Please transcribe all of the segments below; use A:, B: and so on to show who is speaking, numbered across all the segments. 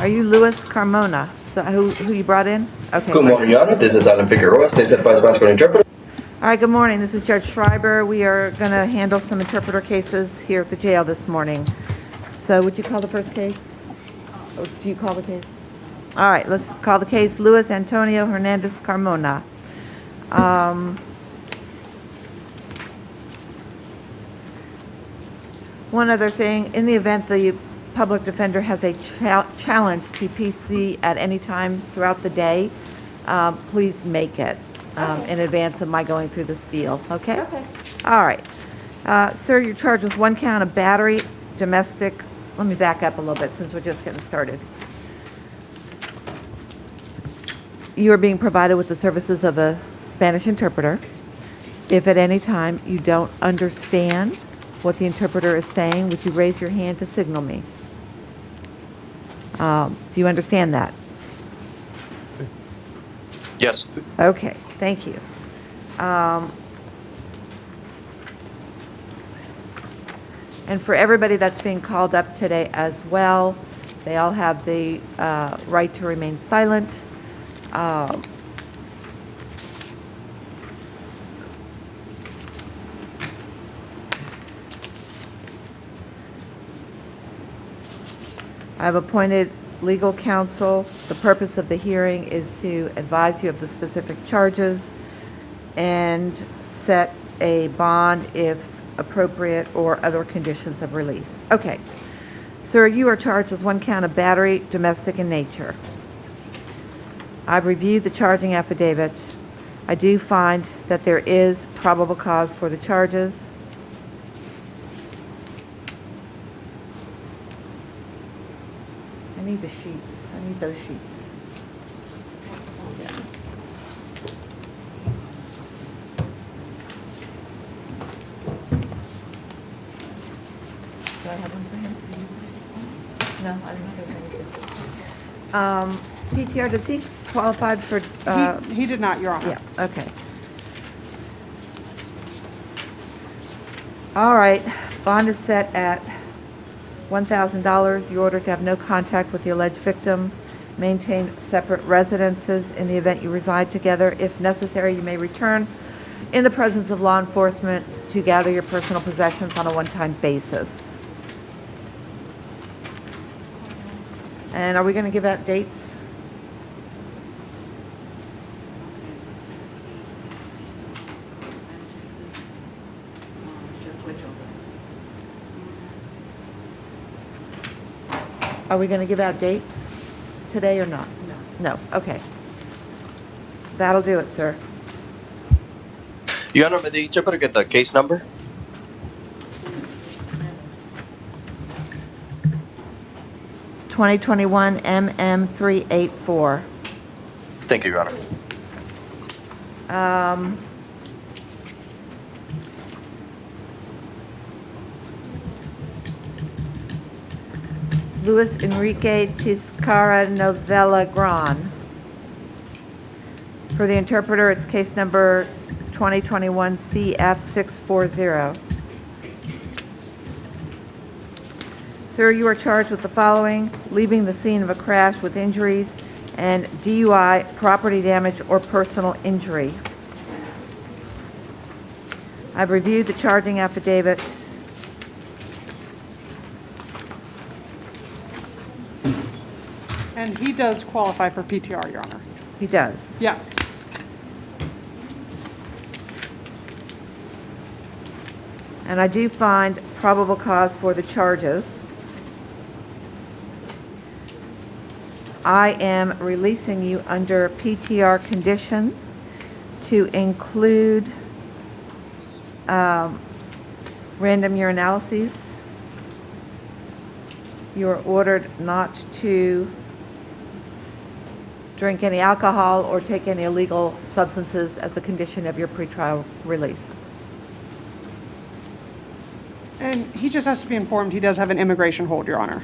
A: Are you Louis Carmona? Is that who you brought in? Okay.
B: Good morning, Your Honor. This is Alan Figueroa, State Certified Spanish Interpreter.
A: All right, good morning. This is Judge Schreiber. We are going to handle some interpreter cases here at the jail this morning. So would you call the first case? Or do you call the case? All right, let's just call the case Luis Antonio Hernandez Carmona. One other thing, in the event the public defender has a challenge to PC at any time throughout the day, please make it in advance of my going through the spiel, okay?
C: Okay.
A: All right. Sir, you're charged with 1 count of battery, domestic. Let me back up a little bit since we're just getting started. You are being provided with the services of a Spanish interpreter. If at any time you don't understand what the interpreter is saying, would you raise your hand to signal me? Do you understand that?
D: Yes.
A: Okay, thank you. And for everybody that's being called up today as well, they all have the right to remain silent. I've appointed legal counsel. The purpose of the hearing is to advise you of the specific charges and set a bond if appropriate or other conditions of release. Okay. Sir, you are charged with 1 count of battery, domestic in nature. I've reviewed the charging affidavit. I do find that there is probable cause for the charges. I need the sheets. I need those sheets. Yeah. Do I have one for him? No, I didn't have anything. PTR, does he qualify for?
C: He did not, Your Honor.
A: Yeah, okay. All right, bond is set at $1,000. You're ordered to have no contact with the alleged victim, maintain separate residences in the event you reside together. If necessary, you may return in the presence of law enforcement to gather your personal possessions on a one-time basis. And are we going to give out dates? Are we going to give out dates today or not? No. No, okay. That'll do it, sir.
D: Your Honor, may the interpreter get the case number?
A: (2021) MM384.
D: Thank you, Your Honor.
A: Luis Enrique Tiscara Novella Gran. For the interpreter, it's case number 2021 CF640. Sir, you are charged with the following: leaving the scene of a crash with injuries and DUI, property damage, or personal injury. I've reviewed the charging affidavit.
C: And he does qualify for PTR, Your Honor.
A: He does.
C: Yes.
A: And I do find probable cause for the charges. I am releasing you under PTR conditions to include random urinalyses. You are ordered not to drink any alcohol or take any illegal substances as a condition of your pretrial release.
C: And he just has to be informed he does have an immigration hold, Your Honor.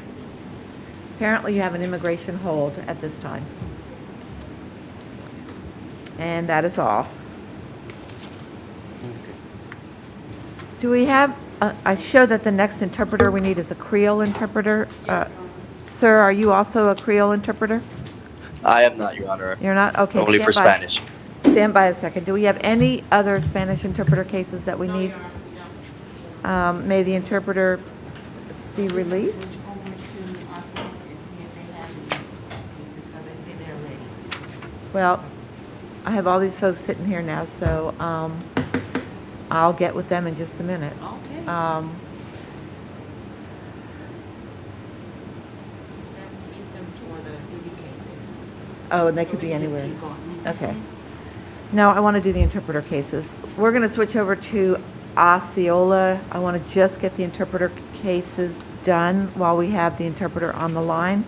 A: Apparently you have an immigration hold at this time. And that is all. Do we have, I show that the next interpreter we need is a Creole interpreter. Sir, are you also a Creole interpreter?
D: I am not, Your Honor.
A: You're not? Okay.
D: Only for
A: stand by.
D: Spanish.
A: Stand by a second. Do we have any other Spanish interpreter cases that we need? May the interpreter be released?
E: Over to Oslo and see if they have any cases, because they say they're ready.
A: Well, I have all these folks sitting here now, so I'll get with them in just a minute.
E: Okay.
A: Um,
E: That keep them for the duty cases.
A: Oh, and they
E: So
A: could
E: we
A: be
E: can just
A: anywhere.
E: keep going.
A: Okay. No, I want to do the interpreter cases. We're going to switch over to Osceola. I want to just get the interpreter cases done while we have the interpreter on the line.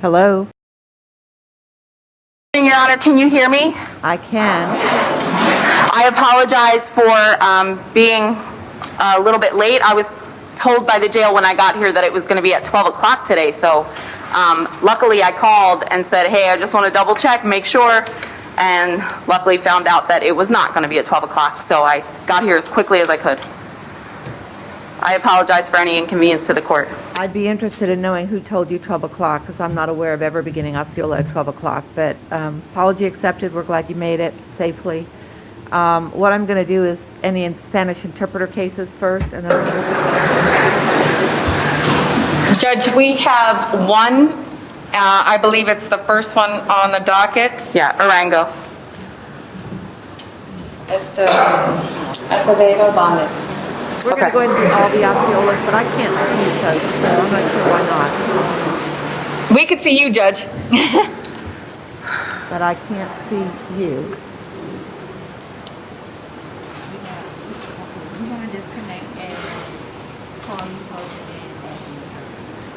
A: Hello?
F: Your Honor, can you hear me?
A: I can.
F: I apologize for being a little bit late. I was told by the jail when I got here that it was going to be at 12 o'clock today, so luckily I called and said, hey, I just want to double check, make sure, and luckily found out that it was not going to be at 12 o'clock, so I got here as quickly as I could. I apologize for any inconvenience to the court.
A: I'd be interested in knowing who told you 12 o'clock, because I'm not aware of ever beginning Osceola at 12 o'clock. But apology accepted. We're glad you made it safely. What I'm going to do is any in Spanish interpreter cases first, and then
G: Judge, we have one, I believe it's the first one on the docket.
F: Yeah, Arango.
G: Acevedo Bonnet.
A: we're going to
F: Okay.
A: go ahead and do all the Osceolas, but I can't see you folks, so I'm not sure why not.
G: We could see you, Judge.
A: But I can't see you.
E: You want to disconnect and call you both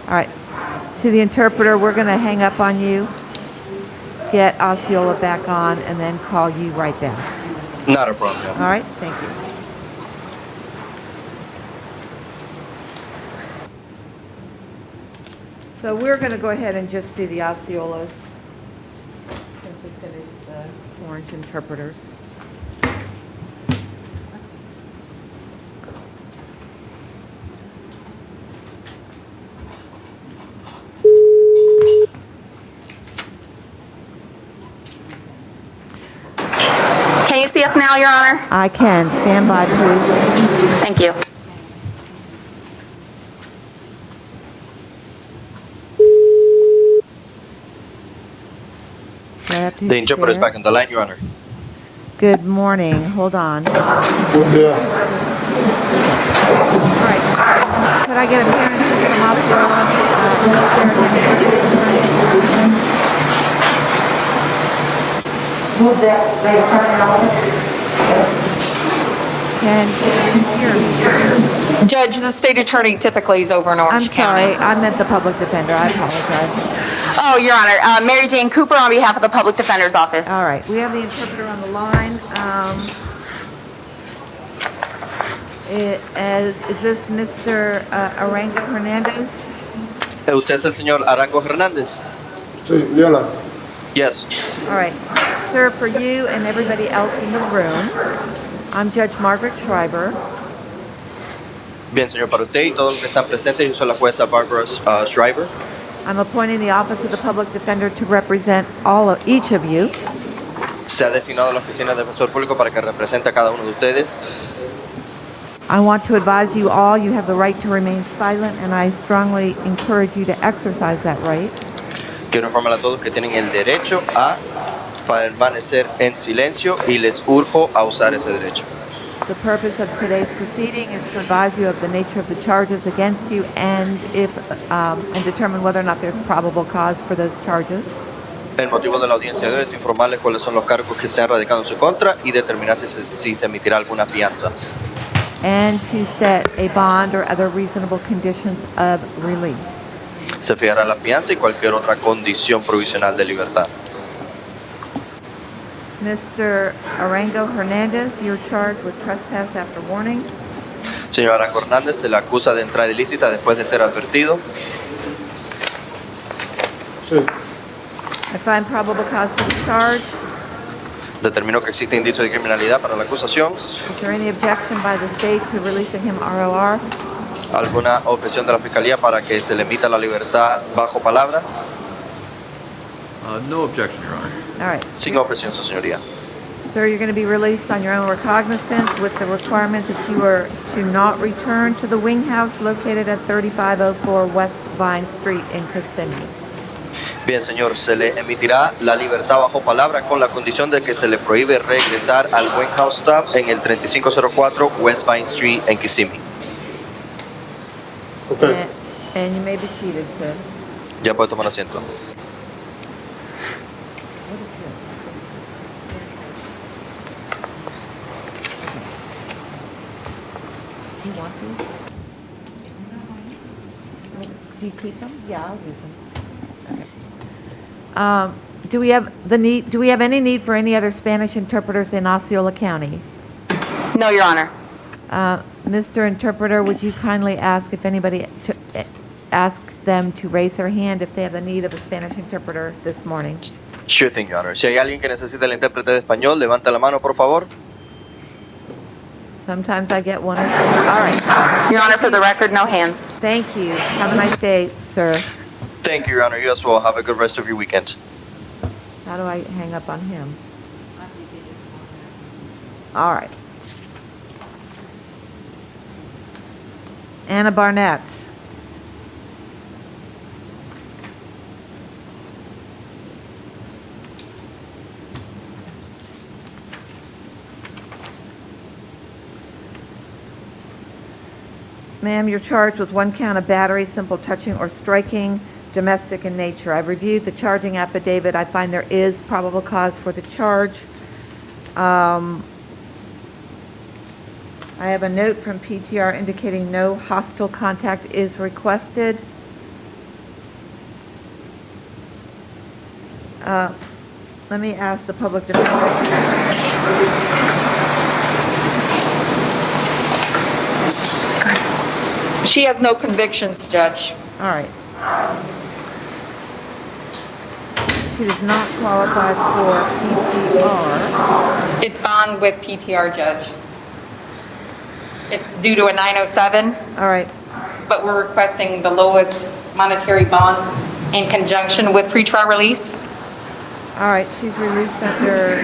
E: again.
A: All right. To the interpreter, we're going to hang up on you, get Osceola back on, and then call you right back.
D: Not a problem.
A: All right? Thank you. So we're going to go ahead and just do the Osceolas since we finished the orange interpreters.
F: Can you see us now, Your Honor?
A: I can. Stand by, please.
F: Thank you.
A: Do I have to
D: The interpreter is
A: share?
D: back on the line, Your Honor.
A: Good morning. Hold on. All right. Could I get appearances from Osceola? Can you hear me?
G: Judge, the state attorney typically is over in
A: I'm
G: Orange
A: sorry.
G: County.
A: I meant the public defender. I apologize.
F: Oh, Your Honor, Mary Jane Cooper on behalf of the Public Defender's Office.
A: All right. We have the interpreter on the line. Is this Mr. Arango Hernandez?
D: ¿Usted es el señor Arango Hernández?
H: Sí, Viola.
D: Yes.
A: All right. Sir, for you and everybody else in the room, I'm Judge Margaret Schreiber.
D: Bien, señor, para usted y todos los que están presentes, yo soy la jueza Barbara Shriver.
A: I'm appointing the Office of the Public Defender to represent each of you.
D: Se ha designado la oficina de defensor público para que represente a cada uno de ustedes.
A: I want to advise you all you have the right to remain silent, and I strongly encourage you to exercise that right.
D: Quiero informar a todos que tienen el derecho a permanecer en silencio y les urjo a usar ese derecho.
A: The purpose of today's proceeding is to advise you of the nature of the charges against you and and determine whether or not there's probable cause for those charges.
D: El motivo de la audiencia de hoy es informarles cuáles son los cargos que se han radicado en su contra y determinar si se emitirá alguna fianza.
A: and to set a bond or other reasonable conditions of release.
D: Se fijará la fianza y cualquier otra condición provisional de libertad.
A: Mr. Arango Hernandez, you're charged with trespass after warning.
D: Señor Arango Hernández se le acusa de entrada ilícita después de ser advertido.
H: Sí.
A: I find probable cause for the charge.
D: Determinó que existe indicio de criminalidad para la acusación.
A: Is there any objection by the state to releasing him ROR?
D: ¿Alguna objeción de la Fiscalía para que se le emita la libertad bajo palabra?
I: No objection, Your Honor.
A: All right.
D: Sin objeción, su señoría.
A: Sir, you're going to be released on your own recognizance with the requirement that you are to not return to the wing house located at 3504 West Vine Street in Kissimmee.
D: Bien, señor, se le emitirá la libertad bajo palabra con la condición de que se le prohíbe regresar al Wing House Stop en el 3504 West Vine Street en Kissimmee.
H: Okay.
A: And you may be seated, sir.
D: Ya puede tomar asiento.
A: What is this? Do you want these? Do you keep them? Yeah, I'll use them. Okay. Do we have any need for any other Spanish interpreters in Osceola County?
F: No, Your Honor.
A: Mr. Interpreter, would you kindly ask if anybody, ask them to raise their hand if they have the need of a Spanish interpreter this morning?
D: Sure thing, Your Honor. Si hay alguien que necesite el intérprete de español, levanta la mano, por favor.
A: Sometimes I get one or two. All right.
F: Your Honor, for the record, no hands.
A: Thank you. Have a nice day, sir.
D: Thank you, Your Honor. You as well. Have a good rest of your weekend.
A: How do I hang up on him? All right. Anna Barnett. Ma'am, you're charged with one count of battery, simple touching or striking, domestic in nature. I've reviewed the charging affidavit. I find there is probable cause for the charge. I have a note from PTR indicating no hostile contact is requested. Let me ask the public defender.
G: She has no convictions, Judge.
A: All right. She does not qualify for PTR.
G: It's bond with PTR, Judge. It's due to a 907,
A: All right.
G: but we're requesting the lowest monetary bonds in conjunction with pretrial release.
A: All right, she's released under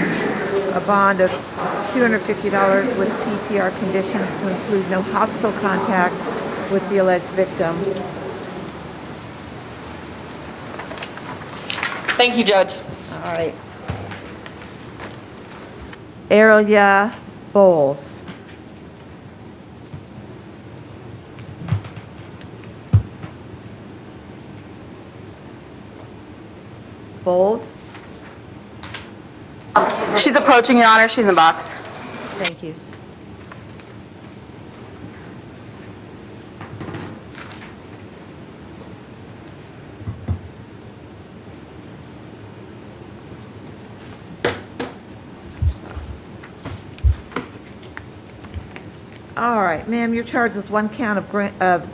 A: a bond of $250 with PTR conditions to include no hostile contact with the alleged victim.
G: Thank you, Judge.
A: All right. Aurelia Bowles. Bowles?
F: She's approaching, Your Honor. She's in the box.
A: Thank you. All right, ma'am, you're charged with one count of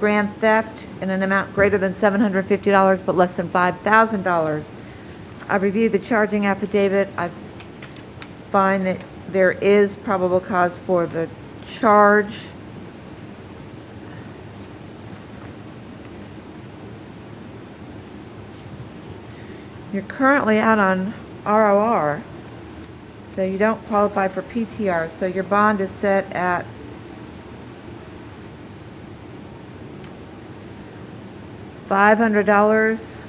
A: grand theft in an amount greater than $750 but less than $5,000. I've reviewed the charging affidavit. I find that there is probable cause for the charge. You're currently out on ROR, so you don't qualify for PTR, so your bond is set at $500.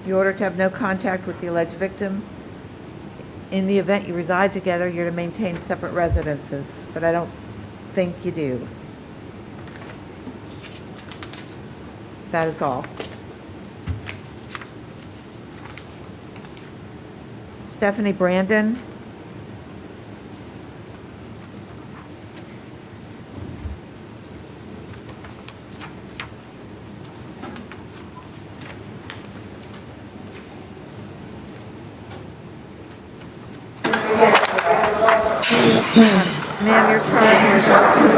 A: You're ordered to have no contact with the alleged victim. In the event you reside together, you're to maintain separate residences, but I don't think you do. That is all. Stephanie Brandon. Ma'am, your charge is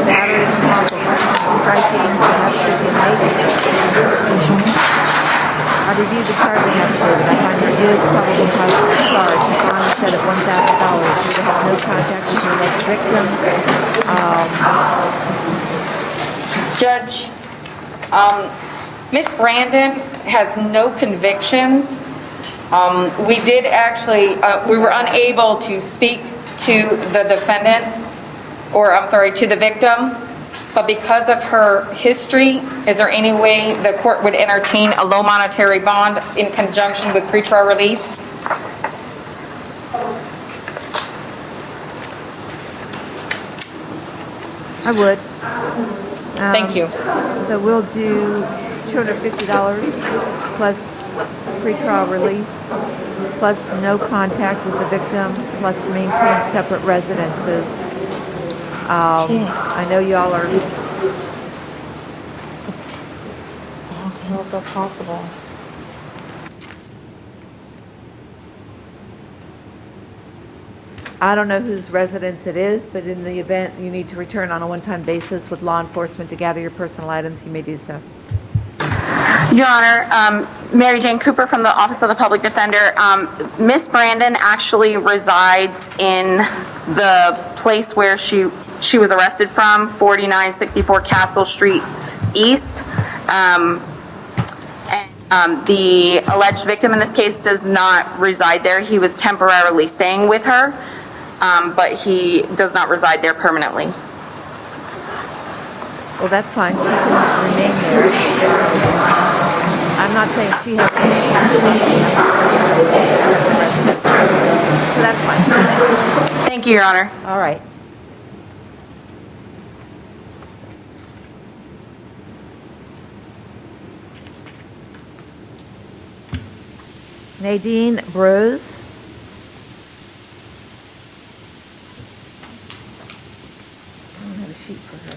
A: battery and unlawful striking domestic inmate. I reviewed the charging affidavit. I find there is probable cause for the charge. The bond is set at $1,000. You will have no contact with your alleged victim.
G: Judge, Ms. Brandon has no convictions. We did actually, we were unable to speak to the defendant, or I'm sorry, to the victim, but because of her history, is there any way the court would entertain a low monetary bond in conjunction with pretrial release?
A: I would.
G: Thank you.
A: So we'll do $250 plus pretrial release, plus no contact with the victim, plus maintain separate residences. I know y'all are,
G: How is that possible?
A: I don't know whose residence it is, but in the event you need to return on a one-time basis with law enforcement to gather your personal items, you may do so.
F: Your Honor, Mary Jane Cooper from the Office of the Public Defender. Ms. Brandon actually resides in the place where she was arrested from, 4964 Castle Street East. The alleged victim in this case does not reside there. He was temporarily staying with her, but he does not reside there permanently.
A: Well, that's fine. She can remain there. I'm not saying she has to. So that's fine.
F: Thank you, Your Honor.
A: All right. Nadine Brose. I don't have a sheet for her.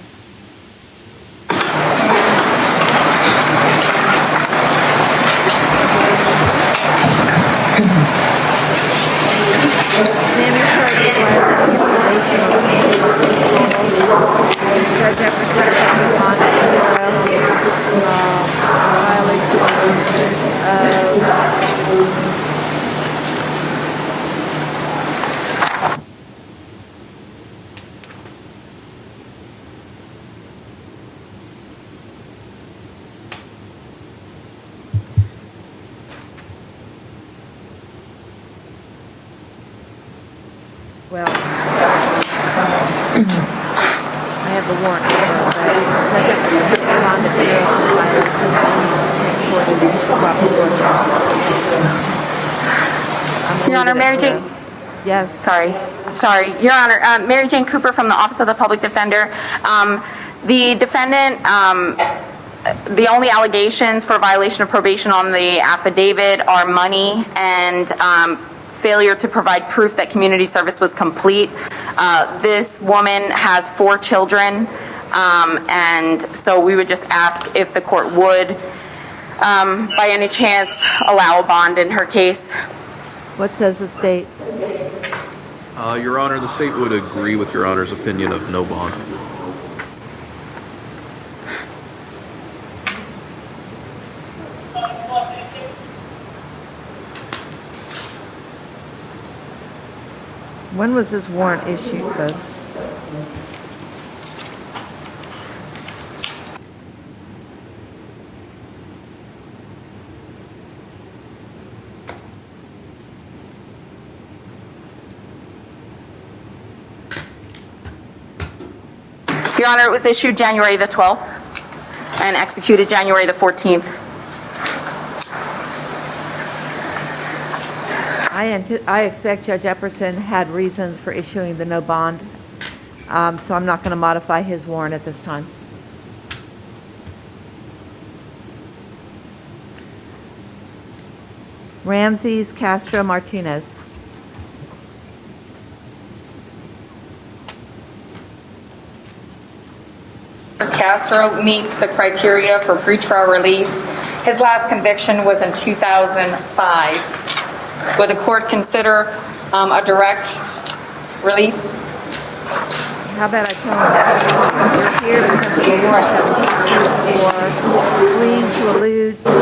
A: Well, I have the warrant number,
F: Your Honor, Mary Jane.
A: Yes.
F: Sorry. Your Honor, Mary Jane Cooper from the Office of the Public Defender. The defendant, the only allegations for violation of probation on the affidavit are money and failure to provide proof that community service was complete. This woman has 4 children, and so we would just ask if the court would, by any chance, allow a bond in her case.
A: What says the state?
H: Your Honor, the state would agree with Your Honor's opinion of no bond.
A: When was this warrant issued, folks?
F: Your Honor, it was issued January the 12th and executed January the 14th.
A: I expect Judge Epperson had reasons for issuing the no bond, so I'm not going to modify his warrant at this time. Ramses Castro Martinez.
G: Castro meets the criteria for pretrial release. His last conviction was in 2005. Would the court consider a direct release?
A: How about I tell him that we're here because of the warrant that was issued for fleeing to elude the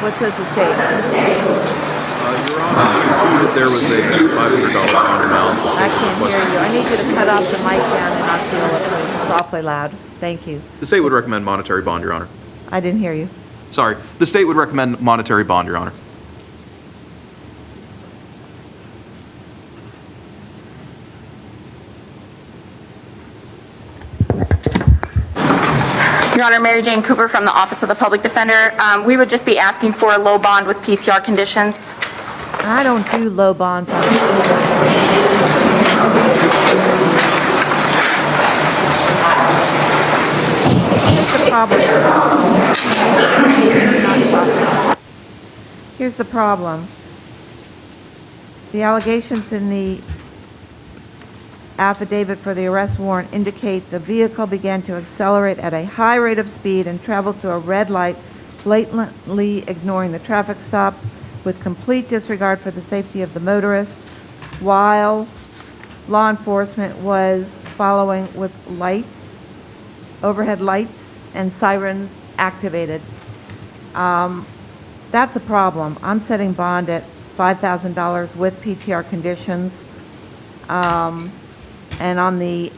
A: What says the state?
H: Your Honor, I see that there was a $500 bond amount.
A: I can't hear you. I need you to cut off the mic down and not feel it, please. It's awfully loud. Thank you.
H: The state would recommend monetary bond, Your Honor.
A: I didn't hear you.
H: Sorry. The state would recommend monetary bond, Your Honor.
F: Your Honor, Mary Jane Cooper from the Office of the Public Defender. We would just be asking for a low bond with PTR conditions.
A: I don't do low bonds on Here's the problem. Here's the problem. The allegations in the affidavit for the arrest warrant indicate the vehicle began to accelerate at a high rate of speed and traveled through a red light, blatantly ignoring the traffic stop with complete disregard for the safety of the motorist, while law enforcement was following with lights, overhead lights, and siren activated. That's a problem. I'm setting bond at $5,000 with PTR conditions. And on the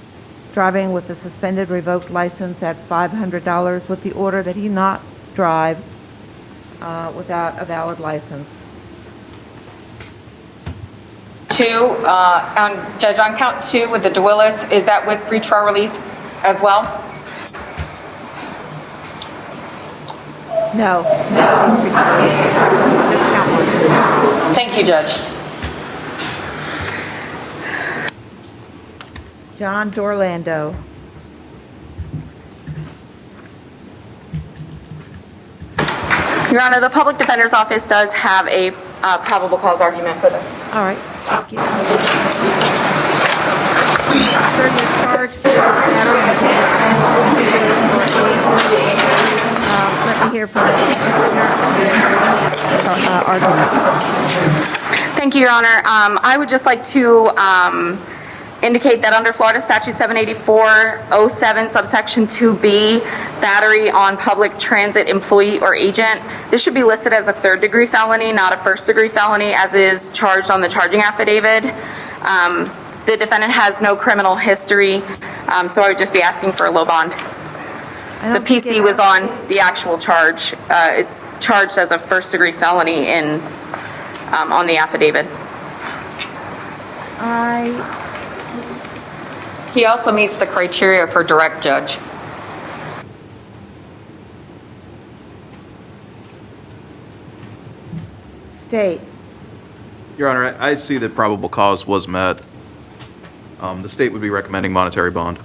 A: driving with the suspended revoked license at $500 with the order that he not drive without a valid license.
G: Judge, on count 2 with the DeWillis, is that with pretrial release as well?
A: No.
G: Thank you, Judge.
A: John Dorlando.
F: Your Honor, the Public Defender's Office does have a probable cause argument for this.
A: All right, thank you. Certain charge, let me hear from the argument.
F: Thank you, Your Honor. I would just like to indicate that under Florida Statute 784-07, subsection 2B, battery on public transit employee or agent, this should be listed as a third-degree felony, not a first-degree felony, as is charged on the charging affidavit. The defendant has no criminal history, so I would just be asking for a low bond. The PC was on the actual charge. It's charged as a first-degree felony on the affidavit.
G: He also meets the criteria for direct judge.
A: State.
H: Your Honor, I see that probable cause was met. The state would be recommending monetary bond.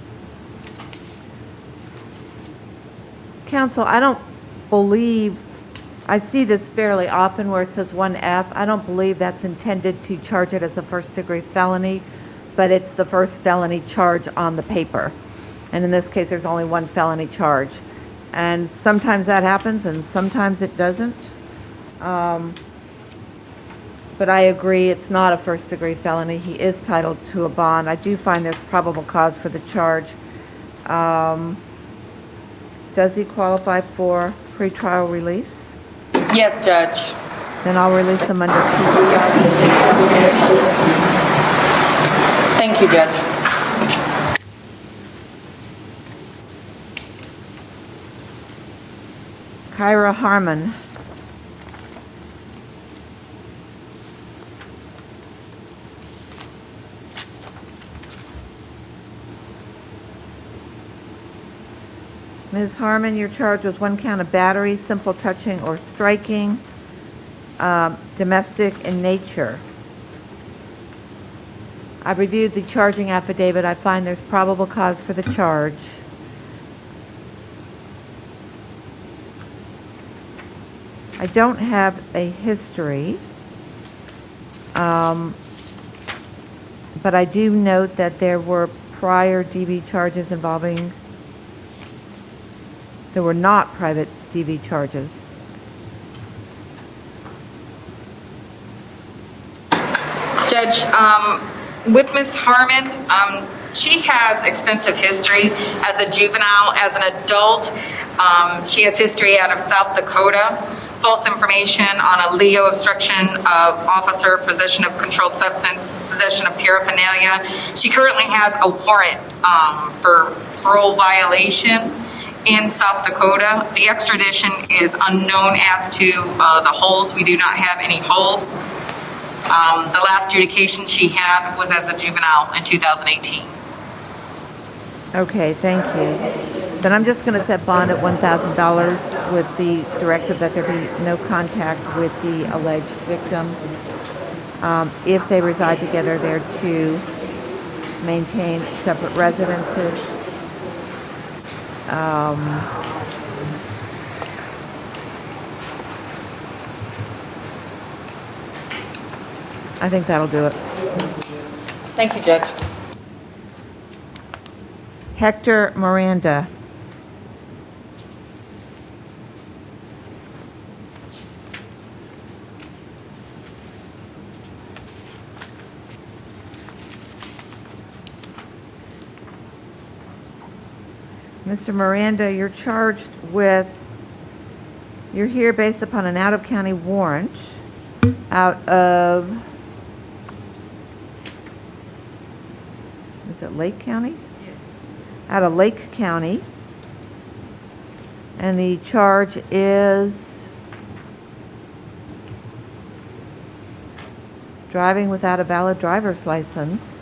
A: Counsel, I don't believe, I see this fairly often where it says 1F. I don't believe that's intended to charge it as a first-degree felony, but it's the first felony charge on the paper. And in this case, there's only one felony charge. And sometimes that happens and sometimes it doesn't. But I agree, it's not a first-degree felony. He is titled to a bond. I do find there's probable cause for the charge. Does he qualify for pretrial release?
G: Yes, Judge.
A: Then I'll release him under PTR.
G: Thank you, Judge.
A: Kyra Harmon. Ms. Harmon, you're charged with 1 count of battery, simple touching or striking, domestic in nature. I've reviewed the charging affidavit. I find there's probable cause for the charge. I don't have a history, but I do note that there were prior DV charges involving, there were not private DV charges.
G: Judge, with Ms. Harmon, she has extensive history as a juvenile, as an adult. She has history out of South Dakota, false information on a Leo obstruction of officer, possession of controlled substance, possession of paraphernalia. She currently has a warrant for parole violation in South Dakota. The extradition is unknown as to the holds. We do not have any holds. The last adjudication she had was as a juvenile in 2018.
A: Okay, thank you. Then I'm just going to set bond at $1,000 with the directive that there be no contact with the alleged victim. If they reside together, they're to maintain separate residences. I think that'll do it.
G: Thank you, Judge.
A: Hector Miranda. Mr. Miranda, you're charged with, you're here based upon an out-of-county warrant out of, is it Lake County?
E: Yes.
A: Out of Lake County. And the charge is driving without a valid driver's license.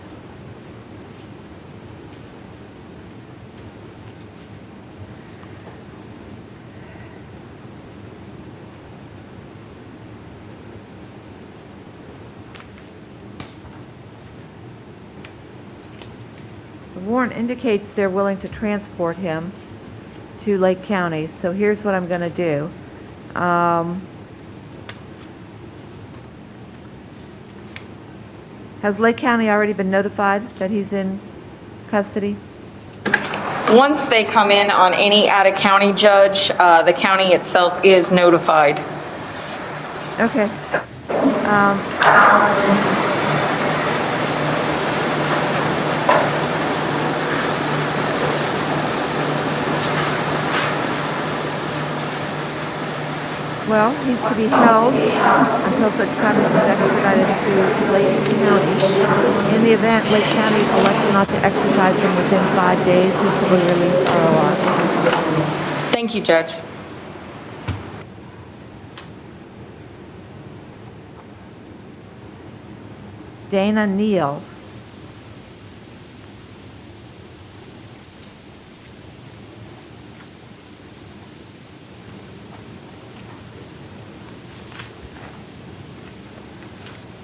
A: The warrant indicates they're willing to transport him to Lake County, so here's what I'm going to do. Has Lake County already been notified that he's in custody?
G: Once they come in on any out-of-county judge, the county itself is notified.
A: Okay. Well, he's to be held until such time as he's extradited to Lake County. In the event Lake County elects not to exercise him within 5 days, he will be released ROR.
G: Thank you, Judge.
A: Dana Neal.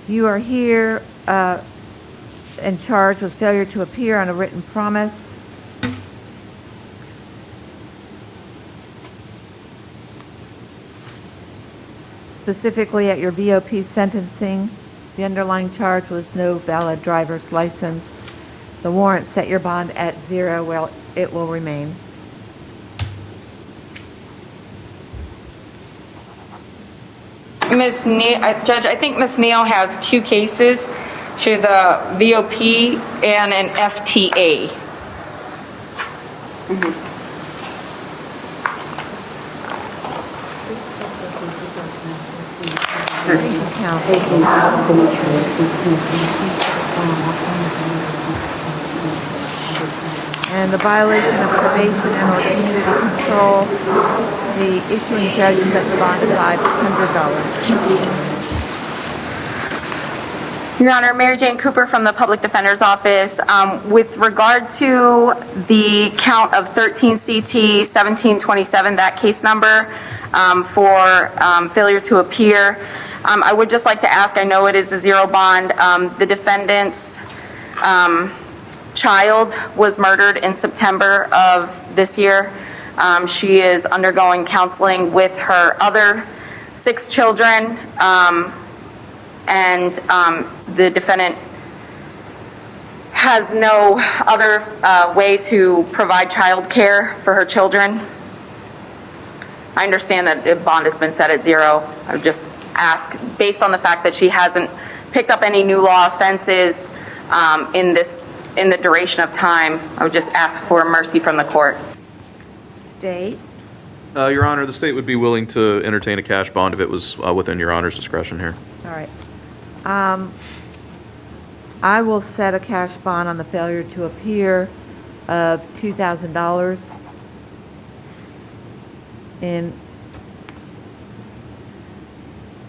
A: You are here in charge with failure to appear on a written promise. Specifically at your VOP sentencing, the underlying charge was no valid driver's license. The warrant set your bond at 0. Well, it will remain.
G: Ms. Neal, Judge, I think Ms. Neal has 2 cases. She has a VOP and an FTA. And the violation of probation and/or community control, the issuing judge set the bond at $500.
F: Your Honor, Mary Jane Cooper from the Public Defender's Office. With regard to the count of 13 CT 1727, that case number for failure to appear, I would just like to ask, I know it is a 0 bond, the defendant's child was murdered in September of this year. She is undergoing counseling with her other 6 children, and the defendant has no other way to provide child care for her children. I understand that the bond has been set at 0. I would just ask, based on the fact that she hasn't picked up any new law offenses in the duration of time, I would just ask for mercy from the court.
A: State.
H: Your Honor, the state would be willing to entertain a cash bond if it was within Your Honor's discretion here.
A: All right. I will set a cash bond on the failure to appear of $2,000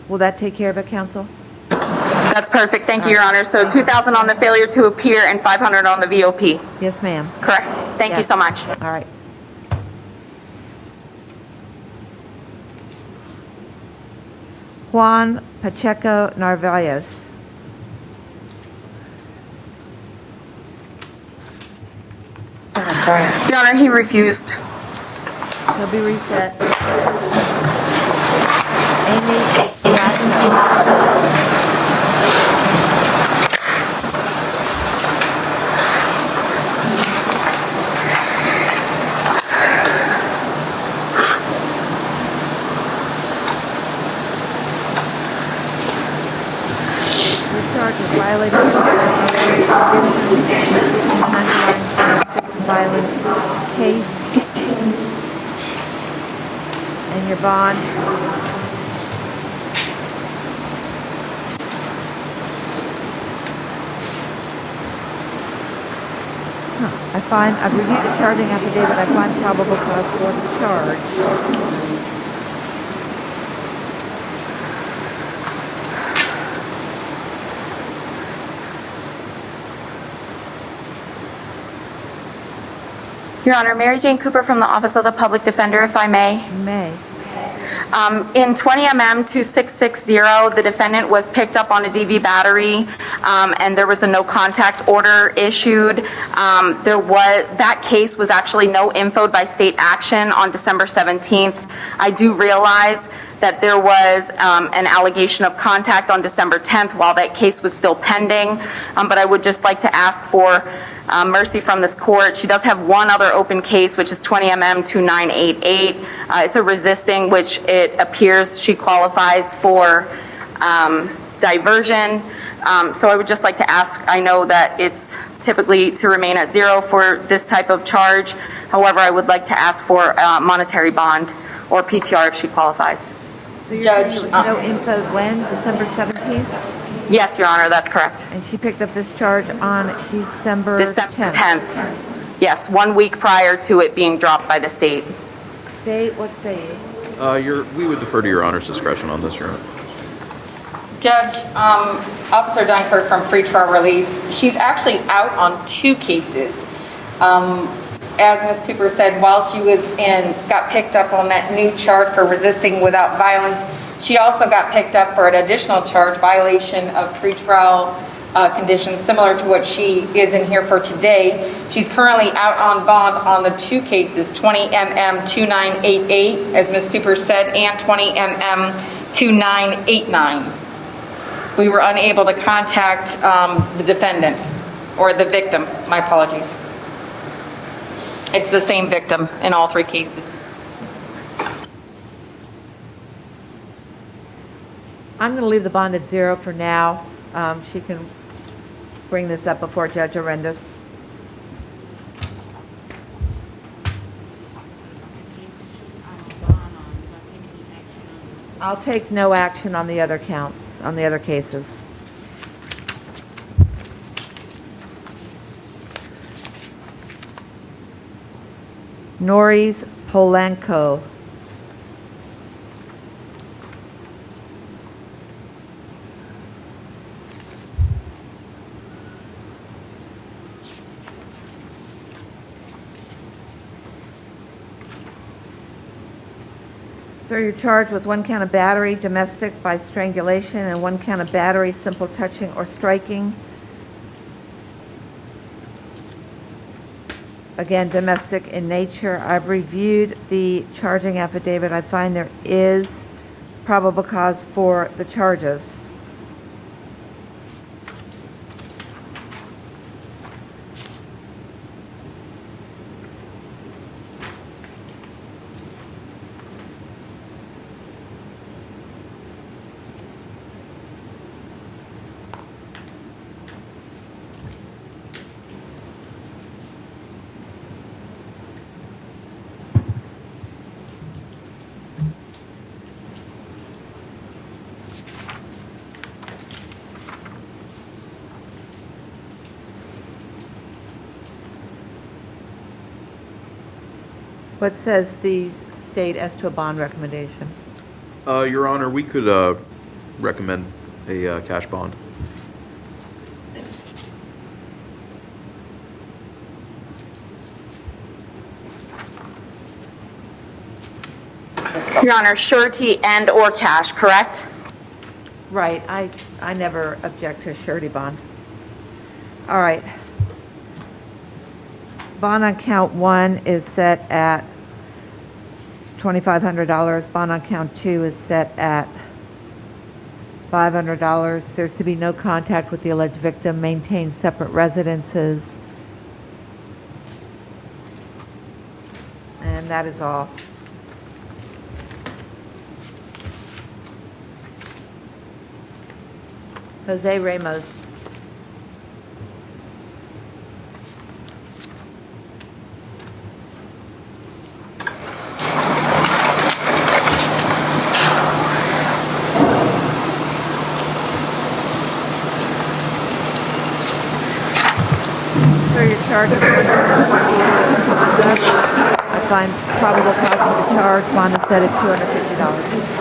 A: will that take care of it, counsel?
F: That's perfect. Thank you, Your Honor. So $2,000 on the failure to appear and $500 on the VOP.
A: Yes, ma'am.
F: Correct. Thank you
A: Yes.
F: so much.
A: All right. Juan Pacheco Narvaez.
F: Your Honor, he refused.
A: He'll be reset. Amy Gladney. You're charged with violating violence case and your bond. I've reviewed the charging affidavit. I find probable cause for the charge.
F: Your Honor, Mary Jane Cooper from the Office of the Public Defender, if I may.
A: You may.
F: In 20 MM 2660, the defendant was picked up on a DV battery, and there was a no contact order issued. That case was actually no infoed by state action on December 17th. I do realize that there was an allegation of contact on December 10th while that case was still pending, but I would just like to ask for mercy from this court. She does have one other open case, which is 20 MM 2988. It's a resisting, which it appears she qualifies for diversion. So I would just like to ask, I know that it's typically to remain at 0 for this type of charge. However, I would like to ask for a monetary bond or PTR if she qualifies.
A: So you're
G: Judge,
A: saying there was no info when? December 17th?
F: Yes, Your Honor, that's correct.
A: And she picked up this charge on December 10th?
F: December 10th. Yes, 1 week prior to it being dropped by the state.
A: State, what say you?
H: We would defer to Your Honor's discretion on this, Your Honor.
G: Judge, Officer Dunkirk from pretrial release, she's actually out on 2 cases. As Ms. Cooper said, while she got picked up on that new charge for resisting without violence, she also got picked up for an additional charge, violation of pretrial conditions, similar to what she is in here for today. She's currently out on bond on the 2 cases, 20 MM 2988, as Ms. Cooper said, and 20 MM 2989. We were unable to contact the defendant, or the victim, my apologies. It's the same victim in all 3 cases.
A: I'm going to leave the bond at 0 for now. She can bring this up before Judge Arendas. I'll take no action on the other counts, on the other cases. Norris Polanco. Sir, you're charged with 1 count of battery, domestic by strangulation, and 1 count of battery, simple touching or striking. Again, domestic in nature. I've reviewed the charging affidavit. I find there is probable cause for the charges. What says the state as to a bond recommendation?
H: Your Honor, we could recommend a cash bond.
F: Your Honor, surety and/or cash, correct?
A: Right, I never object to a surety bond. All right. Bond on count 1 is set at $2,500. Bond on count 2 is set at $500. There's to be no contact with the alleged victim, maintain separate residences. And that is all. Jose Ramos. Sir, your charge is I find probable cause for the charge. Bond is set at $250.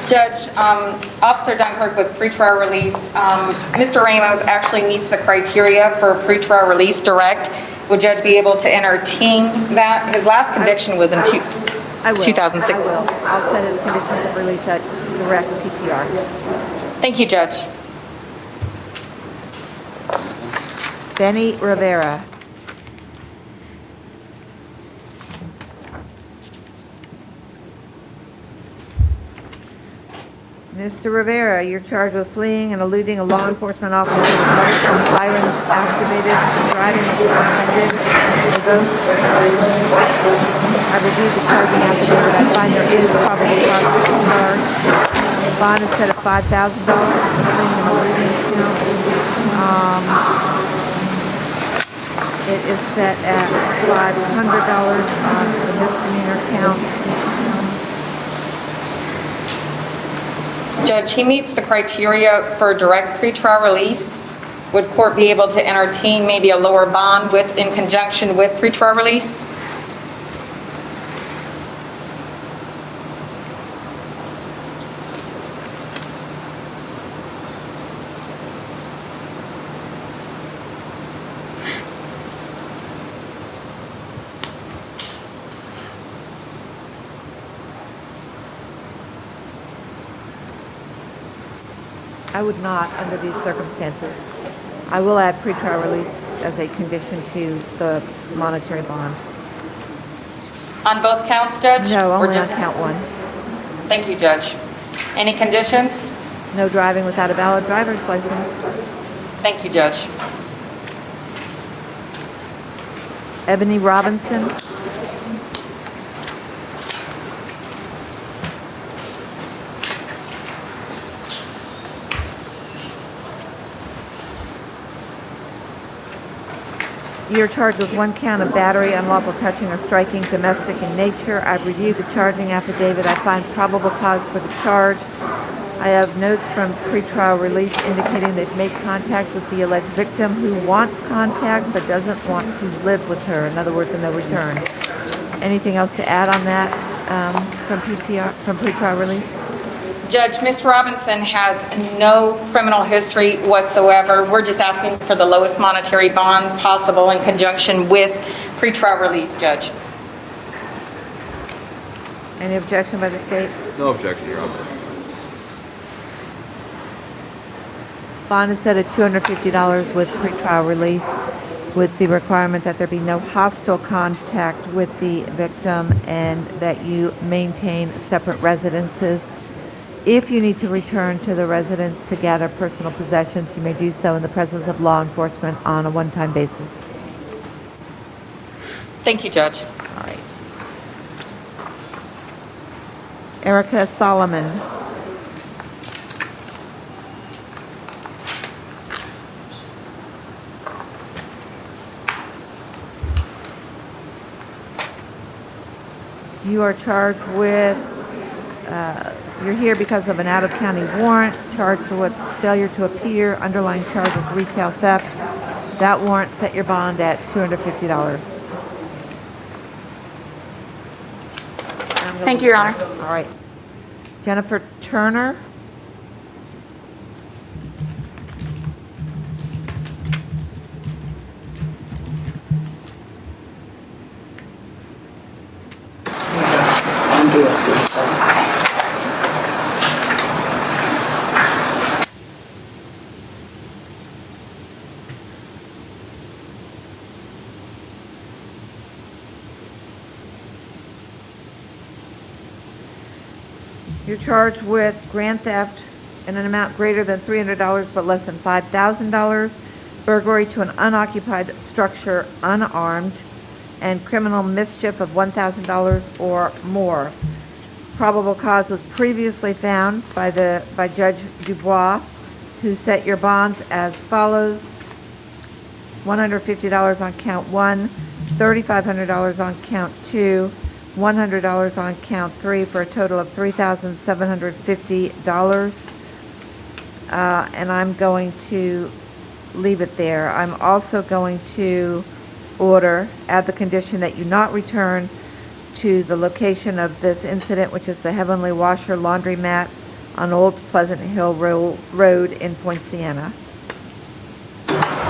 G: Judge, Officer Dunkirk with pretrial release. Mr. Ramos actually meets the criteria for pretrial release direct. Would Judge be able to entertain that? His last conviction was in
A: I will.
G: 2006.
A: I will. I'll set his conditions of release at direct PTR.
G: Thank you, Judge.
A: Benny Rivera. Mr. Rivera, you're charged with fleeing and eluding a law enforcement officer with lights and sirens activated, driving suspended, revoked. I reviewed the charging affidavit. I find there is probable cause for the charge. The bond is set at $5,000, fleeing and eluding count. It is set at $500 on the misdemeanor count.
G: Judge, he meets the criteria for direct pretrial release. Would court be able to entertain maybe a lower bond in conjunction with pretrial release?
A: I would not under these circumstances. I will add pretrial release as a condition to the monetary bond.
G: On both counts, Judge?
A: No,
G: Or
A: only on
G: just-
A: count 1.
G: Thank you, Judge. Any conditions?
A: No driving without a valid driver's license.
G: Thank you, Judge.
A: Ebony Robinson. You're charged with 1 count of battery, unlawful touching or striking, domestic in nature. I've reviewed the charging affidavit. I find probable cause for the charge. I have notes from pretrial release indicating they've made contact with the alleged victim who wants contact but doesn't want to live with her. In other words, a no return. Anything else to add on that from pretrial release?
G: Judge, Ms. Robinson has no criminal history whatsoever. We're just asking for the lowest monetary bonds possible in conjunction with pretrial release, Judge.
A: Any objection by the state?
H: No objection, Your Honor.
A: Bond is set at $250 with pretrial release, with the requirement that there be no hostile contact with the victim and that you maintain separate residences. If you need to return to the residence to gather personal possessions, you may do so in the presence of law enforcement on a one-time basis.
G: Thank you, Judge.
A: All right. Erica Solomon. You are charged with, you're here because of an out-of-county warrant, charged with failure to appear, underlying charge is retail theft. That warrant set your bond at $250.
F: Thank you, Your Honor.
A: All right. Jennifer Turner. You're charged with grand theft in an amount greater than $300 but less than $5,000, burglary to an unoccupied structure unarmed, and criminal mischief of $1,000 or more. Probable cause was previously found by Judge Dubois, who set your bonds as follows: $150 on count 1, $3,500 on count 2, $100 on count 3, for a total of $3,750. And I'm going to leave it there. I'm also going to add the condition that you not return to the location of this incident, which is the Heavenly Washer Laundromat on Old Pleasant Hill Road in Point Siena.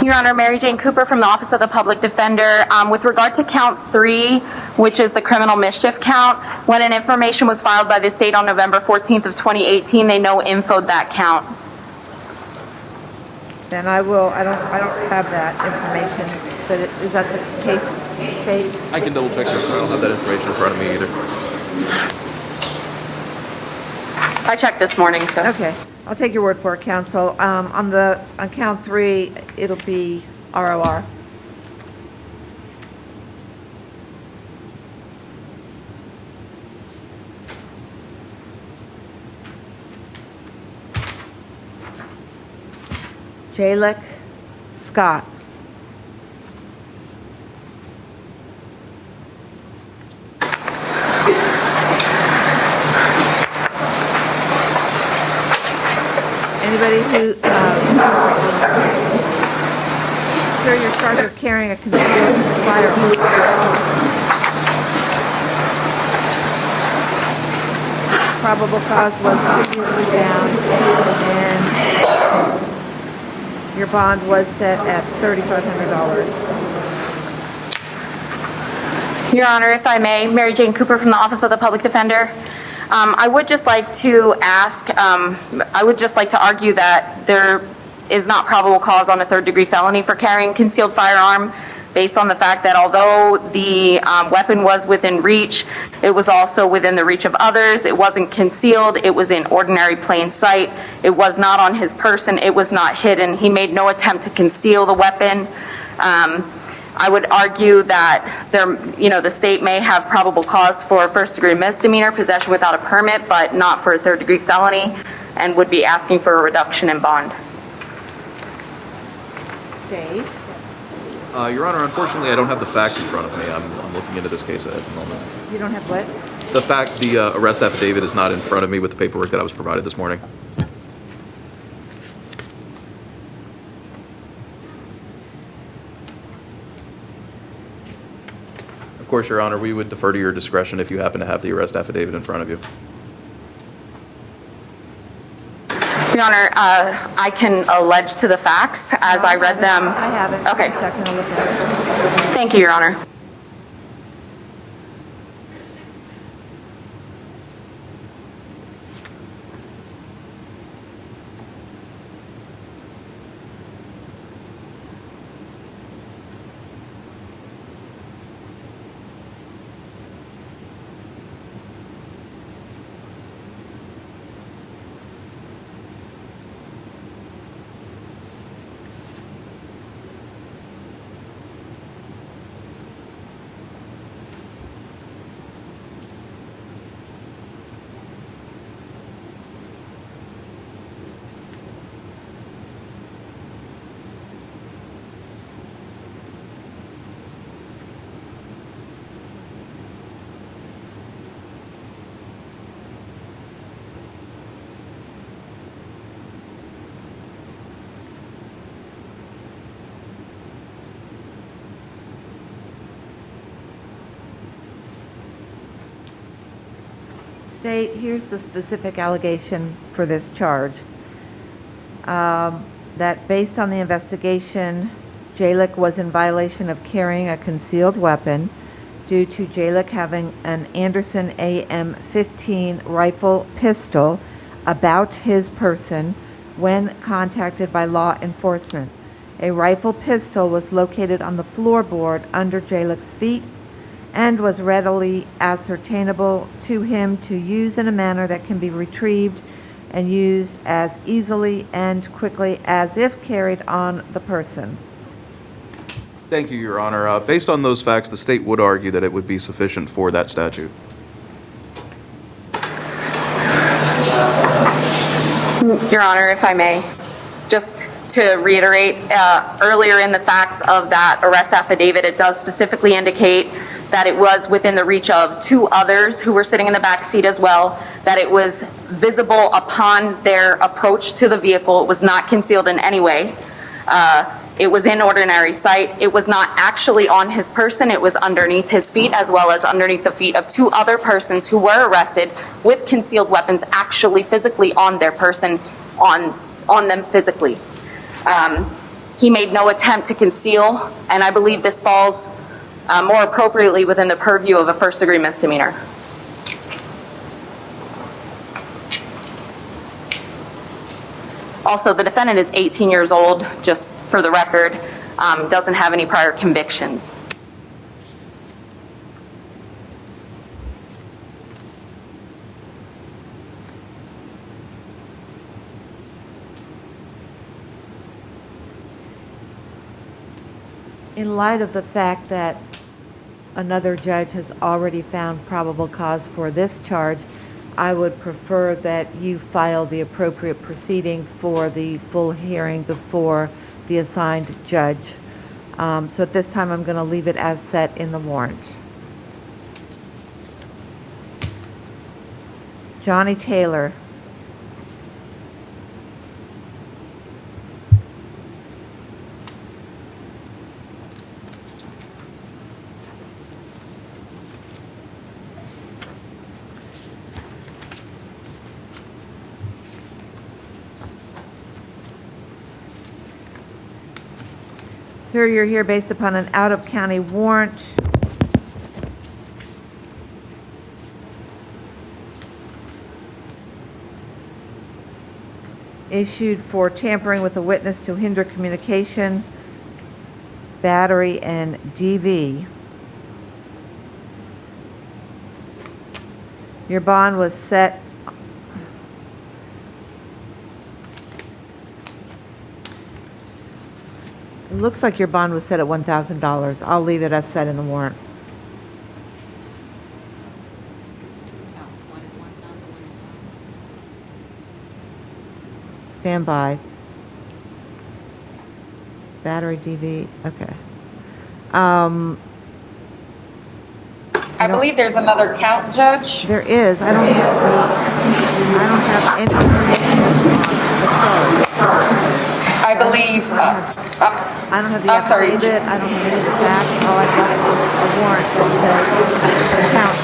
F: Your Honor, Mary Jane Cooper from the Office of the Public Defender. With regard to count 3, which is the criminal mischief count, when an information was filed by the state on November 14th of 2018, they no-infoed that count.
A: Then I don't have that information, but is that the case, state?
H: I can double check this, but I don't have that information in front of me either.
F: I checked this morning, so.
A: Okay, I'll take your word for it, counsel. On count 3, it'll be ROR. Jalek Scott. Anybody who, sir, you're charged with carrying a concealed firearm. Probable cause was previously found, and your bond was set at $3,500.
F: Your Honor, if I may, Mary Jane Cooper from the Office of the Public Defender. I would just like to argue that there is not probable cause on a third-degree felony for carrying concealed firearm, based on the fact that although the weapon was within reach, it was also within the reach of others. It wasn't concealed. It was in ordinary plain sight. It was not on his person. It was not hidden. He made no attempt to conceal the weapon. I would argue that the state may have probable cause for first-degree misdemeanor, possession without a permit, but not for a third-degree felony, and would be asking for a reduction in bond.
A: State.
H: Your Honor, unfortunately, I don't have the facts in front of me. I'm looking into this case at the moment.
A: You don't have what?
H: The arrest affidavit is not in front of me with the paperwork that I was provided this morning. Of course, Your Honor, we would defer to your discretion if you happen to have the arrest affidavit in front of you.
F: Your Honor, I can allege to the facts as I read them.
A: I have it.
F: Okay.
A: Just a second, I'll look at it.
F: Thank you, Your Honor.
A: State, here's the specific allegation for this charge. That based on the investigation, Jalick was in violation of carrying a concealed weapon due to Jalick having an Anderson AM-15 rifle pistol about his person when contacted by law enforcement. A rifle pistol was located on the floorboard under Jalick's feet and was readily ascertainable to him to use in a manner that can be retrieved and used as easily and quickly as if carried on the person.
H: Thank you, Your Honor. Based on those facts, the state would argue that it would be sufficient for that statute.
F: Your Honor, if I may, just to reiterate, earlier in the facts of that arrest affidavit, it does specifically indicate that it was within the reach of two others who were sitting in the back seat as well, that it was visible upon their approach to the vehicle. It was not concealed in any way. It was in ordinary sight. It was not actually on his person. It was underneath his feet as well as underneath the feet of two other persons who were arrested with concealed weapons actually physically on their person, on them physically. He made no attempt to conceal, and I believe this falls more appropriately within the purview of a first-degree misdemeanor. Also, the defendant is 18 years old, just for the record, doesn't have any prior convictions.
A: In light of the fact that another judge has already found probable cause for this charge, I would prefer that you file the appropriate proceeding for the full hearing before the assigned judge. So at this time, I'm going to leave it as set in the warrant. Johnny Taylor. Sir, you're here based upon an out-of-county warrant. Issued for tampering with a witness to hinder communication, battery, and DV. Your bond was set. It looks like your bond was set at $1,000. I'll leave it as set in the warrant.
E: No, one thousand,
A: Stand by. Battery DV, okay.
G: I believe there's another count, Judge.
A: There is, I don't have any information on the charge.
G: I believe,
A: I don't have the
G: I'm sorry.
A: affidavit, I don't have any of the facts, all I've got is a warrant that says count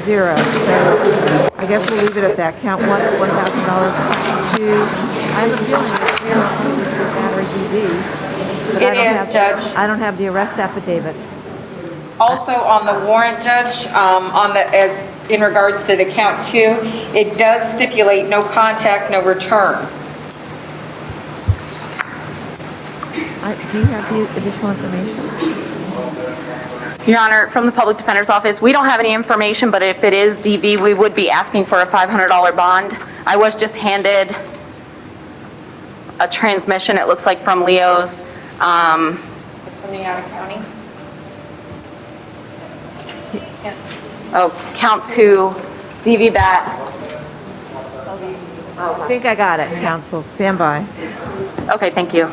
A: 2-0. So I guess we'll leave it at that. Count 1 is $1,000. Count 2, I have a feeling it's here on battery DV. but I
G: It
A: don't
G: is,
A: have-
G: Judge.
A: I don't have the arrest affidavit.
G: Also on the warrant, Judge, as in regards to the count 2, it does stipulate no contact, no return.
A: Do you have the additional information?
F: Your Honor, from the Public Defender's Office, we don't have any information, but if it is DV, we would be asking for a $500 bond. I was just handed a transmission, it looks like from Leo's.
G: It's from the out-of-county.
F: Oh, count 2, DV bat.
A: I think I got it, counsel. Stand by.
F: Okay, thank you.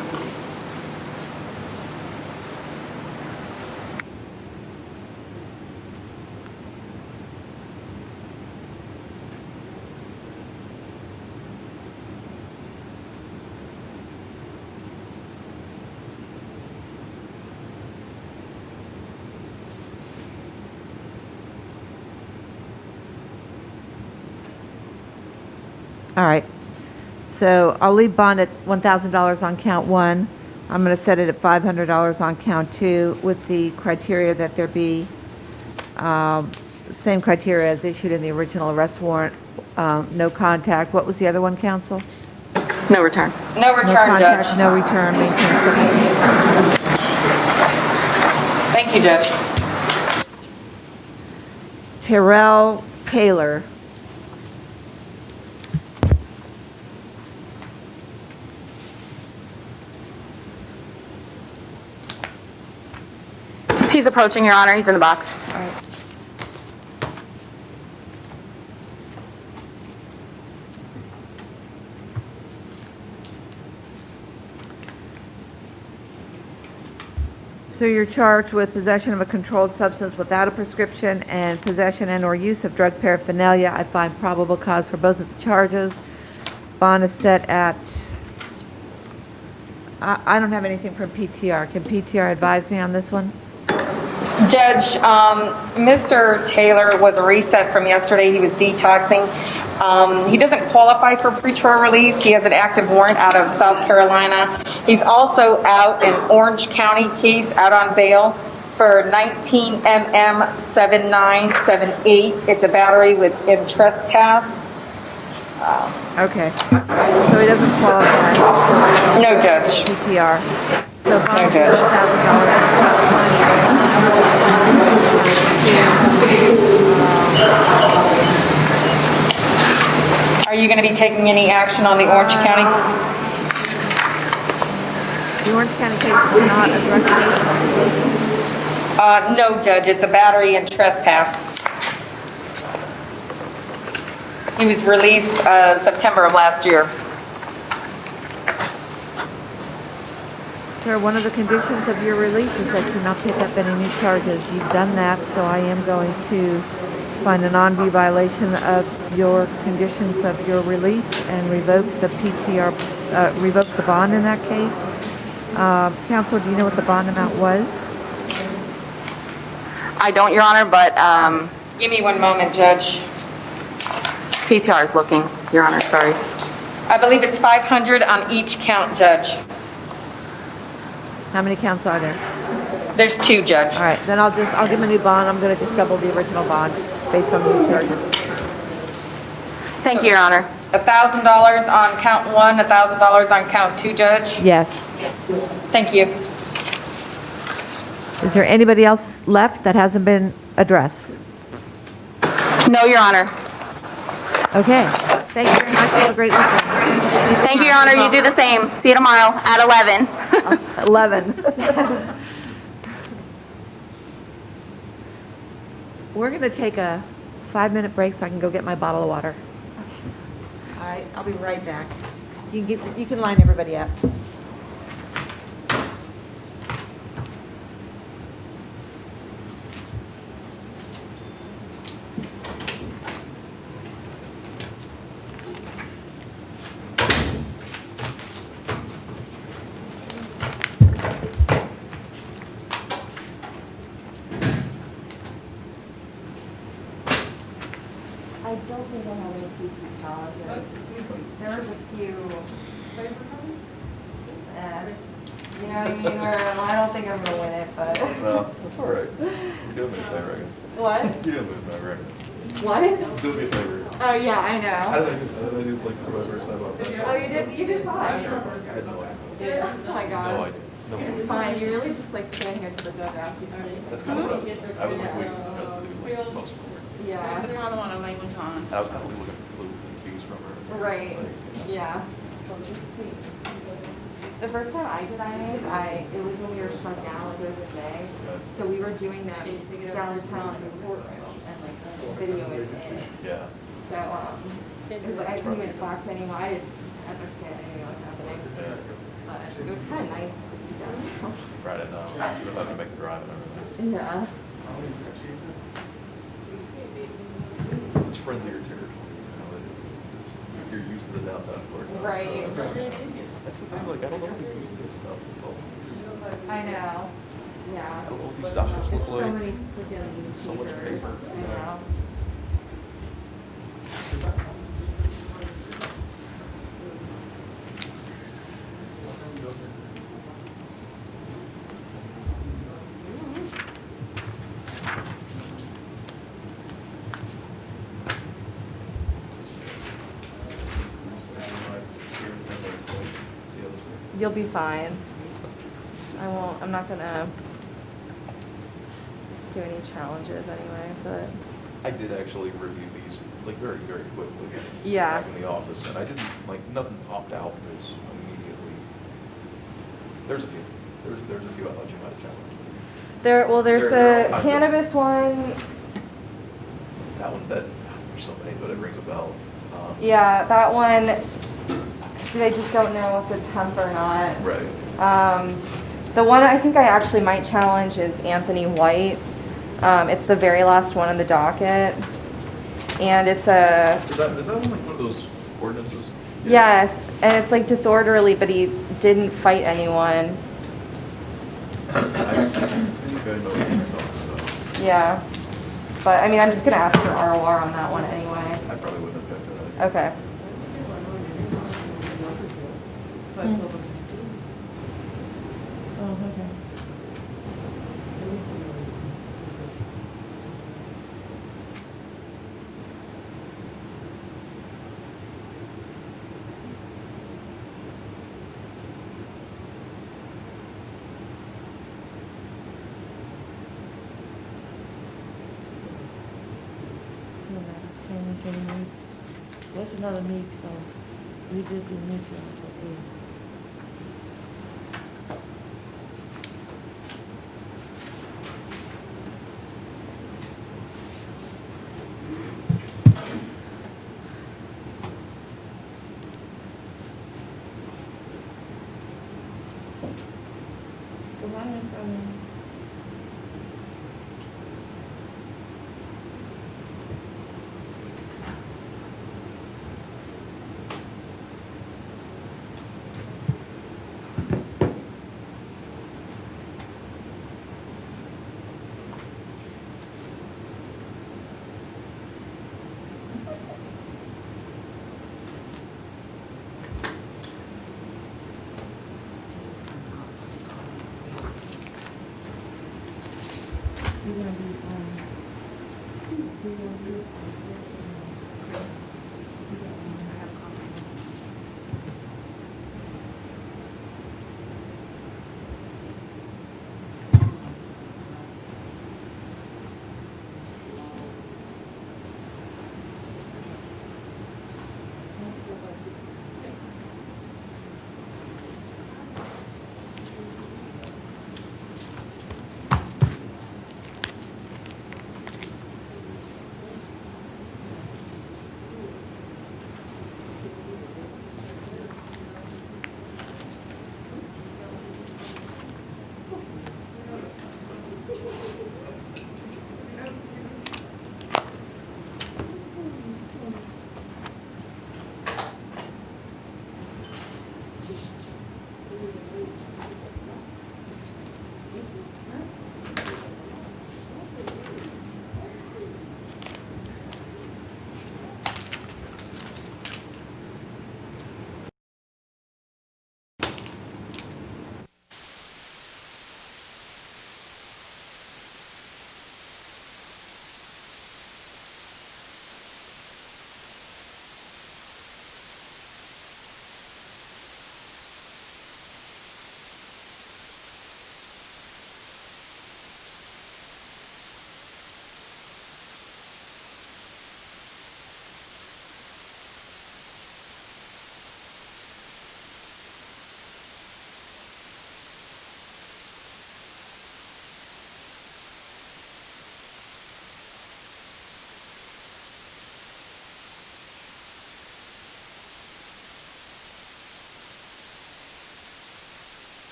A: All right. So I'll leave bond at $1,000 on count one. I'm going to set it at $500 on count two with the criteria that there be same criteria as issued in the original arrest warrant, no contact. What was the other one, counsel?
F: No return.
G: No
A: No
G: return,
A: contact,
G: Judge.
A: no return, maintain civil.
G: Thank you, Judge.
A: Terrell Taylor.
F: He's approaching, Your Honor. He's in the box.
A: So you're charged with possession of a controlled substance without a prescription and possession and/or use of drug paraphernalia. I find probable cause for both of the charges. Bond is set at, I don't have anything from PTR. Can PTR advise me on this one?
G: Judge, Mr. Taylor was reset from yesterday. He was detoxing. He doesn't qualify for pretrial release. He has an active warrant out of South Carolina. He's also out in Orange County case, out on bail for 19 MM 7978. It's a battery in trespass.
A: Okay. So he doesn't qualify
G: No, Judge.
A: PTR. So bond
G: No,
A: is
G: Judge.
A: $1,000.
G: Are you going to be taking any action on the Orange County?
A: The Orange County case is not a drug case.
G: No, Judge. It's a battery and trespass. He was released September of last year.
A: Sir, one of the conditions of your release is that you not pick up any new charges. You've done that, so I am going to find a non-view violation of your conditions of your release and revoke the PTR, revoke the bond in that case. Counsel, do you know what the bond amount was?
F: I don't, Your Honor, but
G: Give me one moment, Judge.
F: PTR is looking, Your Honor. Sorry.
G: I believe it's 500 on each count, Judge.
A: How many counts are there?
G: There's two, Judge.
A: All right, then I'll give him a new bond. I'm going to just double the original bond based on the new charges.
F: Thank you, Your Honor.
G: $1,000 on count one, $1,000 on count two, Judge.
A: Yes.
G: Thank you.
A: Is there anybody else left that hasn't been addressed?
F: No, Your Honor.
A: Okay. Thank you very much. Have a great weekend.
F: Thank you, Your Honor. You do the same. See you tomorrow at 11.
A: 11. We're going to take a 5-minute break so I can go get my bottle of water. All right, I'll be right back. You can line everybody up.
I: I don't think I have any PC colleges. There was a few. You know what I mean? Where I don't think I'm gonna win it, but.
H: No, that's all right. You're doing this my record.
I: What?
H: You're doing this my record.
I: What?
H: Do me a favor.
I: Oh yeah, I
H: How
I: know.
H: did I do like for my first time out there?
I: Oh, you did fine.
H: I had no idea.
I: Oh my
H: No
I: god.
H: idea. No
I: It's
H: idea.
I: fine. You really just like stand here till the judge asks you.
H: That's kind of rough. I was like waiting for us to do like most of the work.
I: Yeah.
H: And I was kind of looking for clues and cues from her.
I: Right.
H: Like,
I: Yeah. The first time I did INAs, it was when we were shut down like during the day. So we were doing them downtown in the courtroom and like video it in.
H: Yeah.
I: So it was like I couldn't even talk to anyone. I didn't understand anything that was happening.
H: Yeah.
I: But it was kind of nice to just be downtown.
H: Right, and instead of having to make the drive and everything.
I: Yeah.
H: It's friendlier territory. You know, you're used to the downtown court.
I: Right.
H: That's the thing, like, I don't know if we use this stuff. It's all,
I: I know.
H: I
I: Yeah.
H: don't know what these documents
I: It's
H: look
I: so
H: like.
I: many freaking
H: So much
I: papers.
H: paper.
I: I know. You'll be fine. I'm not gonna do any challenges anyway, but
H: I did actually review these like very, very quickly.
I: Yeah.
H: Back in the office, and I didn't, like, nothing popped out as immediately. There's a few. There's a few I thought you might have challenged.
I: there's
H: They're all
I: the
H: kinds of-
I: cannabis one.
H: That one, there's so many, but it rings a bell.
I: Yeah, that one, see, I just don't know if it's hemp or not.
H: Right.
I: The one I think I actually might challenge is Anthony White. It's the very last one on the docket. And it's a,
H: Is that one like one of those ordinances?
I: yes, and it's like disorderly, but he didn't fight anyone.
H: I think I know what you're talking about.
I: Yeah. But I mean, I'm just gonna ask for ROR on that one anyway.
H: I probably wouldn't have picked that.
I: Okay.
E: What's another meek, so we just did meek, so, okay. Come on, Miss Owens. You're gonna be, you're gonna be,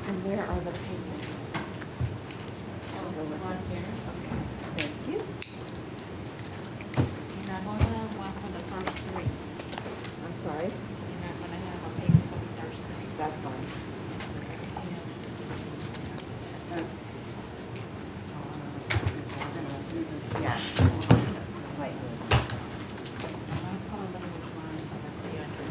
A: And where are the payments?
E: One here.
A: Thank you.
E: You're not gonna have one for the first three.
A: I'm sorry.
E: You're not gonna have a payment for the first three.
A: That's fine. Yeah. Wait.
E: I'm gonna call them which one for the 300.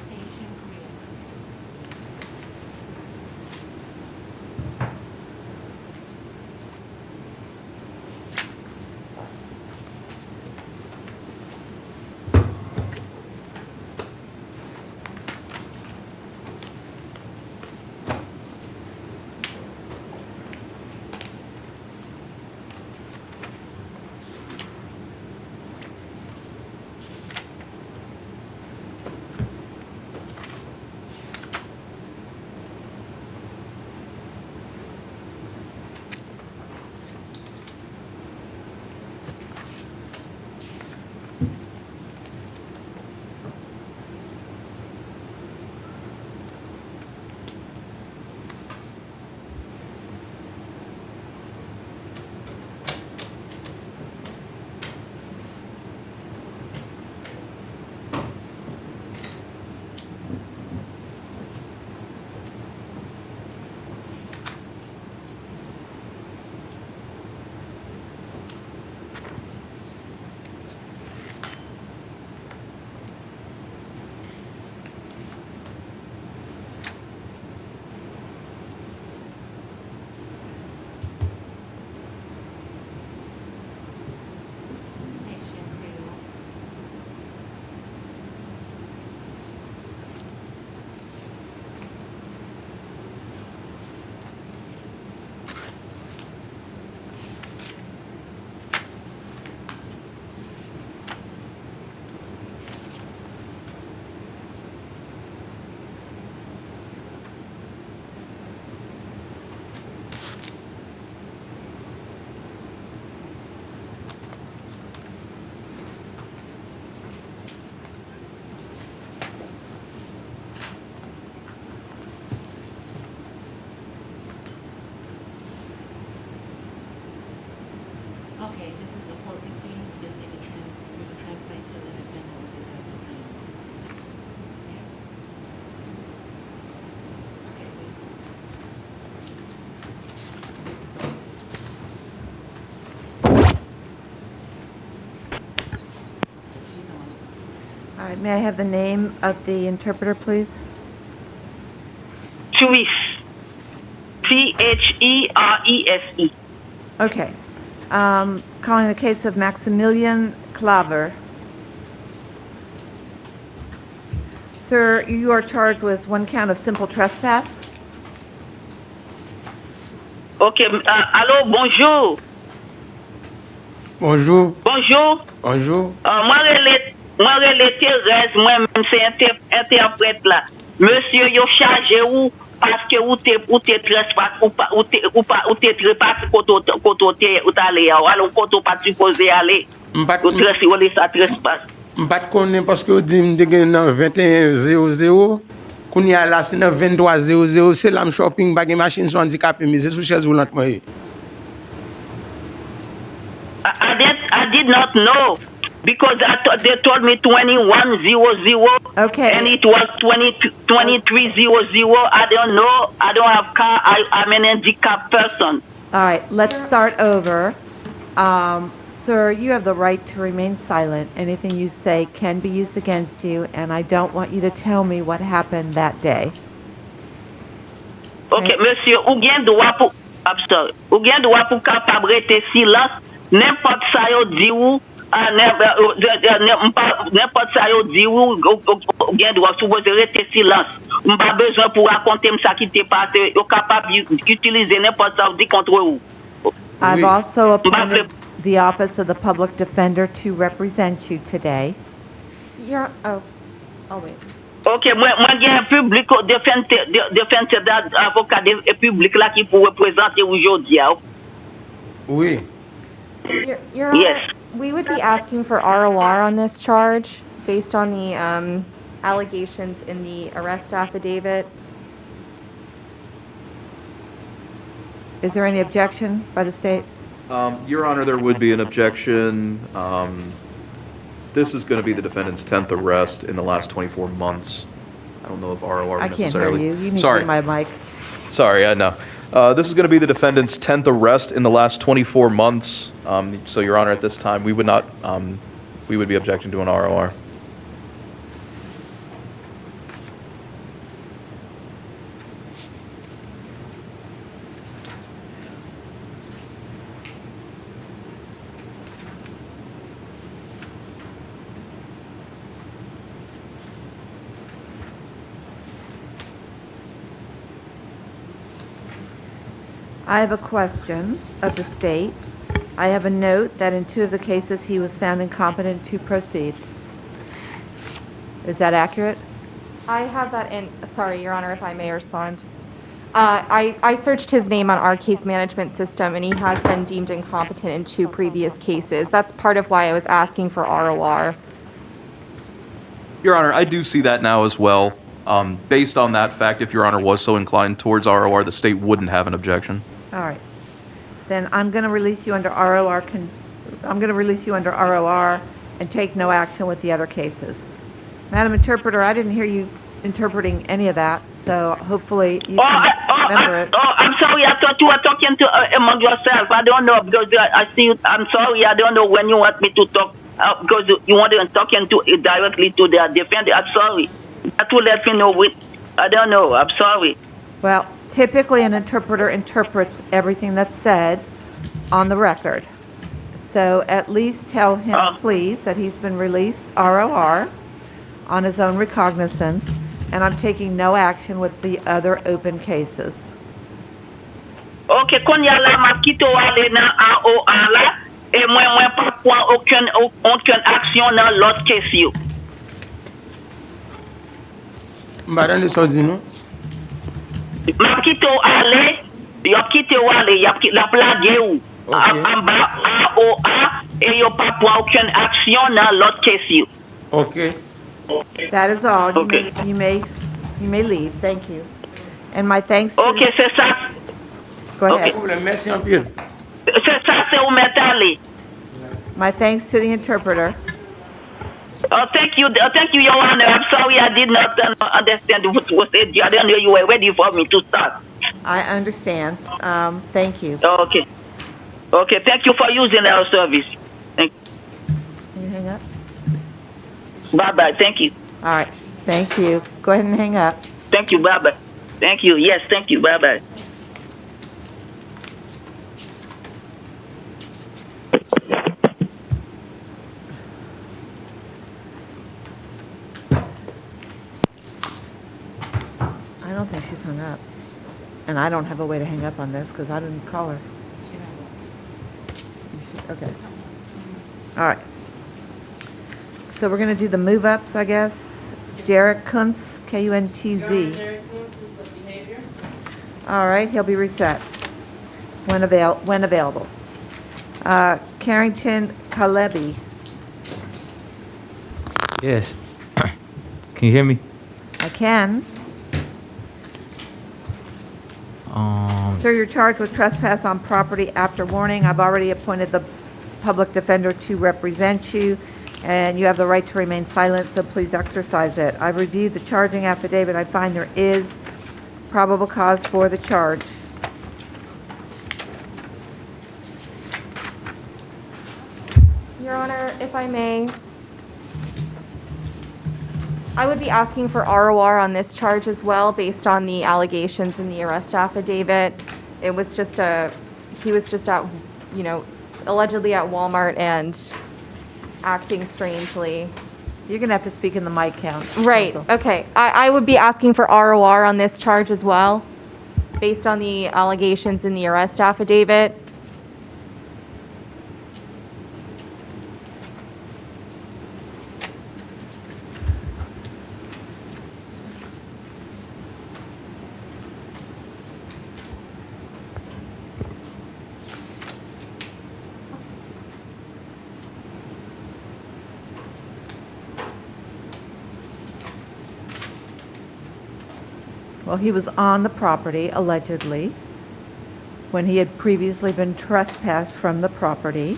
E: Station three. Station two. Okay, this is a court proceeding, you just need to you can translate to the defendant what they have to say. Yeah. Okay, please go. She's on.
A: All right, may I have the name of the interpreter, please?
J: Thuis. Theres.
A: Okay. Calling the case of Maximilian Klaver. Sir, you are charged with one count of simple trespass.
J: Ok, allô, bonjour.
K: Bonjour,
J: Bonjour.
K: bonjour.
J: Moi, relais Thérèse, moi-même, c'est interprète là. Monsieur, yo chargé ou parce que ou te trespasse ou te trespasse ou t'allé alors quand pas supposé aller.
K: M'pat
J: Ou laisse ça trespasse.
K: m'pat connaît parce que vous dites me gen nan 2100 qu'on y a là c'est nan 2300 c'est la shopping bag machine sont handicapé mais c'est sous chaise roulante moi.
J: I did not know because they told me 2100.
A: Okay.
J: And it was 2300. I don't know. I don't have car. I'm an handicapped person.
A: All right, let's start over. Sir, you have the right to remain silent. Anything you say can be used against you, and I don't want you to tell me what happened that day.
J: Okay, monsieur, ou gen droit pour I'm sorry. Ou gen droit pour capable rester silence n'importe ça yo di ou n'importe ça yo di ou gen droit supposé rester silence. M'pas besoin pour raconter ça qui t'est passé. Yo capable d'utiliser n'importe ça dit contre vous.
A: I've
K: Oui.
A: also appointed the Office of the Public Defender to represent you today.
I: You're, oh, I'll wait.
J: OK, moi j'ai un public défenseur d'avocat public là qui pour représenter aujourd'hui.
K: Oui.
I: Your Honor,
J: Yes.
I: we would be asking for ROR on this charge based on the allegations in the arrest affidavit.
A: Is there any objection by the state?
H: Your Honor, there would be an objection. This is going to be the defendant's 10th arrest in the last 24 months. I don't know if ROR
A: I can't
H: necessarily.
A: hear you. You need to
H: Sorry.
A: hear my mic.
H: Sorry, I know. This is going to be the defendant's 10th arrest in the last 24 months. So, Your Honor, at this time, we would not, we would be objecting to an ROR.
A: I have a question of the state. I have a note that in 2 of the cases, he was found incompetent to proceed. Is that accurate?
I: I have that in, sorry, Your Honor, if I may respond. I searched his name on our case management system, and he has been deemed incompetent in 2 previous cases. That's part of why I was asking for ROR.
H: Your Honor, I do see that now as well. Based on that fact, if Your Honor was so inclined towards ROR, the state wouldn't have an objection.
A: All right. Then I'm going to release you under ROR, I'm going to release you under ROR and take no action with the other cases. Madam Interpreter, I didn't hear you interpreting any of that, so hopefully you can remember it.
J: I'm sorry. I thought you were talking to among yourself. I don't know because I see you. I'm sorry. I don't know when you want me to talk because you want to talking to directly to the defender. I'm sorry. That will let me know. I don't know. I'm sorry.
A: Well, typically an interpreter interprets everything that's said on the record. So at least tell him, please, that he's been released ROR on his own recognizance, and I'm taking no action with the other open cases.
J: OK, quand il y a la m'a quitté aller dans AOA là et moi pas prendre aucune action dans l'autre question.
K: Madame de Sozi, non?
J: M'a quitté aller, y a quitté aller, y a la blague ou en bas AOA et y a pas prendre aucune action dans l'autre question.
K: OK.
A: That is all. You
J: Okay.
A: may leave. Thank you. And my thanks to...
J: OK, c'est ça.
A: Go ahead.
K: Merci en pile.
J: C'est ça, c'est où m'être allé.
A: My thanks to the interpreter.
J: Oh, thank you, Your Honor. I'm sorry I did not understand what was said. I didn't know you were ready for me to start.
A: I understand. Thank you.
J: Okay. Okay, thank you for using our service. Thank
A: Can you hang up?
J: Bye-bye. Thank you.
A: All right. Thank you. Go ahead and hang up.
J: Thank you. Bye-bye. Thank you. Yes, thank you. Bye-bye.
A: I don't think she's hung up. And I don't have a way to hang up on this because I didn't call her. Okay. All right. So we're going to do the move-ups, I guess. Derek Kuntz, K-U-N-T-Z. All right, he'll be reset when available. Carrington Kalebi.
L: Yes. Can you hear me?
A: I can. Sir, you're charged with trespass on property after warning. I've already appointed the public defender to represent you, and you have the right to remain silent, so please exercise it. I've reviewed the charging affidavit. I find there is probable cause for the charge.
I: Your Honor, if I may, I would be asking for ROR on this charge as well, based on the allegations in the arrest affidavit. It was just he was just at, allegedly at Walmart and acting strangely.
A: You're going to have to speak in the mic count.
I: Right,
A: counsel.
I: okay. I would be asking for ROR on this charge as well, based on the allegations in the arrest affidavit.
A: Well, he was on the property allegedly when he had previously been trespassed from the property.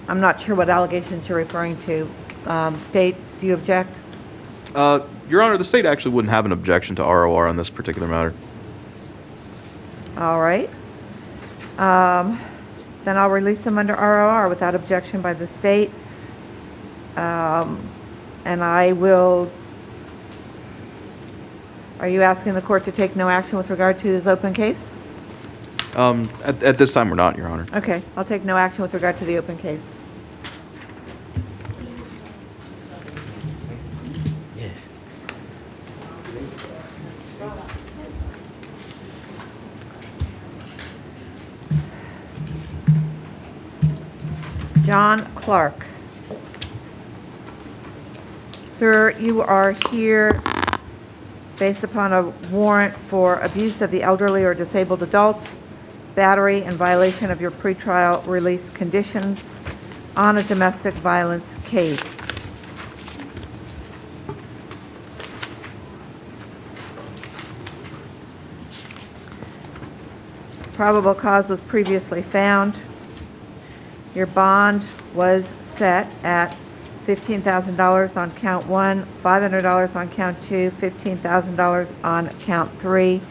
A: I'm not sure what allegations you're referring to. State, do you object?
H: Your Honor, the state actually wouldn't have an objection to ROR on this particular matter.
A: All right. Then I'll release them under ROR without objection by the state. And I will, are you asking the court to take no action with regard to this open case?
H: At this time, we're not, Your Honor.
A: Okay, I'll take no action with regard to the open case.
L: Yes.
A: John Clark. Sir, you are here based upon a warrant for abuse of the elderly or disabled adult, battery, and violation of your pretrial release conditions on a domestic violence case. Probable cause was previously found. Your bond was set at $15,000 on count 1, $500 on count 2, $15,000 on count 3,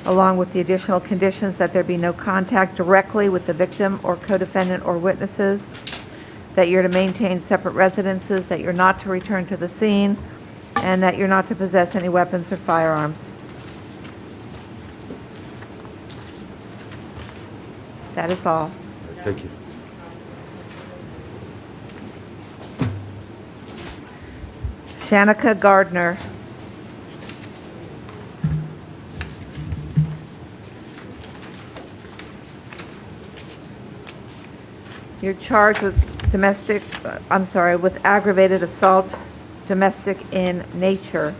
A: along with the additional conditions that there be no contact directly with the victim or co-defendant or witnesses, that you're to maintain separate residences, that you're not to return to the scene, and that you're not to possess any weapons or firearms. That is all.
M: Thank you.
A: Shanika Gardner. You're charged with with aggravated assault, domestic in nature.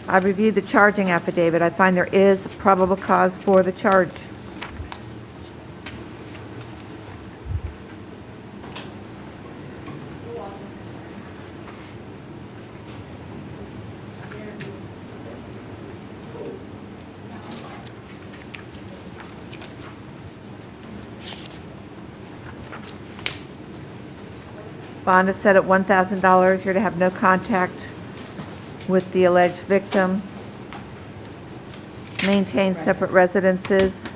A: I reviewed the charging affidavit. I find there is probable cause for the charge. Bond is set at $1,000. You're to have no contact with the alleged victim. Maintain separate residences.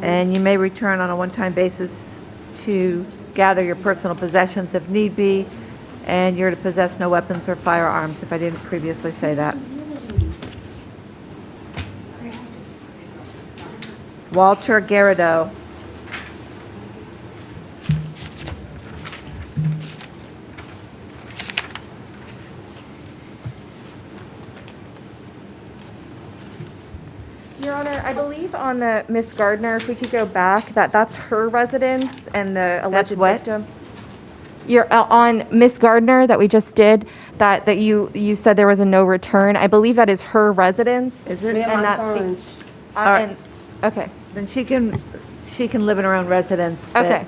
A: And you may return on a one-time basis to gather your personal possessions if need be. And you're to possess no weapons or firearms, if I didn't previously say that. Walter Garrido.
I: Your Honor, I believe on the Miss Gardner, if we could go back, that's her residence and the alleged
A: what?
I: victim. You're on Miss Gardner that we just did, that you said there was a no return. I believe that is her residence.
A: Is it?
I: And that
A: All right.
I: okay.
A: Then she can live in her own residence. But,
I: Okay.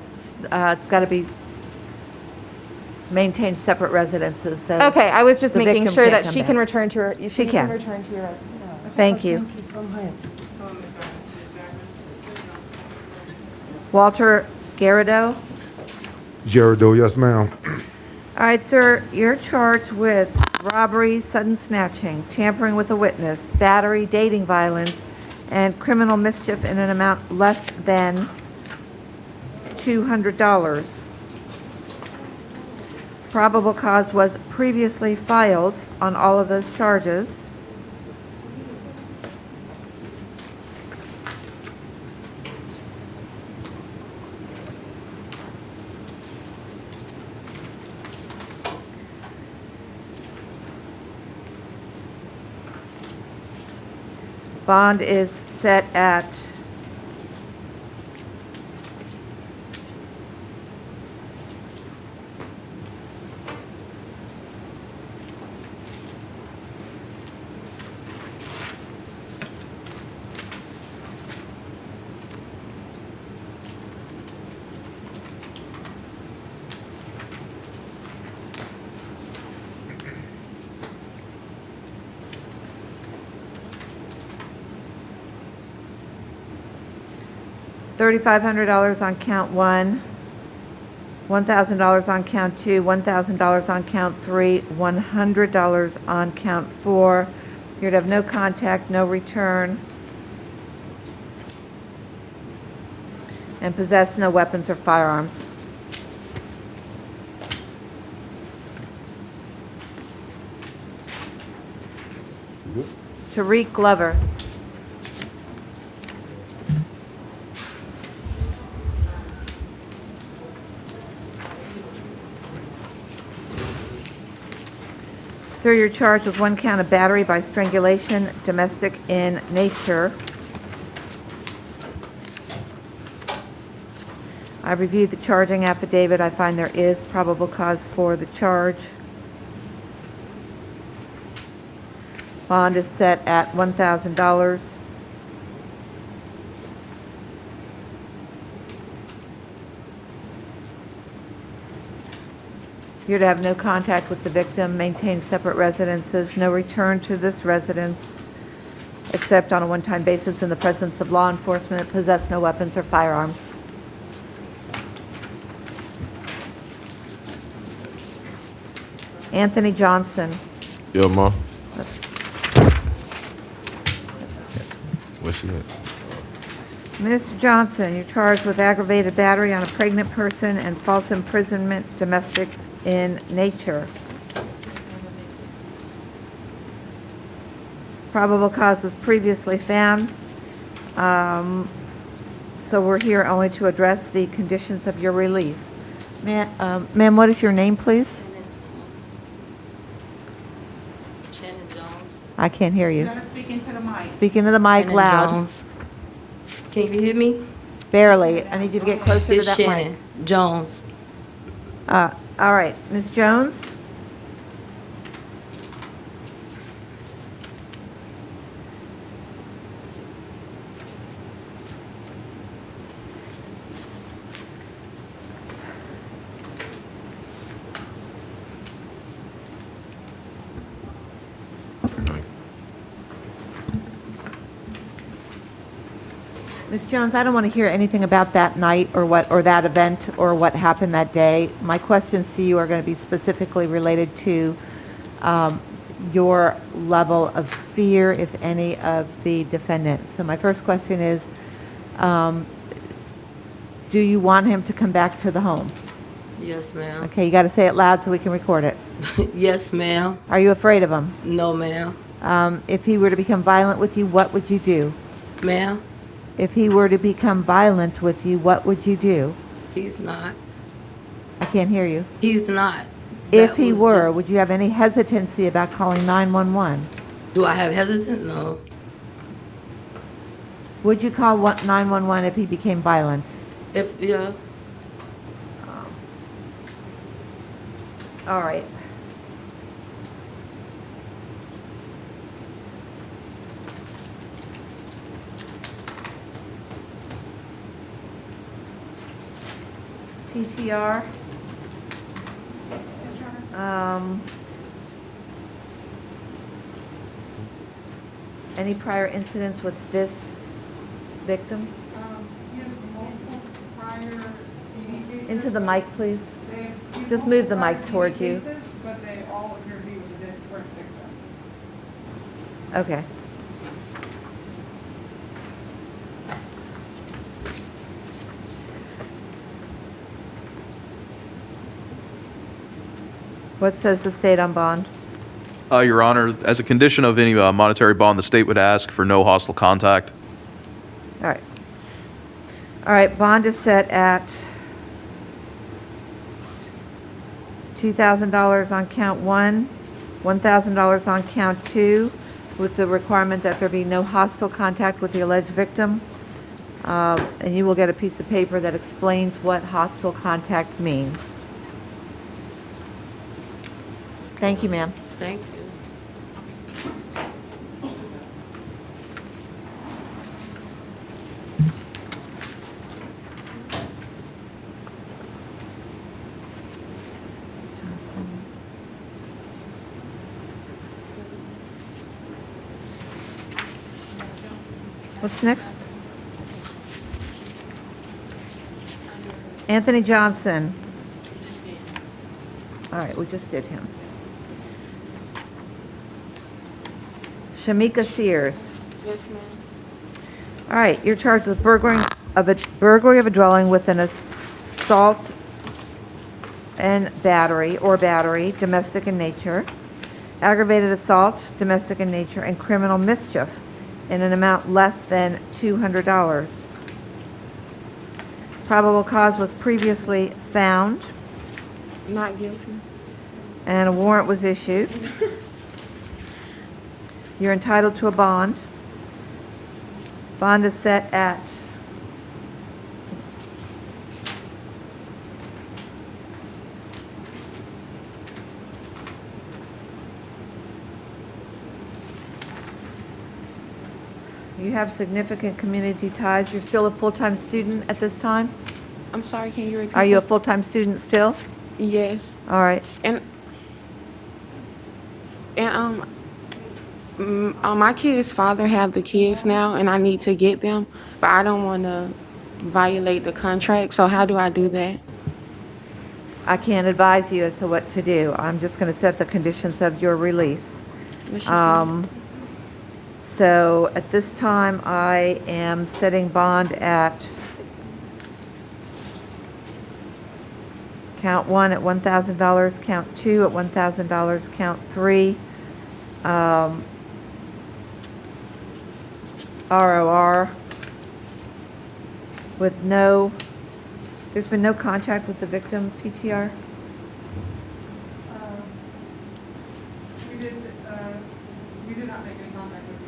A: It's got to be maintain separate residences. So
I: Okay, I was just
A: the
I: making
A: victim
I: sure
A: can't
I: that
A: come
I: she
A: back.
I: can return to her.
A: She can.
I: return to your residence.
A: Thank you. Walter Garrido.
M: Gerardo, yes, ma'am.
A: All right, sir, you're charged with robbery, sudden snatching, tampering with a witness, battery, dating violence, and criminal mischief in an amount less than $200. Probable cause was previously filed on all of those charges. Bond is set at $3,500 on count one, $1,000 on count two, $1,000 on count three, $100 on count four. You'd have no contact, no return, and possess no weapons or firearms. Tariq Glover. Sir, you're charged with one count of battery by strangulation, domestic in nature. I've reviewed the charging affidavit. I find there is probable cause for the charge. Bond is set at $1,000. You're to have no contact with the victim, maintain separate residences, no return to this residence except on a one-time basis in the presence of law enforcement, possess no weapons or firearms. Anthony Johnson.
N: Yo, Ma. What's she at?
A: Mr. Johnson, you're charged with aggravated battery on a pregnant person and false imprisonment, domestic in nature. Probable cause was previously found. So we're here only to address the conditions of your relief. Ma'am, what is your name, please?
E: Shannon Jones.
A: I can't hear you.
E: You gotta speak into the mic.
A: Speak into the mic
E: Shannon
A: loud.
E: Jones. Can you hear me?
A: Barely. I need you to get closer to
E: It's
A: that
E: Shannon
A: mic.
E: Jones.
A: All right, Ms. Jones? Ms. Jones, I don't want to hear anything about that night or that event or what happened that day. My questions to you are going to be specifically related to your level of fear, if any, of the defendant. So my first question is, do you want him to come back to the home?
E: Yes, ma'am.
A: Okay, you got to say it loud so we can record it.
E: Yes, ma'am.
A: Are you afraid of him?
E: No, ma'am.
A: If he were to become violent with you, what would you do?
E: Ma'am,
A: If he were to become violent with you, what would you do?
E: he's not.
A: I can't hear you.
E: He's not.
A: If
E: That
A: he
E: was
A: were, would you have any hesitancy about calling 911?
E: Do I have hesitant? No.
A: Would you call 911 if he became violent?
E: Yeah.
A: All right. PTR. Any prior incidents with this victim?
C: He has multiple prior DV cases.
A: Into the mic, please.
C: He has
A: Just move the
C: multiple
A: mic
C: prior
A: toward
C: DV
A: you.
C: cases, But they all appear to be with a different victim.
A: Okay. What says the state on bond?
H: Your Honor, as a condition of any monetary bond, the state would ask for no hostile contact.
A: All right. All right, bond is set at $2,000 on count one, $1,000 on count two, with the requirement that there be no hostile contact with the alleged victim. And you will get a piece of paper that explains what hostile contact means. Thank you, ma'am.
E: Thank you.
A: What's next? Anthony Johnson. All right, we just did him. Shamika Sears.
E: Yes, ma'am.
A: All right, you're charged with burglary of a dwelling with an assault and battery, domestic in nature, aggravated assault, domestic in nature, and criminal mischief in an amount less than $200. Probable cause was previously found,
E: Not guilty.
A: and a warrant was issued. You're entitled to a bond. Bond is set at you have significant community ties. You're still a full-time student at this time?
E: I'm sorry, can you repeat?
A: Are you a
E: that?
A: full-time student still?
E: Yes.
A: All right.
E: And my kid's father have the kids now, and I need to get them, but I don't want to violate the contract. So how do I do that?
A: I can't advise you as to what to do. I'm just going to set the conditions of your release.
E: What's she saying?
A: So at this time, I am setting bond at count 1 at $1,000, count 2 at $1,000, count 3 ROR with there's been no contact with the victim, PTR?
C: We did not make any contact with you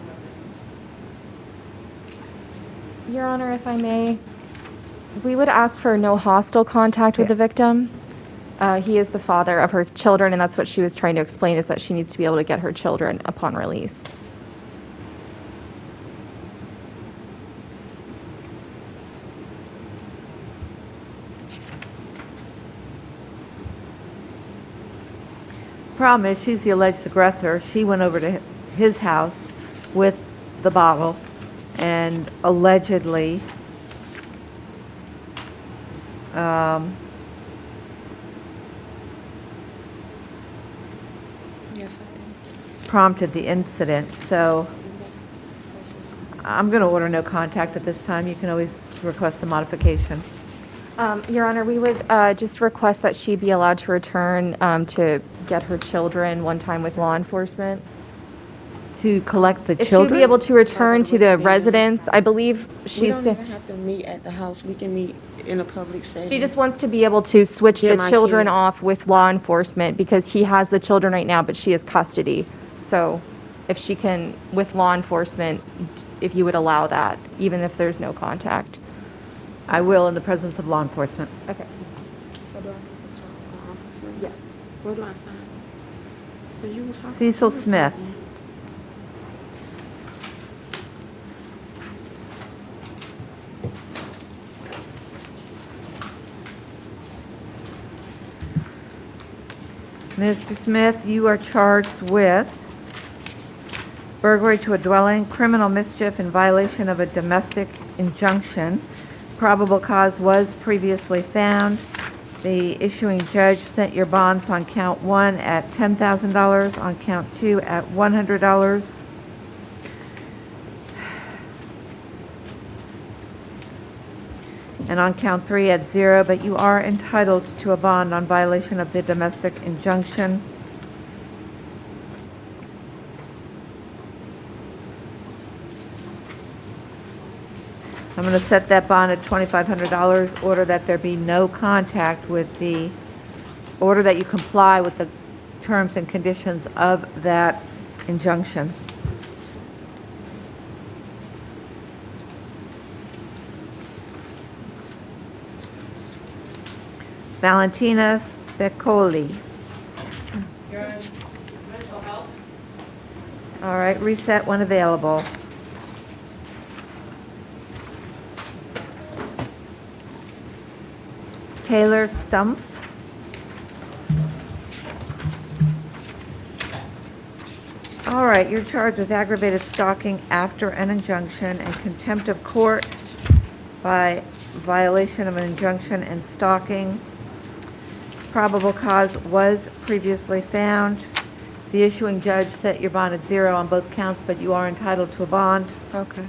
C: with
I: Your Honor, if I may, we would ask for no hostile contact with the victim. He is the father of her children, and that's what she was trying to explain, is that she needs to be able to get her children upon release.
A: Problem is, she's the alleged aggressor. She went over to his house with the bottle and allegedly
E: Yes, I did.
A: prompted the incident. So I'm going to order no contact at this time. You can always request a modification.
I: Your Honor, we would just request that she be allowed to return to get her children one time with law enforcement.
A: To collect the
I: If she
A: children?
I: would be able to return to the residence, I believe
E: We
I: she's,
E: don't even have to meet at the house. We can meet in a public setting.
I: she just wants to be able to switch
E: Get
I: the
E: my
I: children
E: kids.
I: off with law enforcement because he has the children right now, but she has custody. So if she can, with law enforcement, if you would allow that, even if there's no contact.
A: I will in the presence of law enforcement.
I: Okay.
E: So do I have to call an officer? Yes. Where do I sign? 'Cause you was talking-
A: Cecil Smith. Mr. Smith, you are charged with burglary to a dwelling, criminal mischief in violation of a domestic injunction. Probable cause was previously found. The issuing judge sent your bonds on count 1 at $10,000, on count 2 at $100. And on count 3 at 0, but you are entitled to a bond on violation of the domestic injunction. I'm going to set that bond at $2,500, order that there be no contact with order that you comply with the terms and conditions of that injunction. Valentina Spicoli.
C: Mental health.
A: All right, reset when available. Taylor Stumpf. All right, you're charged with aggravated stalking after an injunction and contempt of court by violation of an injunction and stalking. Probable cause was previously found. The issuing judge set your bond at 0 on both counts, but you are entitled to a bond.
E: Okay.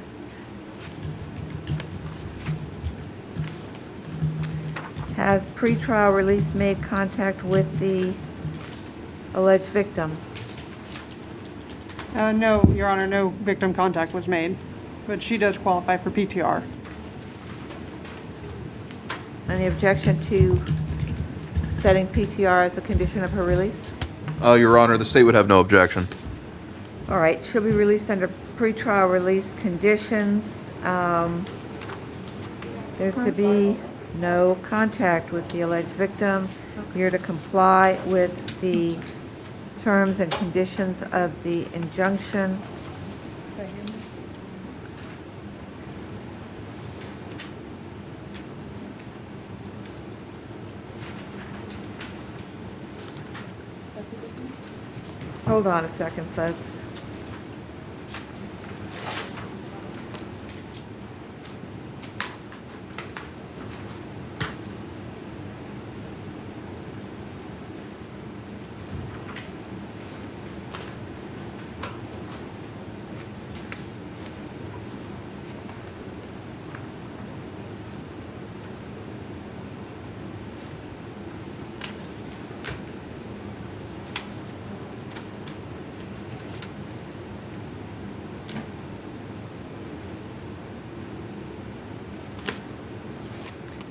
A: Has pretrial release made contact with the alleged victim?
C: No, Your Honor, no victim contact was made, but she does qualify for PTR.
A: Any objection to setting PTR as a condition of her release?
H: Your Honor, the state would have no objection.
A: All right, she'll be released under pretrial release conditions. There's to be no contact with the alleged victim. You're to comply with the terms and conditions of the injunction. Hold on a second, folks.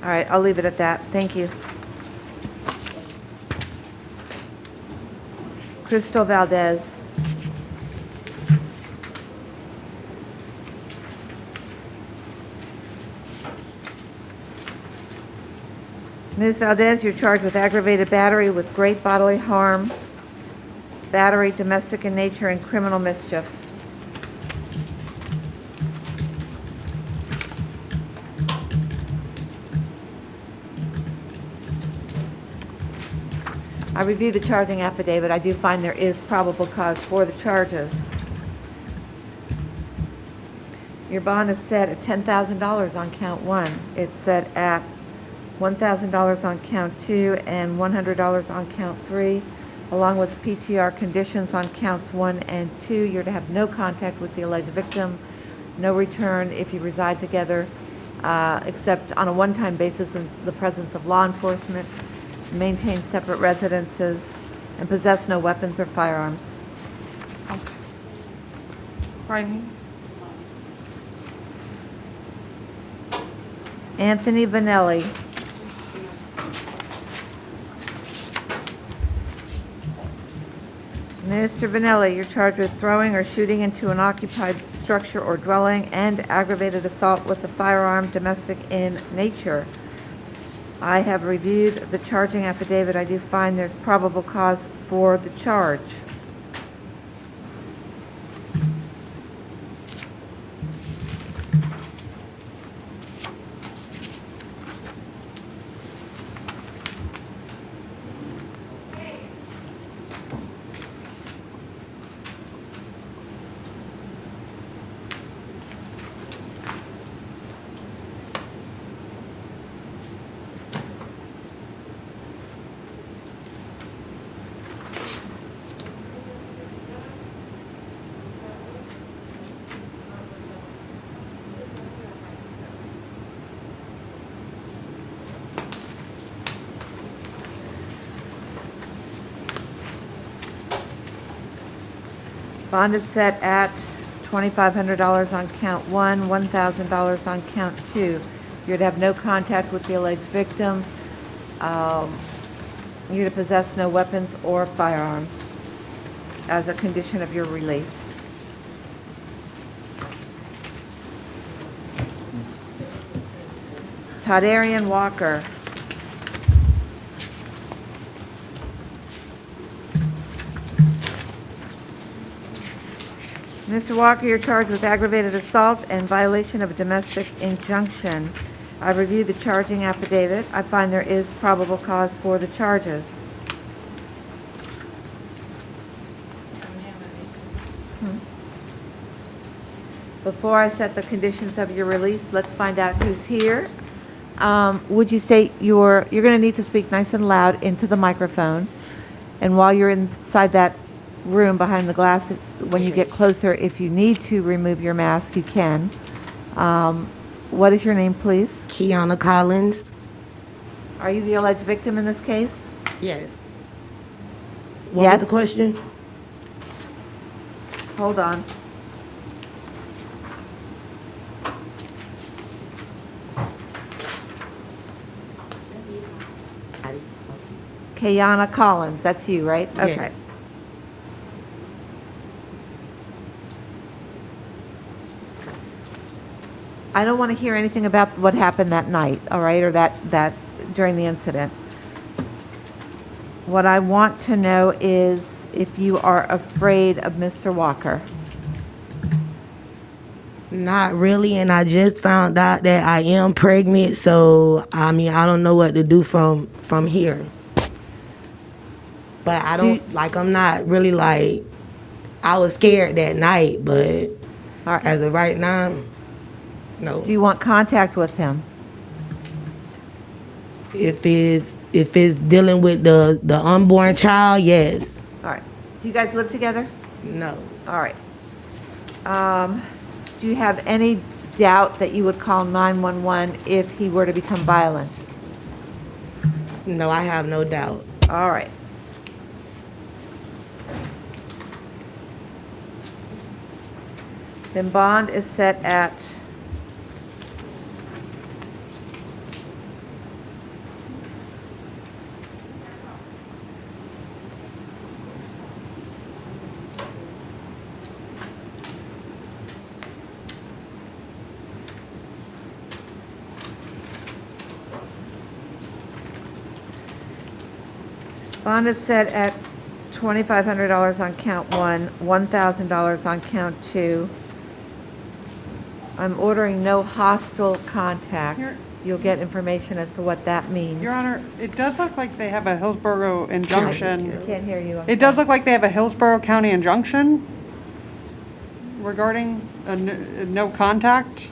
A: All right, I'll leave it at that. Thank you. Crystal Valdez. Ms. Valdez, you're charged with aggravated battery with great bodily harm, battery, domestic in nature, and criminal mischief. I reviewed the charging affidavit. I do find there is probable cause for the charges. Your bond is set at $10,000 on count 1. It's set at $1,000 on count 2 and $100 on count 3, along with PTR conditions on counts 1 and 2. You're to have no contact with the alleged victim, no return if you reside together, except on a one-time basis in the presence of law enforcement, maintain separate residences, and possess no weapons or firearms.
E: Right.
A: Anthony Vanelli. Mr. Vanelli, you're charged with throwing or shooting into an occupied structure or dwelling and aggravated assault with a firearm, domestic in nature. I have reviewed the charging affidavit. I do find there's probable cause for the charge. Bond is set at $2,500 on count 1, $1,000 on count 2. You're to have no contact with the alleged victim. You're to possess no weapons or firearms as a condition of your release. Toddarian Walker. Mr. Walker, you're charged with aggravated assault and violation of a domestic injunction. I reviewed the charging affidavit. I find there is probable cause for the charges. Before I set the conditions of your release, let's find out who's here. Would you state you're going to need to speak nice and loud into the microphone. And while you're inside that room behind the glass, when you get closer, if you need to remove your mask, you can. What is your name, please?
N: Kiana Collins.
A: Are you the alleged victim in this case?
N: Yes. What
A: Yes.
N: was the question?
A: Hold on. Kayana Collins, that's you, right? Okay.
N: Yes.
A: I don't want to hear anything about what happened that night, all right, or that during the incident. What I want to know is if you are afraid of Mr. Walker.
N: Not really, and I just found out that I am pregnant, so I mean I don't know what to do from here. But I don't I'm not really like I was scared that night, but as of right now, no.
A: Do you want contact with him?
N: If it's dealing with the unborn child, yes.
A: All right. Do you guys live together?
N: No.
A: All right. Do you have any doubt that you would call 911 if he were to become violent?
N: No, I have no doubt.
A: All right. Then bond is set at bond is set at $2,500 on count one, $1,000 on count two. I'm ordering no hostile contact. You'll get information as to what that means.
C: Your Honor, it does look like they have a Hillsborough injunction.
A: I can't hear you. I'm
C: It does look like they have a Hillsborough County injunction regarding a no contact.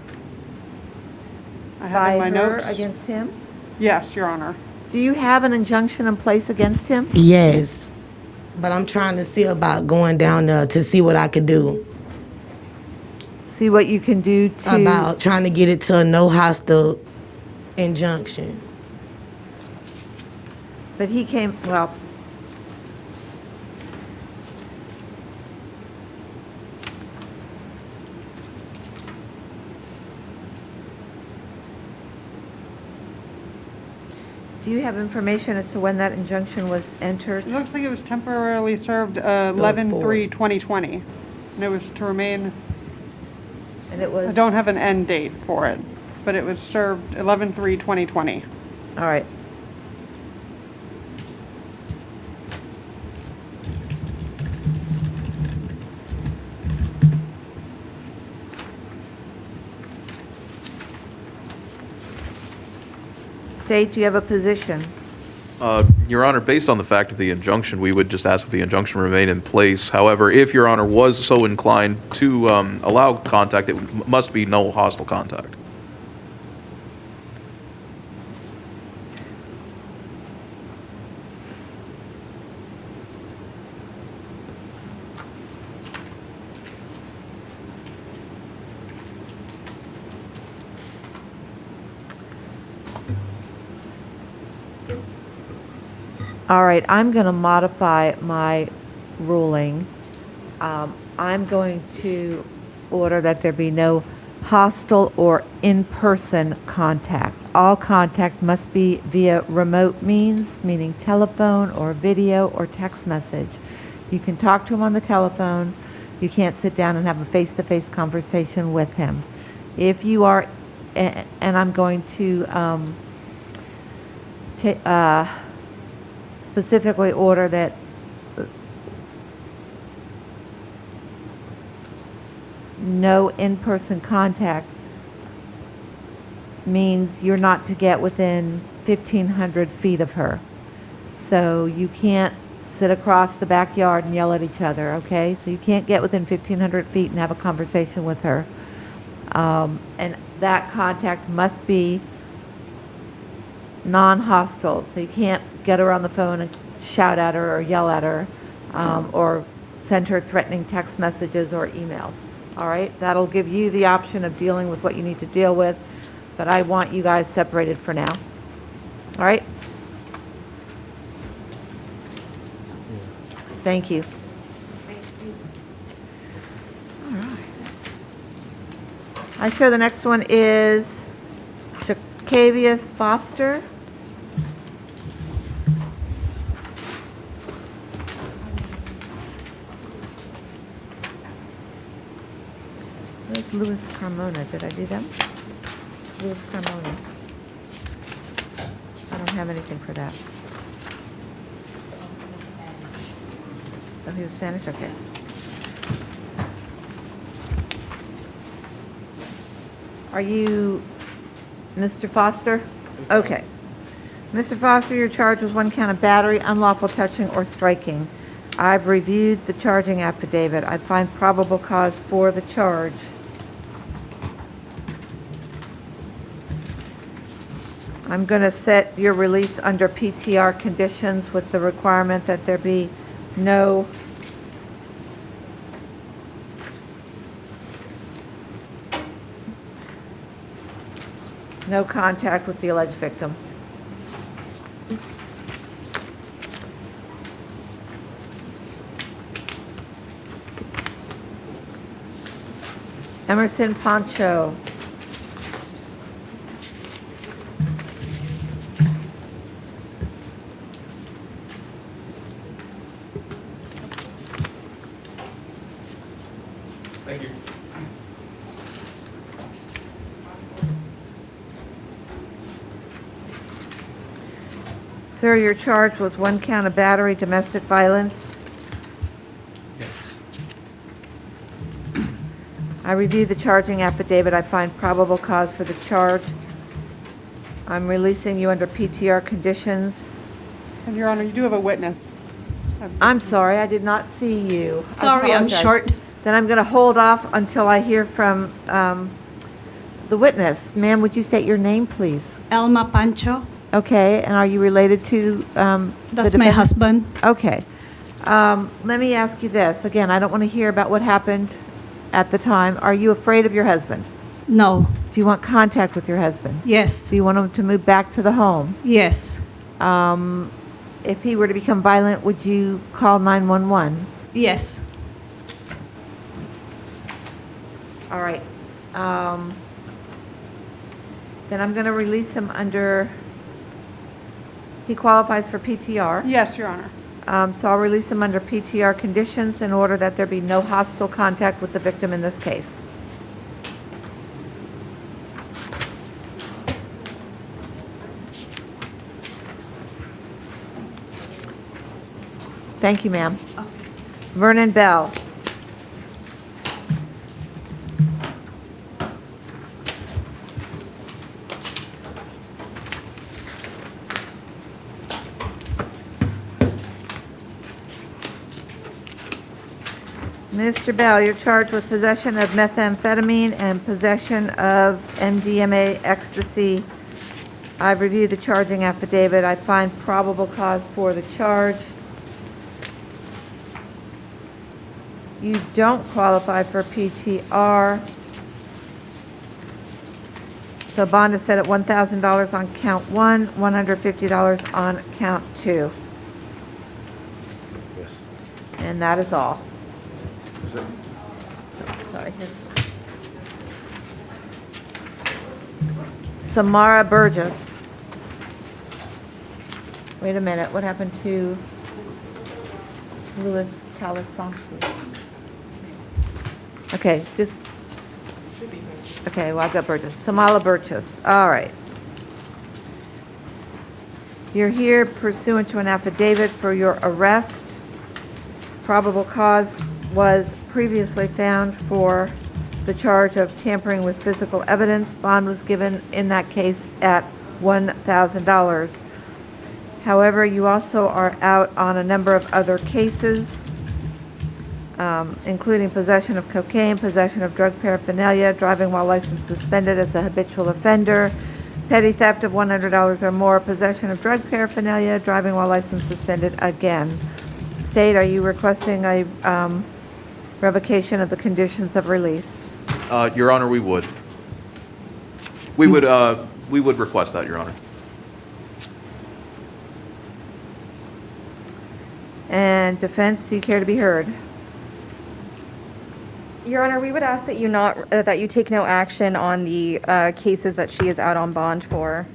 C: I have in my
A: By her
C: notes.
A: against him?
C: Yes, Your Honor.
A: Do you have an injunction in place against him?
N: Yes. But I'm trying to see about going down there to see what I could do.
A: See what you can do to...
N: About trying to get it to a no hostile injunction.
A: But he came, well... Do you have information as to when that injunction was entered?
C: It looks like it was temporarily served 11/3/2020. And it was to remain,
A: And it was...
C: I don't have an end date for it, but it was served 11/3/2020.
A: All right. State, do you have a position?
H: Your Honor, based on the fact of the injunction, we would just ask that the injunction remain in place. However, if Your Honor was so inclined to allow contact, it must be no hostile contact.
A: All right, I'm going to modify my ruling. I'm going to order that there be no hostile or in-person contact. All contact must be via remote means, meaning telephone or video or text message. You can talk to him on the telephone. You can't sit down and have a face-to-face conversation with him. If you are, and I'm going to specifically order that no in-person contact means you're not to get within 1,500 feet of her. So you can't sit across the backyard and yell at each other, okay? So you can't get within 1,500 feet and have a conversation with her. And that contact must be non-hostile. So you can't get her on the phone and shout at her or yell at her, or send her threatening text messages or emails. All right? That'll give you the option of dealing with what you need to deal with, but I want you guys separated for now. All right? Thank you. All right. I show the next one is Jacavius Foster. Where's Louis Carmona? Did I do them? Louis Carmona. I don't have anything for that. Oh, he was Spanish? Okay. Are you Mr. Foster? Okay. Mr. Foster, you're charged with 1 count of battery, unlawful touching, or striking. I've reviewed the charging affidavit. I find probable cause for the charge. I'm going to set your release under PTR conditions with the requirement that there be no contact with the alleged victim. Emerson Pancho.
H: Thank you.
A: Sir, you're charged with 1 count of battery, domestic violence.
K: Yes.
A: I reviewed the charging affidavit. I find probable cause for the charge. I'm releasing you under PTR conditions.
C: And Your Honor, you do have a witness.
A: I'm sorry, I did not see you. I
O: Sorry, I'm
A: apologize.
O: short.
A: Then I'm going to hold off until I hear from the witness. Ma'am, would you state your name, please?
O: Elma Pancho.
A: Okay, and are you related to the
O: That's my
A: defendant?
O: husband.
A: Okay. Let me ask you this. Again, I don't want to hear about what happened at the time. Are you afraid of your husband?
O: No.
A: Do you want contact with your husband?
O: Yes.
A: Do you want him to move back to the home?
O: Yes.
A: If he were to become violent, would you call 911?
O: Yes.
A: All right. Then I'm going to release him under, he qualifies for PTR.
C: Yes, Your Honor.
A: So I'll release him under PTR conditions in order that there be no hostile contact with the victim in this case. Thank you, ma'am. Vernon Bell. Mr. Bell, you're charged with possession of methamphetamine and possession of MDMA ecstasy. I've reviewed the charging affidavit. I find probable cause for the charge. You don't qualify for PTR. So bond is set at $1,000 on count 1, $150 on count 2.
M: Yes.
A: And that is all.
M: Is it?
A: Sorry. Samara Burgess. Wait a minute, what happened to Louis Calasanti? Okay, just, okay, well, I've got Burgess. Samara Burgess, all right. You're here pursuant to an affidavit for your arrest. Probable cause was previously found for the charge of tampering with physical evidence. Bond was given in that case at $1,000. However, you also are out on a number of other cases, including possession of cocaine, possession of drug paraphernalia, driving while license suspended as a habitual offender, petty theft of $100 or more, possession of drug paraphernalia, driving while license suspended again. State, are you requesting a revocation of the conditions of release?
H: Your Honor, we would. We would request that, Your Honor.
A: And defense, do you care to be heard?
I: Your Honor, we would ask that that you take no action on the cases that she is out on bond for.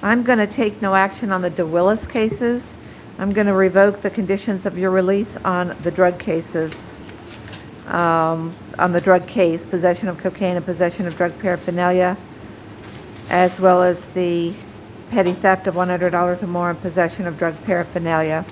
A: I'm going to take no action on the DeWillis cases. I'm going to revoke the conditions of your release on the drug cases. On the drug case, possession of cocaine and possession of drug paraphernalia, as well as the petty theft of $100 or more and possession of drug paraphernalia.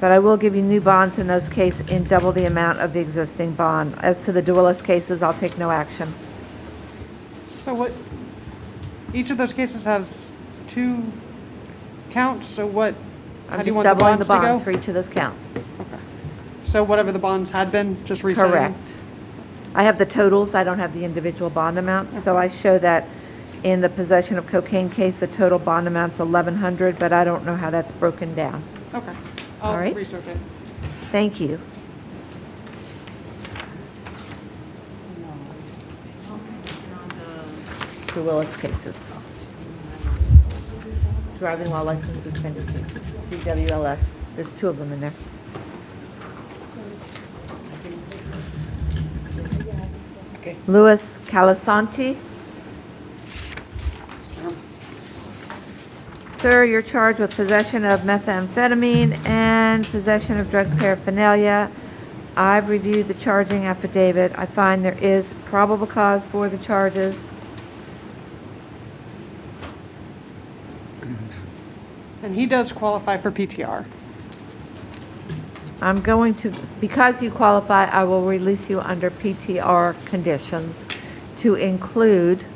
A: But I will give you new bonds in those cases in double the amount of the existing bond. As to the DeWillis cases, I'll take no action.
C: So what, each of those cases has 2 counts, so what, how
A: I'm
C: do you
A: just
C: want the
A: doubling the
C: bonds to
A: bonds
C: go?
A: for each of those counts.
C: Okay. So whatever the bonds had been, just resetting?
A: Correct. I have the totals, I don't have the individual bond amounts, so I show that in the possession of cocaine case, the total bond amount's $1,100, but I don't know how that's broken down.
C: Okay.
A: All
C: I'll
A: right.
C: research it.
A: Thank you. DeWillis cases. Driving while license suspended cases, DWLS. There's 2 of them in there. Louis Calasanti. Sir, you're charged with possession of methamphetamine and possession of drug paraphernalia. I've reviewed the charging affidavit. I find there is probable cause for the charges.
C: And he does qualify for PTR.
A: I'm going to, because you qualify, I will release you under PTR conditions to include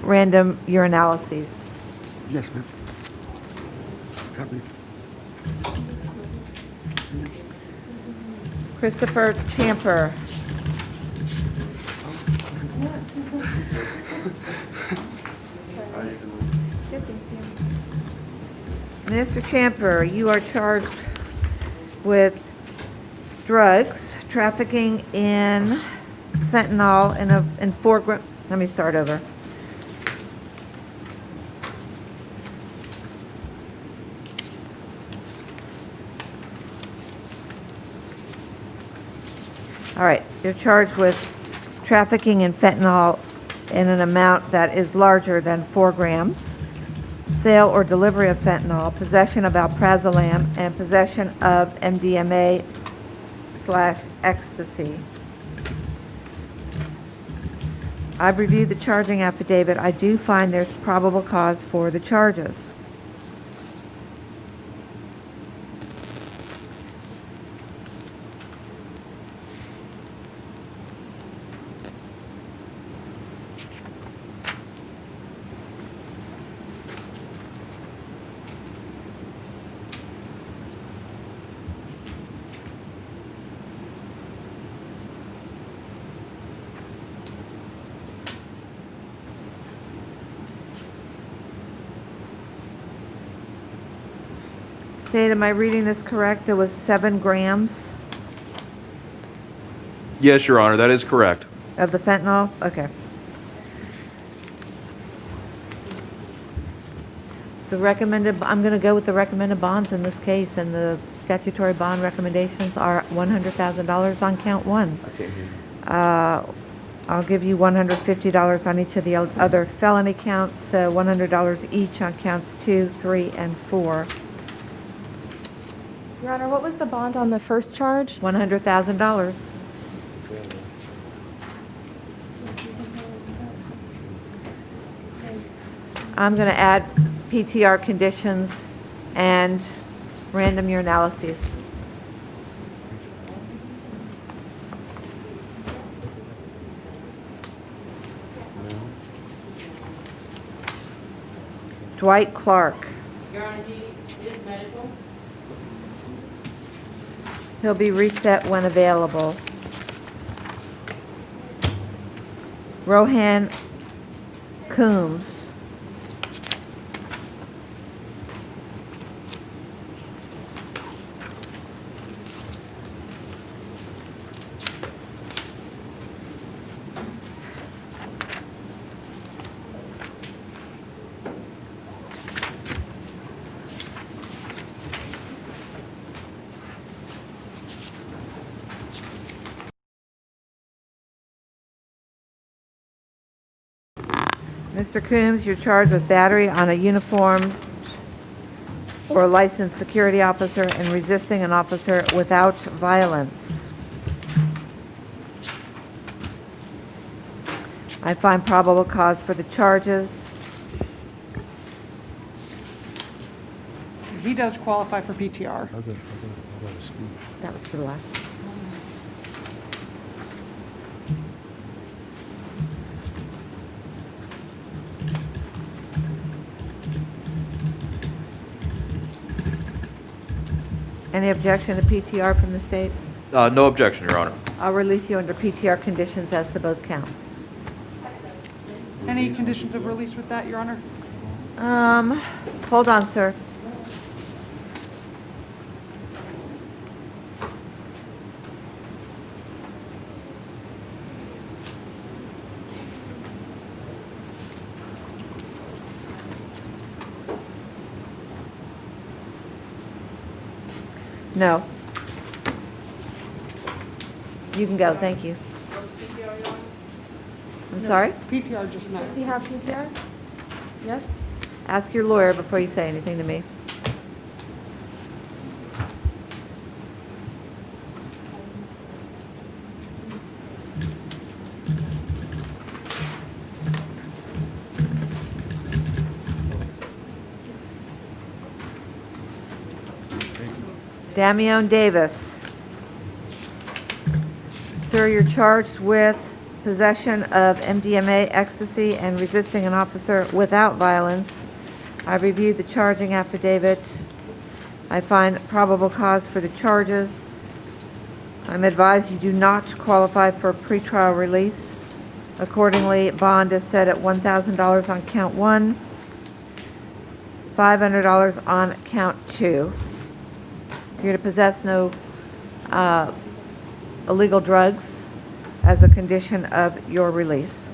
A: random urinalyses.
M: Yes, ma'am. Copy.
A: Christopher Champer. Mr. Champer, you are charged with drugs, trafficking in fentanyl in 4 grams. Let me start over. All right, you're charged with trafficking in fentanyl in an amount that is larger than 4 grams, sale or delivery of fentanyl, possession of alprazolam, and possession of MDMA/ecstasy. I've reviewed the charging affidavit. I do find there's probable cause for the charges. State, am I reading this correct? There was 7 grams
H: Yes, Your Honor, that is correct.
A: of the fentanyl? Okay. The recommended, I'm going to go with the recommended bonds in this case, and the statutory bond recommendations are $100,000 on count 1. I'll give you $150 on each of the other felony counts, so $100 each on counts 2, 3, and 4.
I: Your Honor, what was the bond on the first charge?
A: $100,000. I'm going to add PTR conditions and random year analyses. Dwight Clark. He'll be reset when available. Rohan Coombs. Mr. Coombs, you're charged with battery on a uniformed or licensed security officer and resisting an officer without violence. I find probable cause for the charges.
C: He does qualify for PTR.
A: That was for the last one. Any objection to PTR from the state?
H: No objection, Your Honor.
A: I'll release you under PTR conditions as to both counts.
C: Any conditions of release with that, Your Honor?
A: Hold on, sir. No. You can go, thank you. I'm sorry?
C: PTR just met.
I: Does he have PTR? Yes?
A: Ask your lawyer before you say anything to me. Damione Davis. Sir, you're charged with possession of MDMA, ecstasy, and resisting an officer without violence. I reviewed the charging affidavit. I find probable cause for the charges. I'm advised you do not qualify for pretrial release. Accordingly, bond is set at $1,000 on count 1, $500 on count 2. You're to possess no illegal drugs as a condition of your release.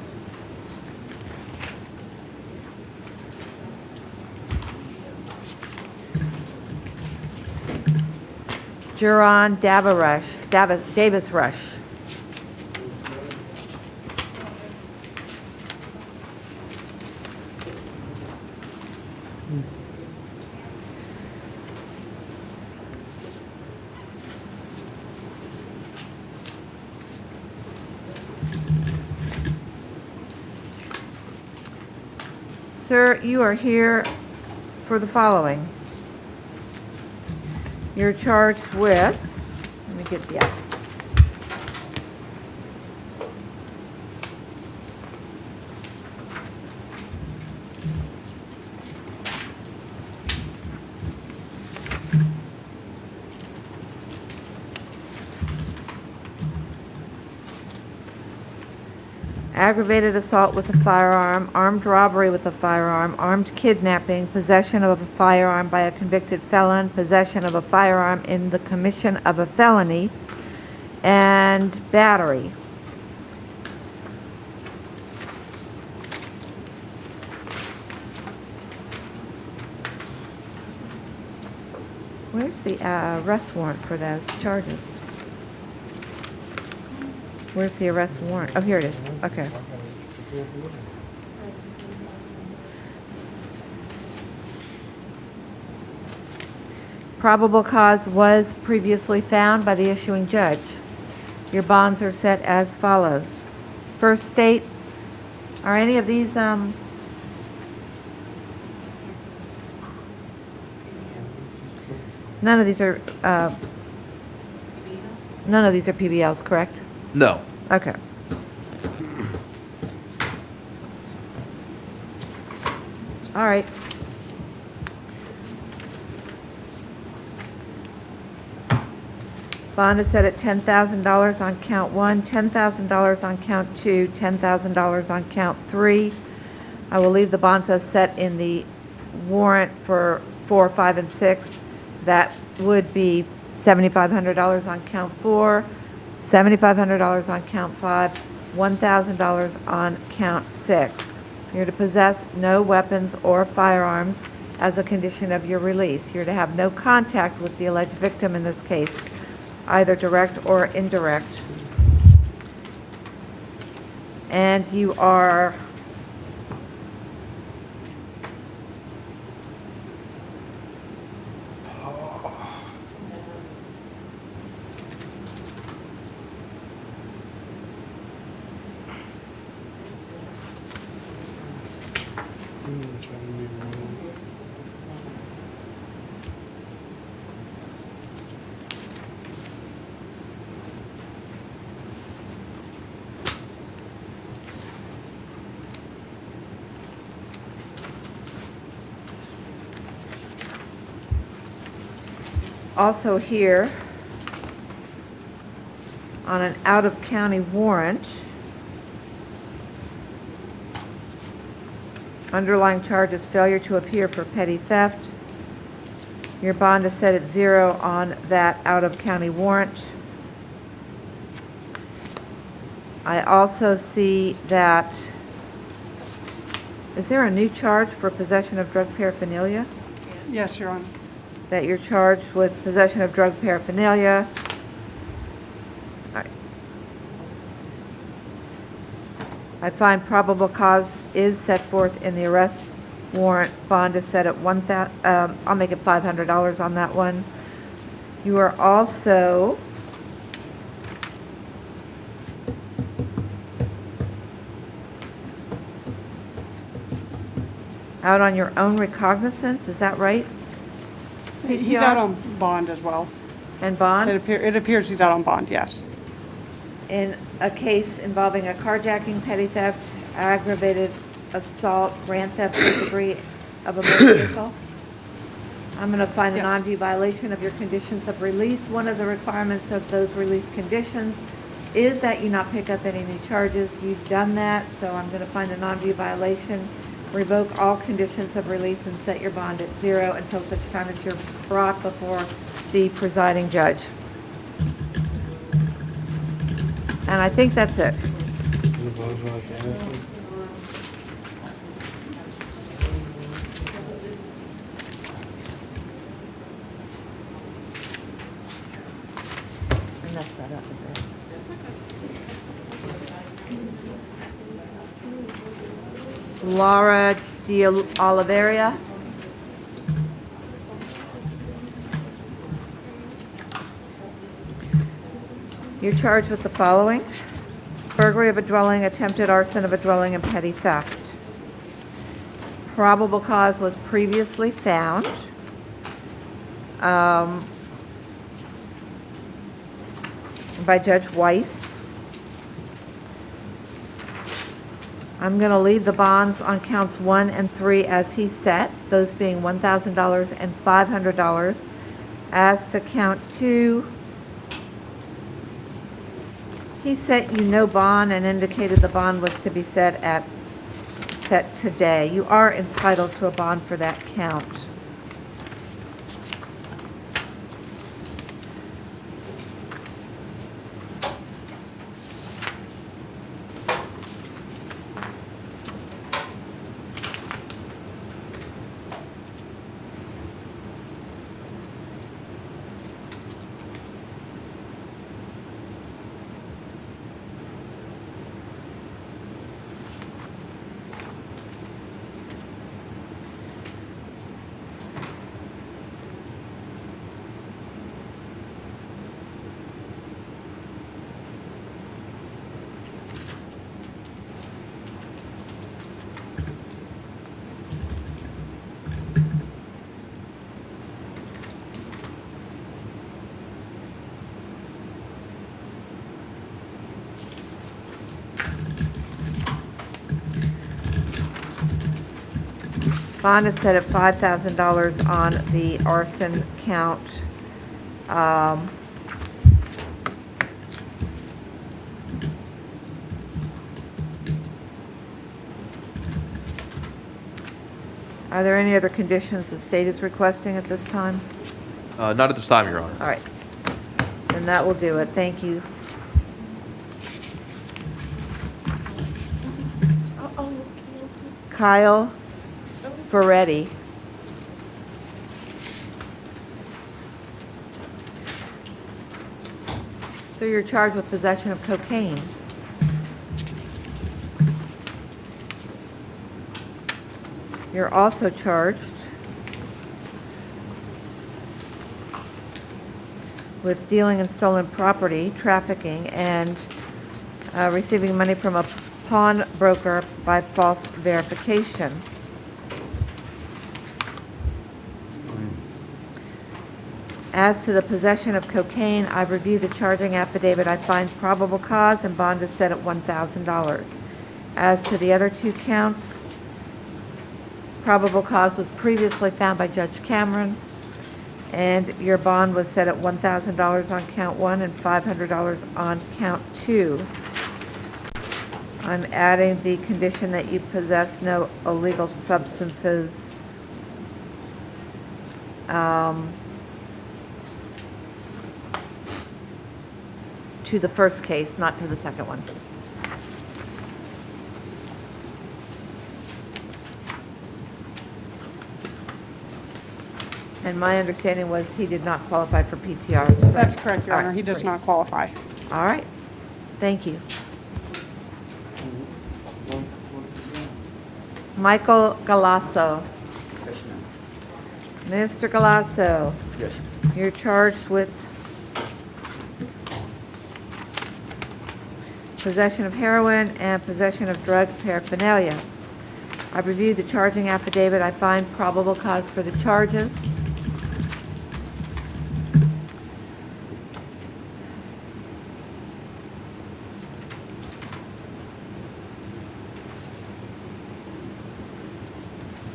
A: Juron Davis Rush. Sir, you are here for the following. You're charged with, let me get the app. Aggravated assault with a firearm, armed robbery with a firearm, armed kidnapping, possession of a firearm by a convicted felon, possession of a firearm in the commission of a felony, and battery. Where's the arrest warrant for those charges? Where's the arrest warrant? Oh, here it is. Okay. Probable cause was previously found by the issuing judge. Your bonds are set as follows. First state, are any of these, none of these are PBLs, correct?
H: No.
A: Okay. All right. Bond is set at $10,000 on count one, $10,000 on count two, $10,000 on count three. I will leave the bonds as set in the warrant for 4, 5, and 6. That would be $7,500 on count 4, $7,500 on count 5, $1,000 on count 6. You're to possess no weapons or firearms as a condition of your release. You're to have no contact with the alleged victim in this case, either direct or indirect. And you are also here on an out-of-county warrant. Underlying charge is failure to appear for petty theft. Your bond is set at 0 on that out-of-county warrant. I also see that, is there a new charge for possession of drug paraphernalia?
C: Yes, Your Honor.
A: That you're charged with possession of drug paraphernalia. All right. I find probable cause is set forth in the arrest warrant. Bond is set at I'll make it $500 on that one. You are also out on your own recognizance, is that right?
C: He's
A: PTR?
C: out on bond as well.
A: And bond?
C: It appears he's out on bond, yes.
A: In a case involving a carjacking, petty theft, aggravated assault, grand theft, or debris of a motor vehicle. I'm going to find a non-view violation of your conditions of release. One of the requirements of those release conditions is that you not pick up any new charges. You've done that, so I'm going to find a non-view violation, revoke all conditions of release, and set your bond at 0 until such time as you're brought before the presiding judge. And I think that's it. I messed that up a bit. Laura De Oliveira. You're charged with the following: burglary of a dwelling, attempted arson of a dwelling, and petty theft. Probable cause was previously found. By Judge Weiss. I'm going to leave the bonds on counts 1 and 3 as he set, those being $1,000 and $500. As to count 2, he set you no bond and indicated the bond was to be set today. You are entitled to a bond for that count. Bond is set at $5,000 on the arson count. Are there any other conditions the state is requesting at this time?
H: Not at this time, Your Honor.
A: All right. Then that will do it. Thank you. Kyle Ferretti. So you're charged with possession of cocaine. You're also charged with dealing in stolen property, trafficking, and receiving money from a pawnbroker by false verification. As to the possession of cocaine, I've reviewed the charging affidavit. I find probable cause and bond is set at $1,000. As to the other two counts, probable cause was previously found by Judge Cameron, and your bond was set at $1,000 on count 1 and $500 on count 2. I'm adding the condition that you possess no illegal substances to the first case, not to the second one. And my understanding was he did not qualify for PTR.
C: That's correct, Your
A: All
C: Honor.
A: right,
C: He does
A: great.
C: not qualify.
A: All right. Thank you. Michael Galasso. Mr. Galasso.
M: Yes.
A: You're charged with possession of heroin and possession of drug paraphernalia. I've reviewed the charging affidavit. I find probable cause for the charges.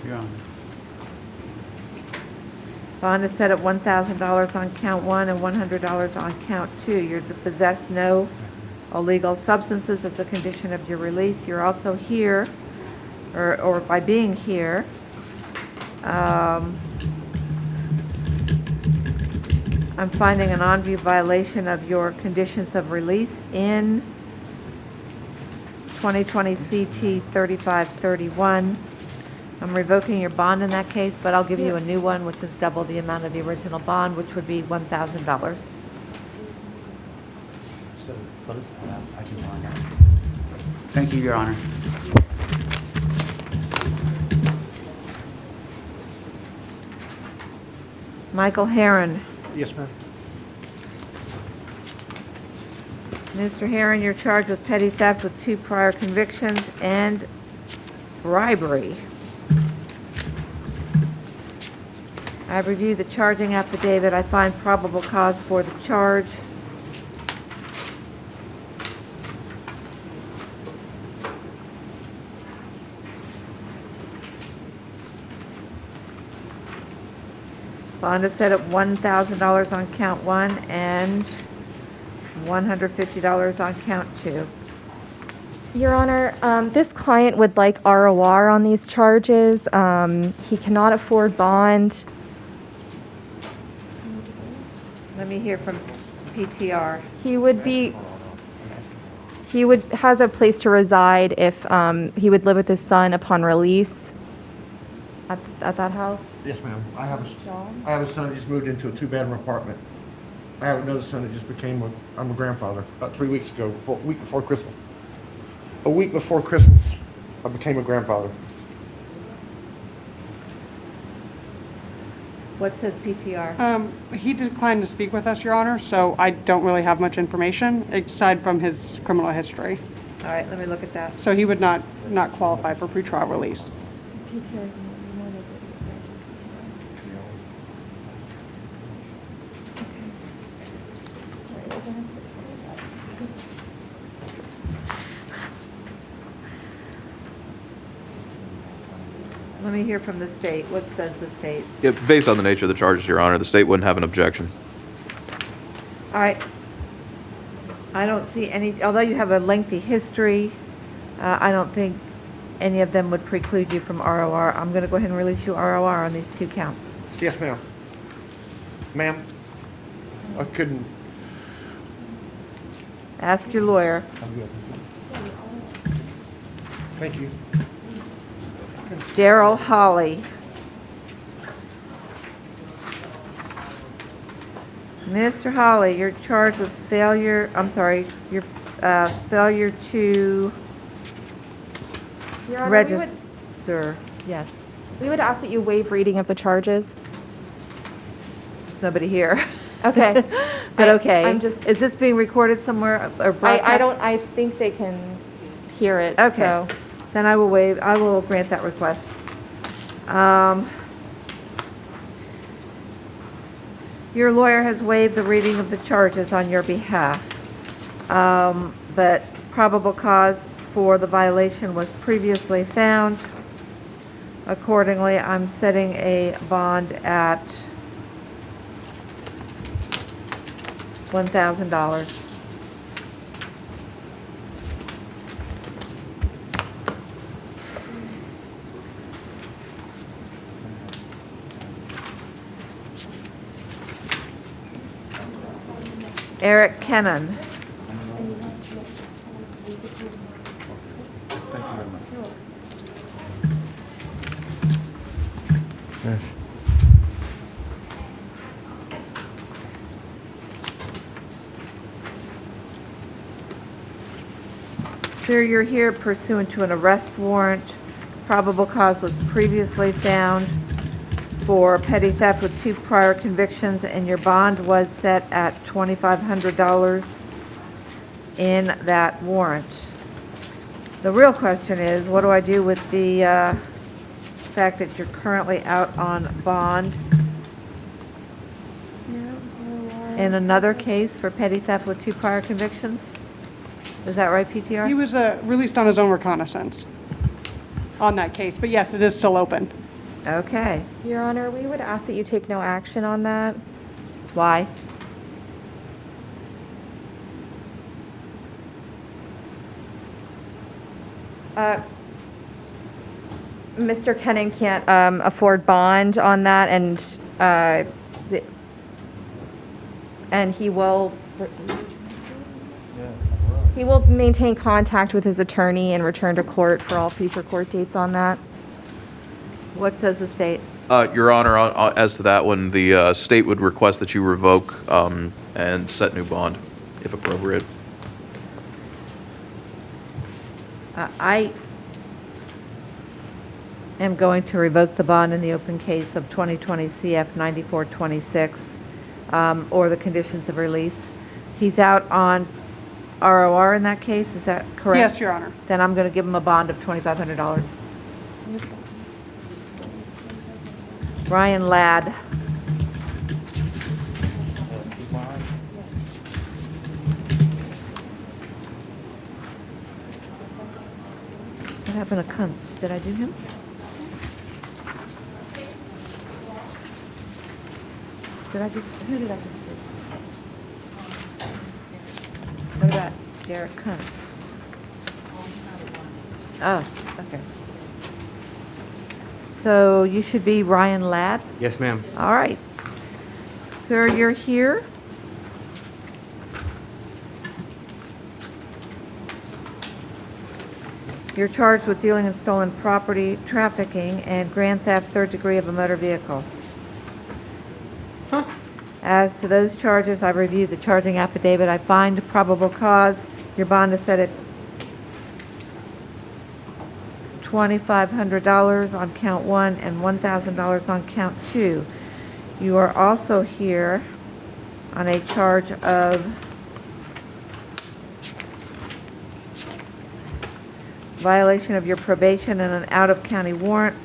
M: Your Honor.
A: Bond is set at $1,000 on count 1 and $100 on count 2. You're to possess no illegal substances as a condition of your release. You're also here, or by being here, I'm finding an on-view violation of your conditions of release in 2020 CT 3531. I'm revoking your bond in that case, but I'll give you a new one, which is double the amount of the original bond, which would be $1,000.
M: Thank you, Your Honor.
A: Michael Herron.
M: Yes, ma'am.
A: Mr. Herron, you're charged with petty theft with 2 prior convictions and bribery. I've reviewed the charging affidavit. I find probable cause for the charge. Bond is set at $1,000 on count 1 and $150 on count 2.
I: Your Honor, this client would like ROR on these charges. He cannot afford bond.
A: Let me hear from PTR.
I: Has a place to reside if he would live with his son upon release at that house.
P: Yes, ma'am. I have a son that just moved into a 2-bedroom apartment. I have another son that just I'm a grandfather about 3 weeks ago, a week before Christmas. A week before Christmas, I became a grandfather.
A: What says PTR?
C: He declined to speak with us, Your Honor, so I don't really have much information aside from his criminal history.
A: All right, let me look at that.
C: So he would not qualify for pretrial release.
A: Let me hear from the state. What says the state?
H: Yeah, based on the nature of the charges, Your Honor, the state wouldn't have an objection.
A: All right. I don't see any, although you have a lengthy history, I don't think any of them would preclude you from ROR. I'm going to go ahead and release you ROR on these 2 counts.
P: Yes, ma'am. Ma'am, I couldn't.
A: Ask your lawyer.
P: Thank you.
A: Daryl Holly. Mr. Holly, you're charged with failure to
I: Your Honor,
A: register. Yes.
I: We would ask that you waive reading of the charges.
A: There's nobody here.
I: Okay.
A: But okay.
I: I'm just,
A: Is this being recorded somewhere or broadcast?
I: I think they can hear it,
A: Okay.
I: so.
A: Then I will grant that request. Your lawyer has waived the reading of the charges on your behalf, but probable cause for the violation was previously found. Accordingly, I'm setting a bond at $1,000. Eric Kennan.
K: Yes.
A: Sir, you're here pursuant to an arrest warrant. Probable cause was previously found for petty theft with 2 prior convictions, and your bond was set at $2,500 in that warrant. The real question is, what do I do with the fact that you're currently out on bond in another case for petty theft with 2 prior convictions? Is that right, PTR?
C: He was released on his own reconnaissance on that case, but yes, it is still open.
A: Okay.
I: Your Honor, we would ask that you take no action on that.
A: Why?
I: Mr. Kennan can't afford bond on that, and he will maintain contact with his attorney and return to court for all future court dates on that.
A: What says the state?
H: Your Honor, as to that one, the state would request that you revoke and set new bond, if appropriate.
A: I am going to revoke the bond in the open case of 2020 CF 9426, or the conditions of release. He's out on ROR in that case, is that correct?
C: Yes, Your Honor.
A: Then I'm going to give him a bond of $2,500. Ryan Ladd. What happened to Kuntz? Did I do him? Who did I just do? What about Derek Kuntz? Oh, okay. So you should be Ryan Ladd?
K: Yes, ma'am.
A: All right. Sir, you're here. You're charged with dealing in stolen property, trafficking, and grand theft, 3rd degree of a motor vehicle. As to those charges, I've reviewed the charging affidavit. I find probable cause. Your bond is set at $2,500 on count 1 and $1,000 on count 2. You are also here on a charge of violation of your probation and an out-of-county warrant.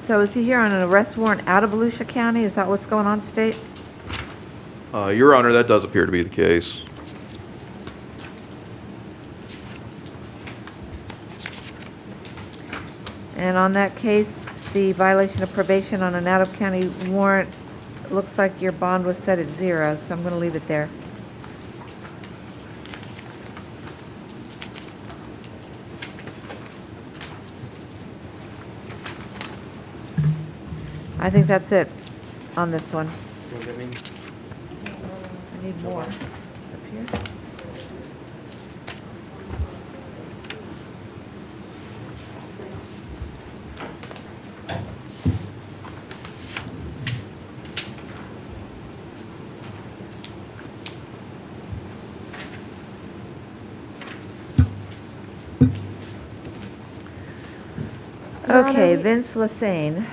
A: So is he here on an arrest warrant out of Volusia County? Is that what's going on, State?
H: Your Honor, that does appear to be the case.
A: And on that case, the violation of probation on an out-of-county warrant, looks like your bond was set at 0, so I'm going to leave it there. I think that's it on this one. I need more. Up here.
I: Your Honor,
A: Okay,
I: we-
A: Vince Lassane.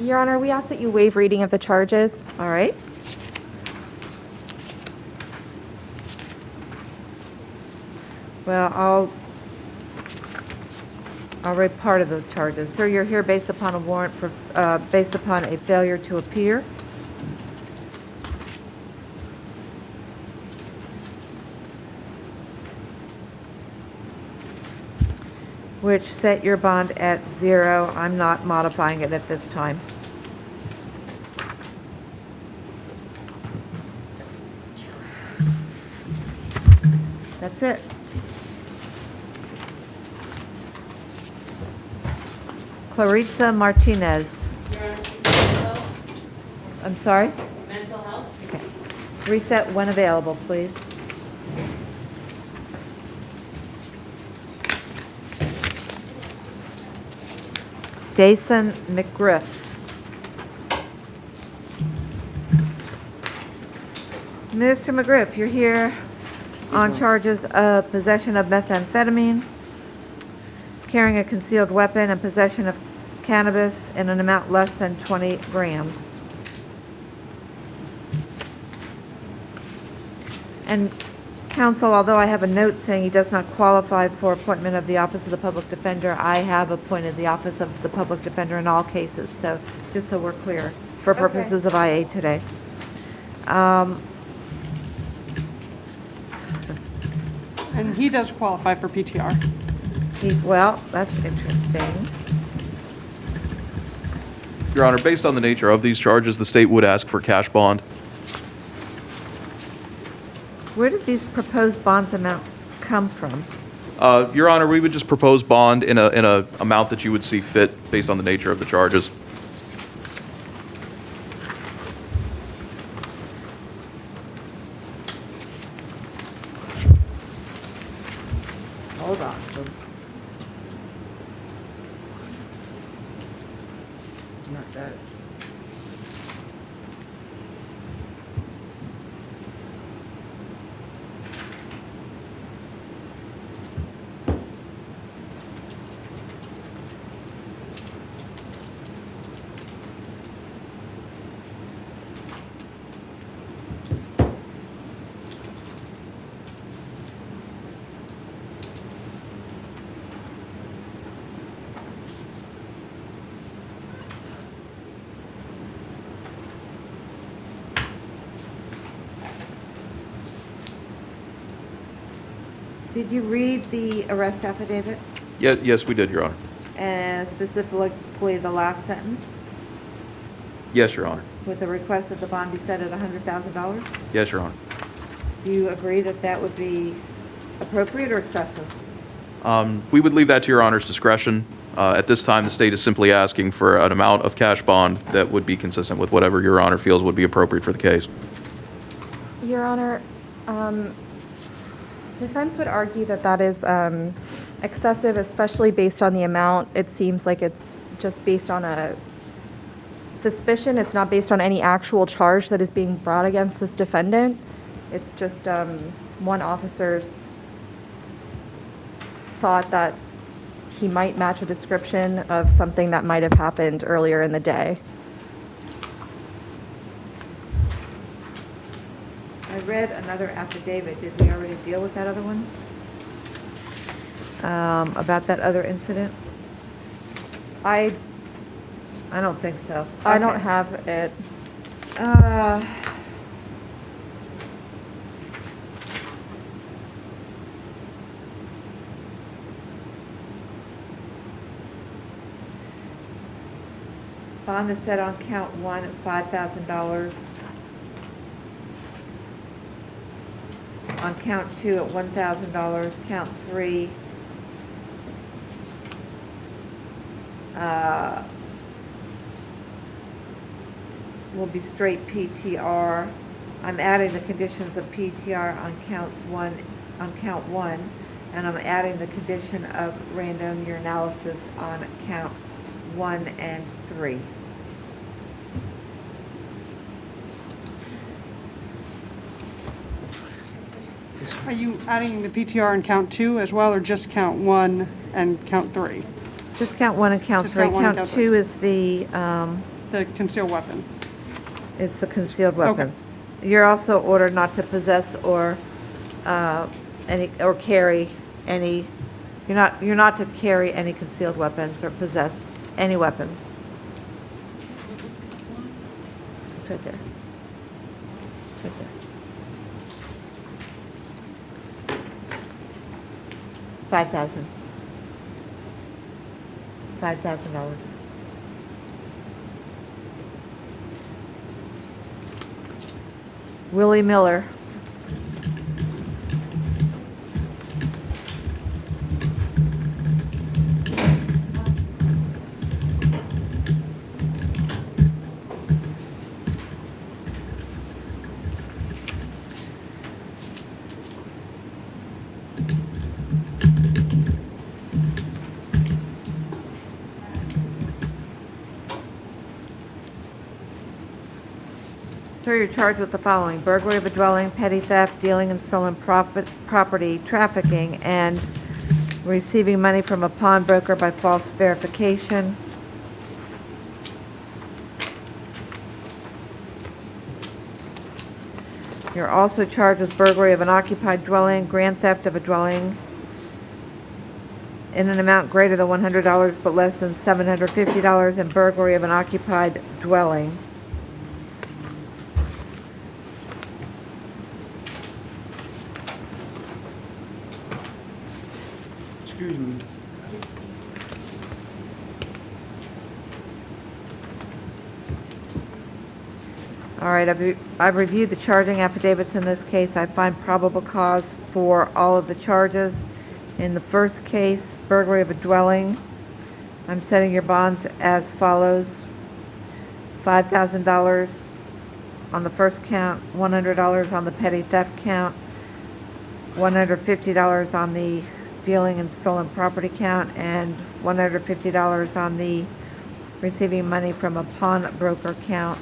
I: Your Honor, we ask that you waive reading of the charges.
A: All right. Well, I'll read part of the charges. Sir, you're here based upon a warrant for, based upon a failure to appear. Which set your bond at 0. I'm not modifying it at this time. That's it. Claritza Martinez. I'm sorry?
E: Mental health?
A: Okay. Reset when available, please. Jason McGriff. Mr. McGriff, you're here on charges of possession of methamphetamine, carrying a concealed weapon, and possession of cannabis in an amount less than 20 grams. And counsel, although I have a note saying he does not qualify for appointment of the Office of the Public Defender, I have appointed the Office of the Public Defender in all cases, so just so we're clear, for purposes of IA today.
C: And he does qualify for PTR.
A: Well, that's interesting.
H: Your Honor, based on the nature of these charges, the state would ask for cash bond.
A: Where did these proposed bonds amounts come from?
H: Your Honor, we would just propose bond in a amount that you would see fit based on the nature of the charges.
A: Hold on. Not that. Did you read the arrest affidavit,
H: Yes, we did, Your Honor.
A: and specifically the last sentence,
H: Yes, Your Honor.
A: with a request that the bond be set at $100,000?
H: Yes, Your Honor.
A: Do you agree that that would be appropriate or excessive?
H: We would leave that to Your Honor's discretion. At this time, the state is simply asking for an amount of cash bond that would be consistent with whatever Your Honor feels would be appropriate for the case.
I: Your Honor, defense would argue that that is excessive, especially based on the amount. It seems like it's just based on a suspicion. It's not based on any actual charge that is being brought against this defendant. It's just one officer's thought that he might match a description of something that might have happened earlier in the day.
A: I read another affidavit. Did we already deal with that other one? About that other incident?
I: I
A: I don't think so.
I: I don't
A: Okay.
I: have it.
A: Uh, Bond is set on count one at $5,000. On count two at $1,000. Count three will be straight PTR. I'm adding the conditions of PTR on count one, and I'm adding the condition of random urinalysis on counts 1 and 3.
C: Are you adding the PTR in count 2 as well, or just count 1 and count 3?
A: Just count 1 and count
C: Just
A: 3.
C: count one and
A: Count
C: count
A: 2
C: three.
A: is the,
C: The concealed weapon.
A: it's the concealed weapons. You're also ordered not to possess or carry any, you're not to carry any concealed weapons or possess any weapons. It's right there. It's right there. $5,000. $5,000. Willie Miller. Sir, you're charged with the following: burglary of a dwelling, petty theft, dealing in stolen property, trafficking, and receiving money from a pawnbroker by false verification. You're also charged with burglary of an occupied dwelling, grand theft of a dwelling in an amount greater than $100 but less than $750, and burglary of an occupied dwelling.
K: Excuse me.
A: All right, I've reviewed the charging affidavits in this case. I find probable cause for all of the charges. In the first case, burglary of a dwelling, I'm setting your bonds as follows: $5,000 on the first count, $100 on the petty theft count, $150 on the dealing in stolen property count, and $150 on the receiving money from a pawnbroker count.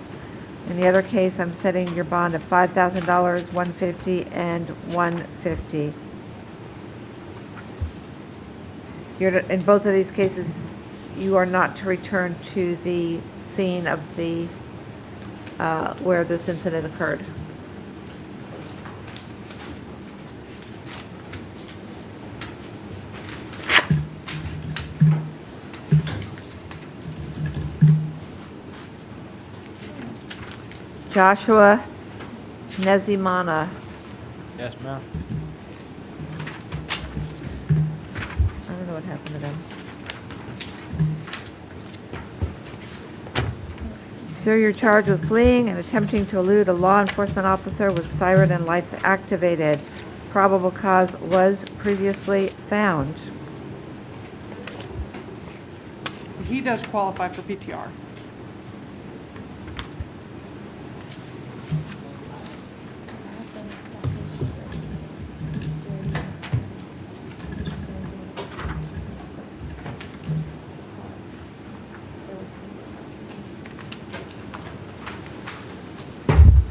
A: In the other case, I'm setting your bond at $5,000, $150, and $150. In both of these cases, you are not to return to the scene of the where this incident occurred. Joshua Nezimana.
L: Yes, ma'am.
A: I don't know what happened to them. Sir, you're charged with fleeing and attempting to elude a law enforcement officer with siren and lights activated. Probable cause was previously found.
C: He does qualify for PTR.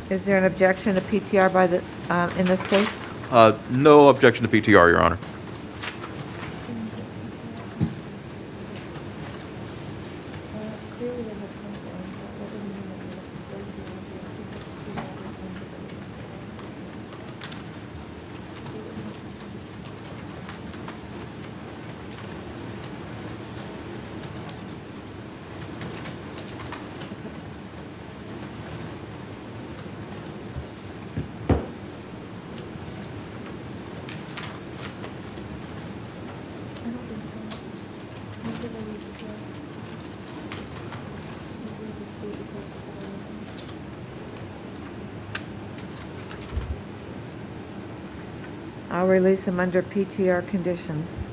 A: Is there an objection to PTR by the, in this case?
H: No objection to PTR, Your Honor.
A: I'll release him under PTR conditions.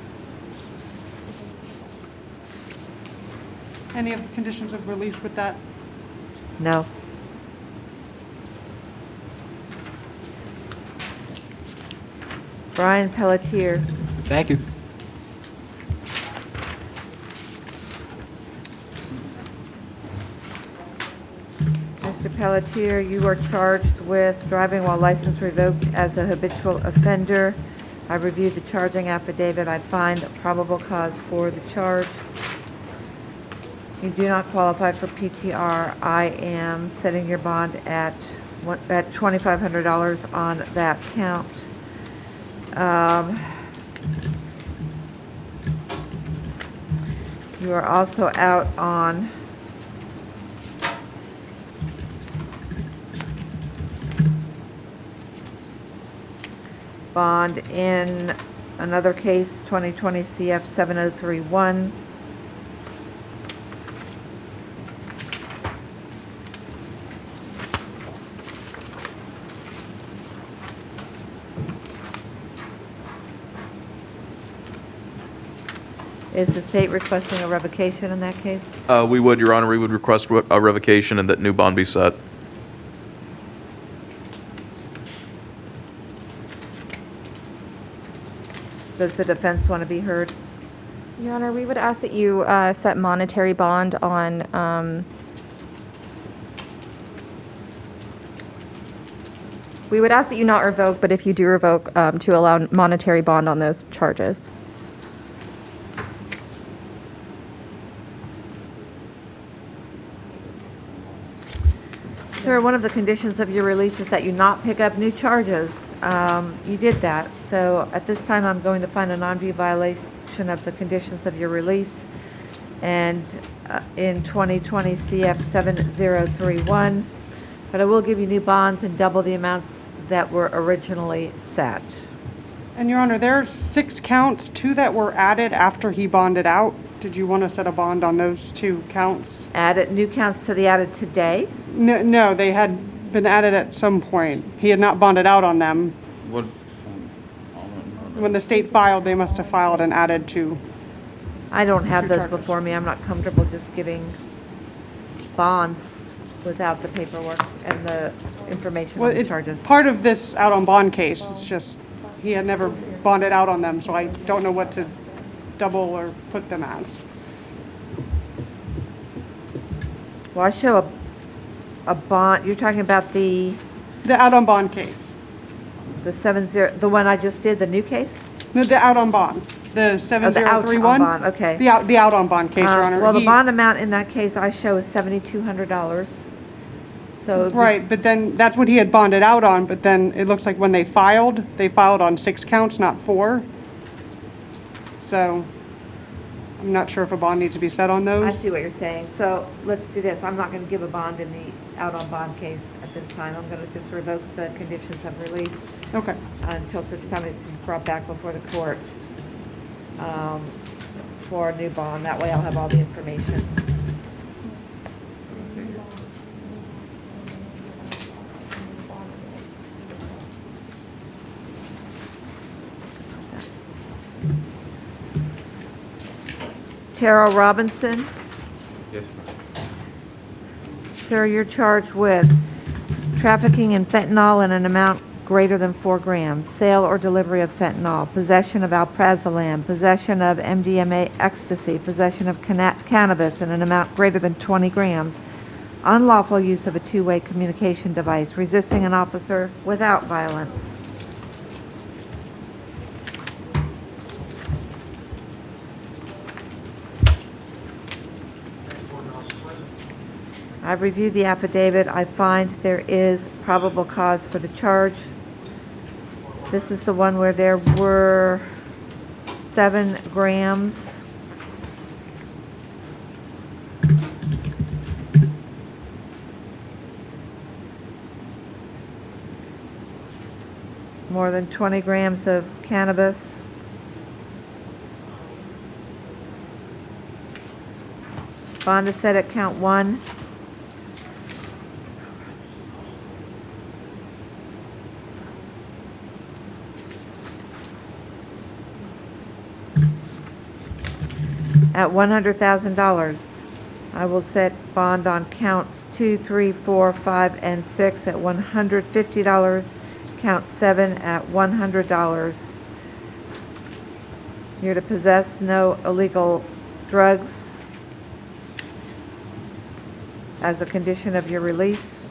C: Any of the conditions of release with that?
A: No. Brian Pelletier.
L: Thank you.
A: Mr. Pelletier, you are charged with driving while license revoked as a habitual offender. I reviewed the charging affidavit. I find probable cause for the charge. You do not qualify for PTR. I am setting your bond at $2,500 on that count. You are also out on bond in another case, 2020 CF 7031. Is the state requesting a revocation in that case?
H: We would, Your Honor, we would request a revocation and that new bond be set.
A: Does the defense want to be heard?
I: Your Honor, we would ask that you set monetary bond on, we would ask that you not revoke, but if you do revoke, to allow monetary bond on those charges.
A: Sir, one of the conditions of your release is that you not pick up new charges. You did that. So at this time, I'm going to find a non-view violation of the conditions of your release. And in 2020 CF 7031, but I will give you new bonds and double the amounts that were originally set.
C: And Your Honor, there are 6 counts, 2 that were added after he bonded out. Did you want to set a bond on those 2 counts?
A: Added, new counts to the added today?
C: No, they had been added at some point. He had not bonded out on them.
L: What?
C: When the state filed, they must have filed and added to.
A: I don't have
C: Two
A: those
C: charges.
A: before me. I'm not comfortable just giving bonds without the paperwork and the information
C: Well,
A: on the
C: it's
A: charges.
C: part of this out on bond case. It's just, he had never bonded out on them, so I don't know what to double or put them as.
A: Well, I show a bond, you're talking about the
C: out on bond case.
A: the one I just did, the new case?
C: No, the out on bond, the
A: Oh, the out
C: 7031.
A: on bond, okay.
C: The out on bond case, Your Honor.
A: Well, the
C: He-
A: bond amount in that case I show is $7,200. So.
C: Right, but then that's what he had bonded out on, but then it looks like when they filed on 6 counts, not 4. So I'm not sure if a bond needs to be set on those.
A: I see what you're saying. So let's do this. I'm not going to give a bond in the out on bond case at this time. I'm going to just revoke the conditions of release.
C: Okay.
A: Until such time as he's brought back before the court for a new bond. That way I'll have all the information. Tara Robinson.
L: Yes,
A: Sir, you're charged with trafficking in fentanyl in an amount greater than 4 grams, sale or delivery of fentanyl, possession of alprazolam, possession of MDMA ecstasy, possession of cannabis in an amount greater than 20 grams, unlawful use of a two-way communication device, resisting an officer without violence. I've reviewed the affidavit. I find there is probable cause for the charge. This is the one where there were 7 grams. More than 20 grams of cannabis. Bond is set at count 1. at $100,000. I will set bond on counts 2, 3, 4, 5, and 6 at $150. Count 7 at $100. You're to possess no illegal drugs as a condition of your release.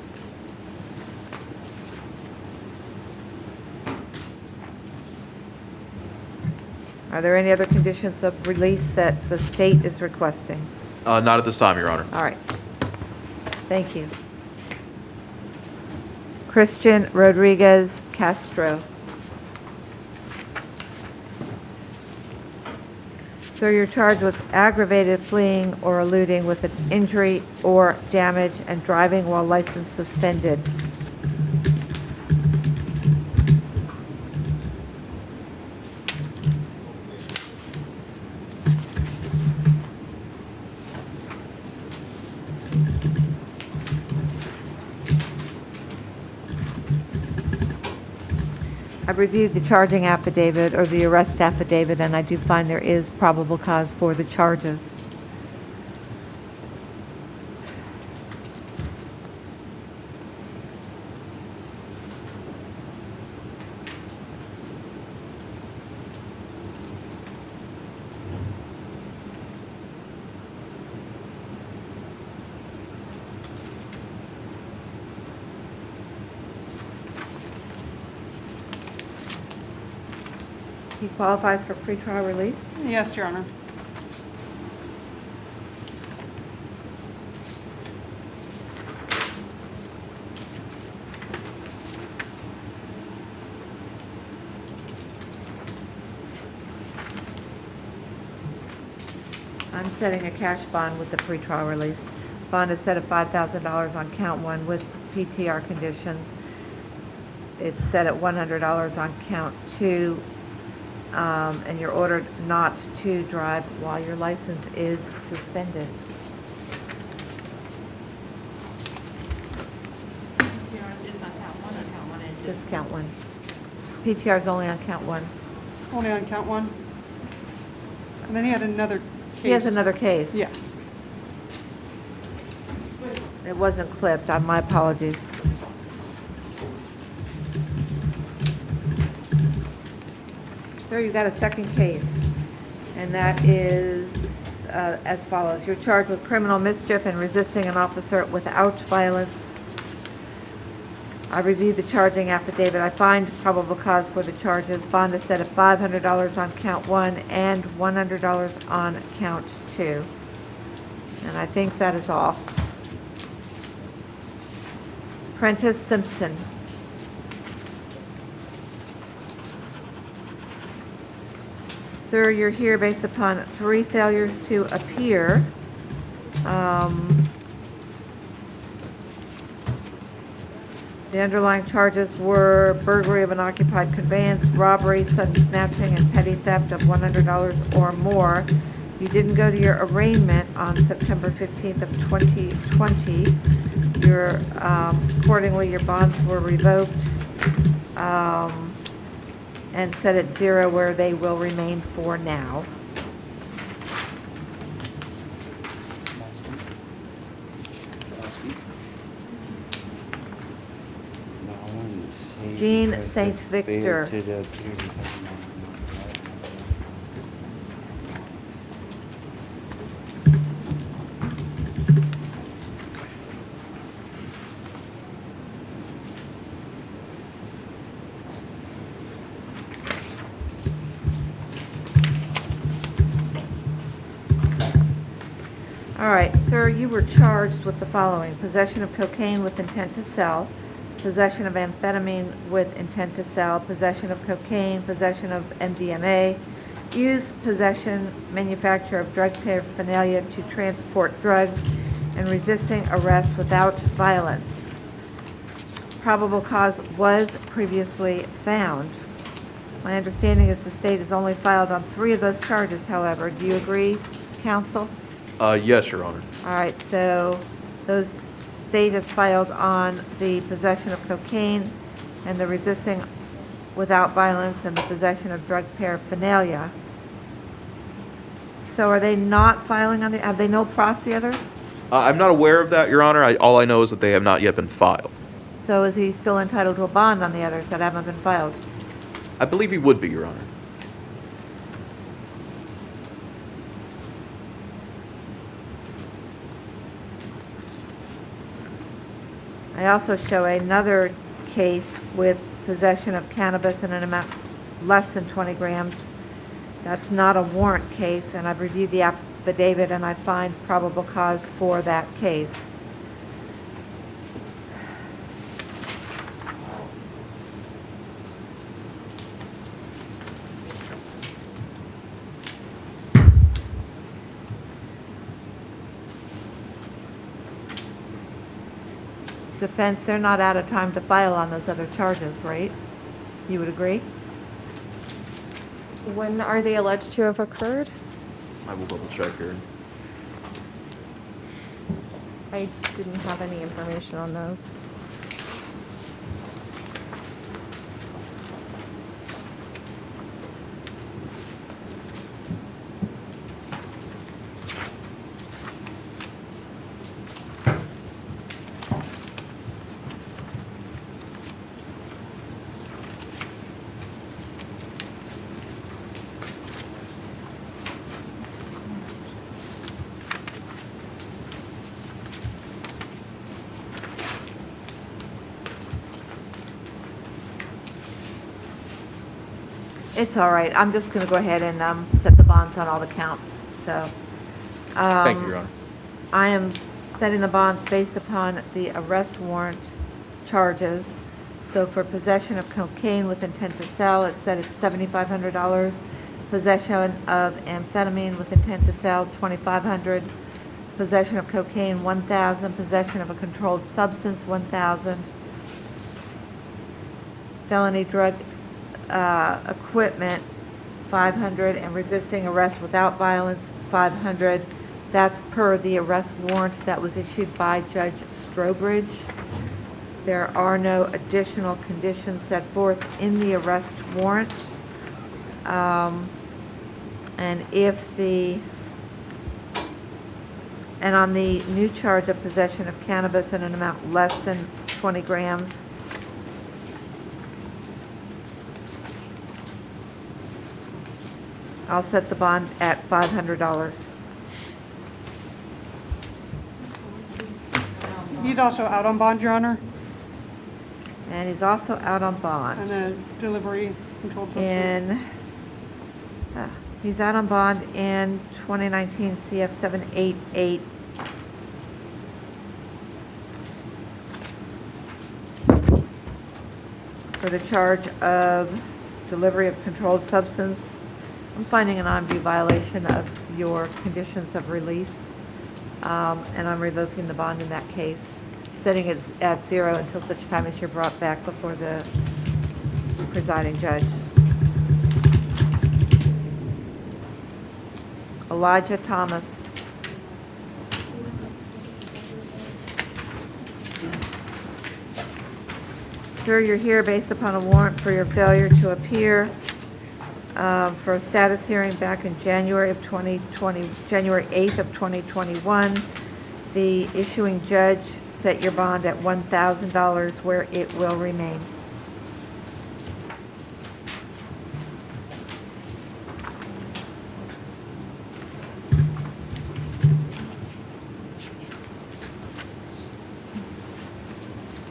A: Are there any other conditions of release that the state is requesting?
H: Not at this time, Your Honor.
A: All right. Thank you. Christian Rodriguez Castro. So you're charged with aggravated fleeing or eluding with an injury or damage and driving while license suspended. I've reviewed the charging affidavit or the arrest affidavit, and I do find there is probable cause for the charges. He qualifies for pretrial release.
C: Yes, Your Honor.
A: I'm setting a cash bond with the pretrial release. Bond is set at $5,000 on count 1 with PTR conditions. It's set at $100 on count 2. And you're ordered not to drive while your license is suspended. Just count 1. PTR is only on count 1.
C: Only on count 1? And then he had another case.
A: He has another case.
C: Yeah.
A: It wasn't clipped. My apologies. Sir, you've got a second case, and that is as follows. You're charged with criminal mischief and resisting an officer without violence. I reviewed the charging affidavit. I find probable cause for the charges. Bond is set at $500 on count 1 and $100 on count 2. And I think that is all. Prentice Simpson. Sir, you're here based upon 3 failures to appear. The underlying charges were burglary of an occupied conveyance, robbery, sudden snatching, and petty theft of $100 or more. You didn't go to your arraignment on September 15th of 2020. Accordingly, your bonds were revoked and set at 0, where they will remain for now. Jean St. Victor. All right, sir, you were charged with the following: possession of cocaine with intent to sell, possession of amphetamine with intent to sell, possession of cocaine, possession of MDMA, use, possession, manufacture of drug paraphernalia to transport drugs, and resisting arrest without violence. Probable cause was previously found. My understanding is the state has only filed on 3 of those charges, however. Do you agree, counsel?
H: Yes, Your Honor.
A: All right, so those state has filed on the possession of cocaine and the resisting without violence and the possession of drug paraphernalia. So are they not filing on the, have they no pros the others?
H: I'm not aware of that, Your Honor. All I know is that they have not yet been filed.
A: So is he still entitled to a bond on the others that haven't been filed?
H: I believe he would be, Your Honor.
A: I also show another case with possession of cannabis in an amount less than 20 grams. That's not a warrant case, and I've reviewed the affidavit, and I find probable cause for that case. Defense, they're not out of time to file on those other charges, right? You would agree?
I: When are they alleged to have occurred?
H: I will double check here.
I: I didn't have any information on those.
A: It's all right. I'm just going to go ahead and set the bonds on all the counts, so.
H: Thank you, Your Honor.
A: I am setting the bonds based upon the arrest warrant charges. So for possession of cocaine with intent to sell, it said it's $7,500. Possession of amphetamine with intent to sell, $2,500. Possession of cocaine, $1,000. Possession of a controlled substance, $1,000. Felony drug equipment, $500, and resisting arrest without violence, $500. That's per the arrest warrant that was issued by Judge Strobridge. There are no additional conditions set forth in the arrest warrant. And on the new charge of possession of cannabis in an amount less than 20 grams, I'll set the bond at $500.
C: He's also out on bond, Your Honor,
A: And he's also out on bond.
C: and a delivery controlled substance.
A: He's out on bond in 2019 CF 788. For the charge of delivery of controlled substance. I'm finding an on-view violation of your conditions of release, and I'm revoking the bond in that case, setting it at 0 until such time as you're brought back before the presiding judge. Elijah Thomas. Sir, you're here based upon a warrant for your failure to appear for a status hearing back in January 8th of 2021. The issuing judge set your bond at $1,000 where it will remain.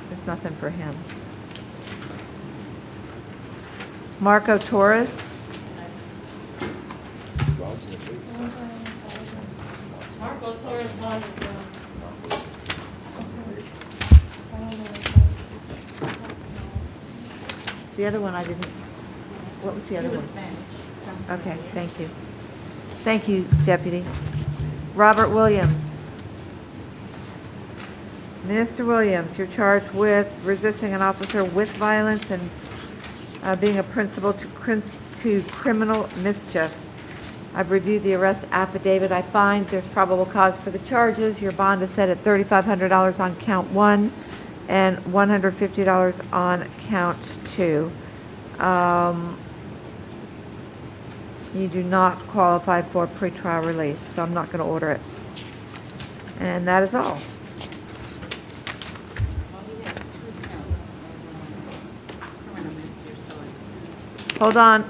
A: There's nothing for him. Marco Torres.
Q: Marco Torres was
A: The other one I didn't, what was the other one? Okay, thank you. Thank you, Deputy. Robert Williams. Mr. Williams, you're charged with resisting an officer with violence and being a principal to criminal mischief. I've reviewed the arrest affidavit. I find there's probable cause for the charges. Your bond is set at $3,500 on count 1 and $150 on count 2. You do not qualify for pretrial release, so I'm not going to order it. And that is all. Hold on.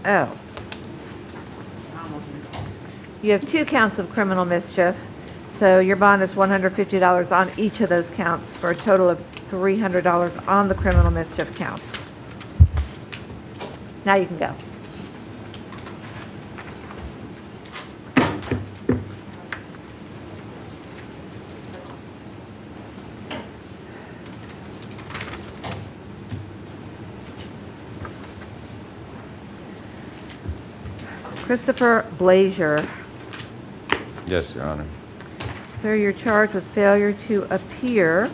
A: Oh. You have 2 counts of criminal mischief, so your bond is $150 on each of those counts for a total of $300 on the criminal mischief counts. Now you can go. Christopher Blazier.
R: Yes, Your Honor.
A: Sir, you're charged with failure to appear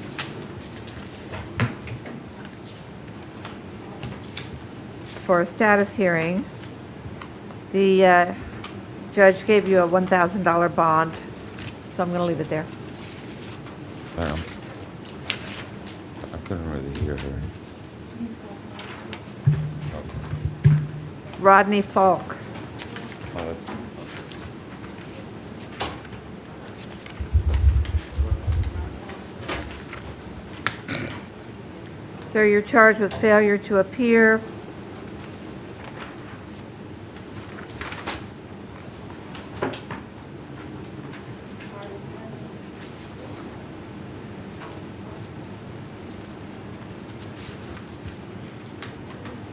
A: for a status hearing. The judge gave you a $1,000 bond, so I'm going to leave it there.
R: I couldn't really hear her.
A: Rodney Falk. Sir, you're charged with failure to appear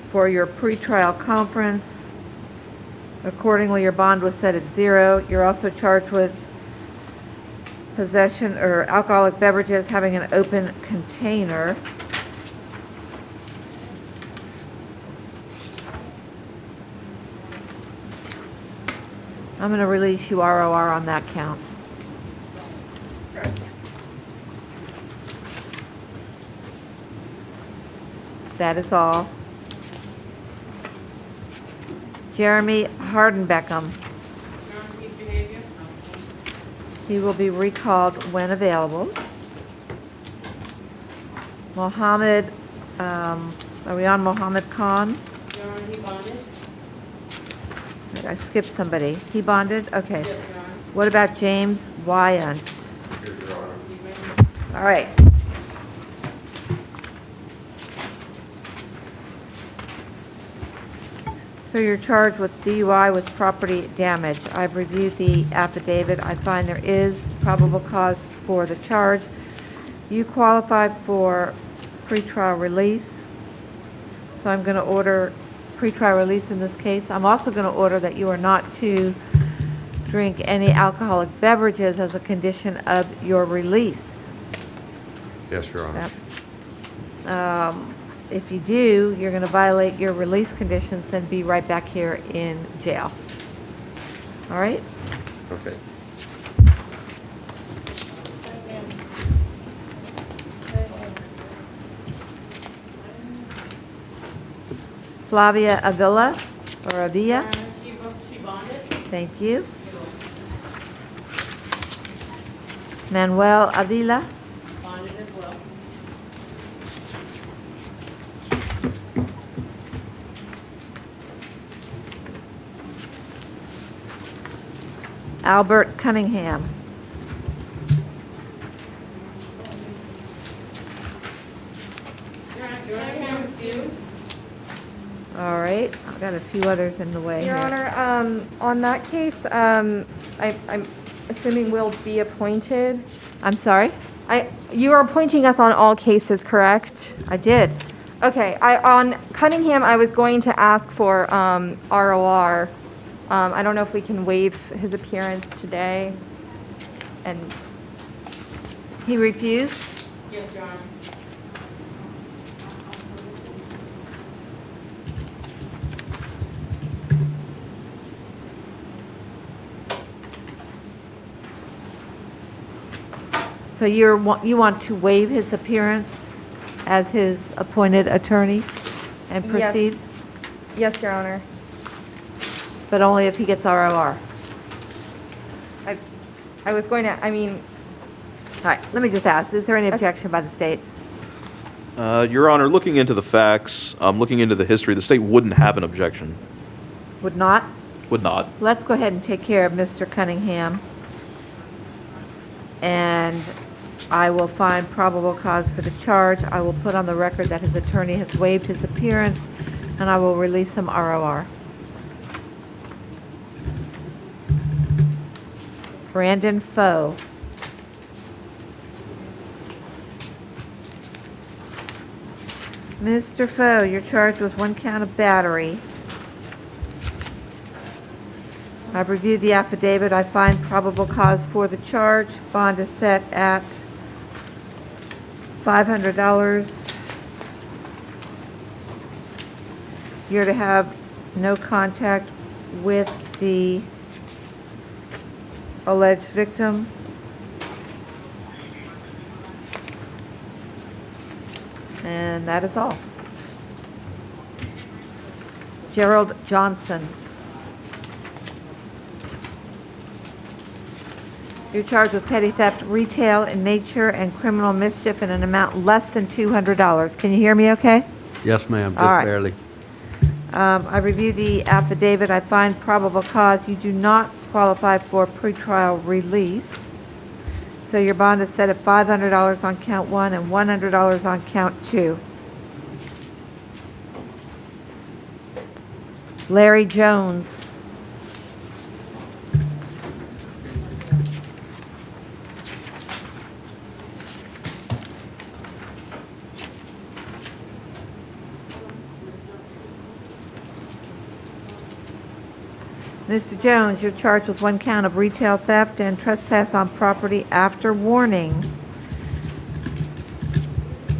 A: for your pretrial conference. Accordingly, your bond was set at 0. You're also charged with possession or alcoholic beverages having an open container. I'm going to release you ROR on that count. That is all. Jeremy Hardenbeckham. He will be recalled when available. Mohammed, are we on Mohammed Khan? I skipped somebody. He bonded? Okay. What about James Wyant? All right. So you're charged with DUI with property damage. I've reviewed the affidavit. I find there is probable cause for the charge. You qualified for pretrial release, so I'm going to order pretrial release in this case. I'm also going to order that you are not to drink any alcoholic beverages as a condition of your release.
R: Yes, Your Honor.
A: If you do, you're going to violate your release conditions and be right back here in jail. All right?
R: Okay.
A: Flavia Avila, or Avila?
Q: She bonded.
A: Thank you. Manuel Avila?
Q: Bonded as well.
A: Albert Cunningham? All right, I've got a few others in the way
I: Your
A: here.
I: Honor, on that case, I'm assuming we'll be appointed.
A: I'm sorry?
I: You are appointing us on all cases, correct?
A: I did.
I: Okay, on Cunningham, I was going to ask for ROR. I don't know if we can waive his appearance today. And
A: he refused?
Q: Yes, Your Honor.
A: So you want to waive his appearance as his appointed attorney and
I: Yes.
A: proceed?
I: Yes, Your Honor.
A: But only if he gets ROR.
I: I was going to,
A: All right, let me just ask, is there any objection by the state?
H: Your Honor, looking into the facts, looking into the history, the state wouldn't have an objection.
A: Would not?
H: Would not.
A: Let's go ahead and take care of Mr. Cunningham. And I will find probable cause for the charge. I will put on the record that his attorney has waived his appearance, and I will release some ROR. Brandon Foe. Mr. Foe, you're charged with 1 count of battery. I've reviewed the affidavit. I find probable cause for the charge. Bond is set at $500. You're to have no contact with the alleged victim. And that is all. Gerald Johnson. You're charged with petty theft, retail in nature, and criminal mischief in an amount less than $200. Can you hear me okay?
S: Yes, ma'am,
A: All right.
S: just barely.
A: I reviewed the affidavit. I find probable cause. You do not qualify for pretrial release. So your bond is set at $500 on count 1 and $100 on count 2. Larry Jones. Mr. Jones, you're charged with 1 count of retail theft and trespass on property after warning.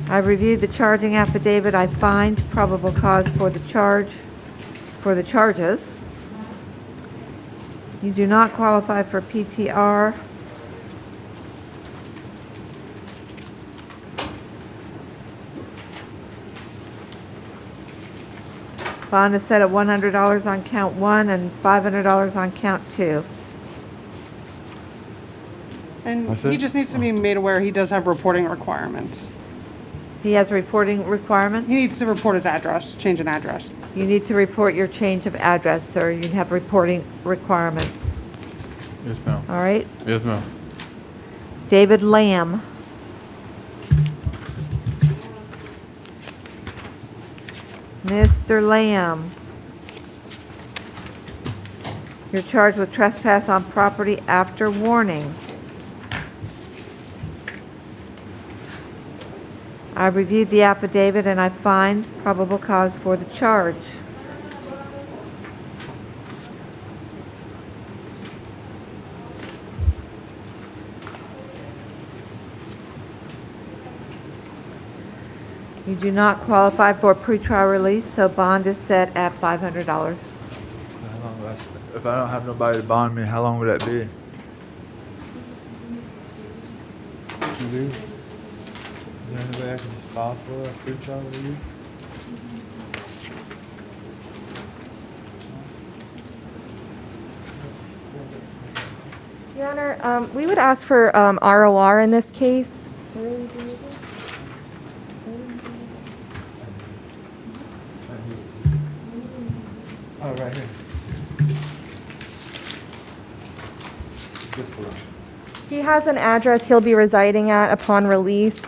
A: I reviewed the charging affidavit. I find probable cause for the charges. You do not qualify for PTR. Bond is set at $100 on count 1 and $500 on count 2.
C: And
A: That's
C: he
A: it?
C: just needs to be made aware he does have reporting requirements.
A: He has reporting requirements?
C: He needs to report his address, change an address.
A: You need to report your change of address, sir. You have reporting requirements.
T: Yes, ma'am.
A: All right?
T: Yes, ma'am.
A: David Lamb. Mr. Lamb. You're charged with trespass on property after warning. I reviewed the affidavit and I find probable cause for the charge. You do not qualify for pretrial release, so bond is set at $500.
T: If I don't have nobody to bond me, how long would that be? You do? Is there anybody I can just file for a pre-trial release?
I: Your Honor, we would ask for ROR in this case.
T: Oh, right here. Good for him.
I: He has an address he'll be residing at upon release.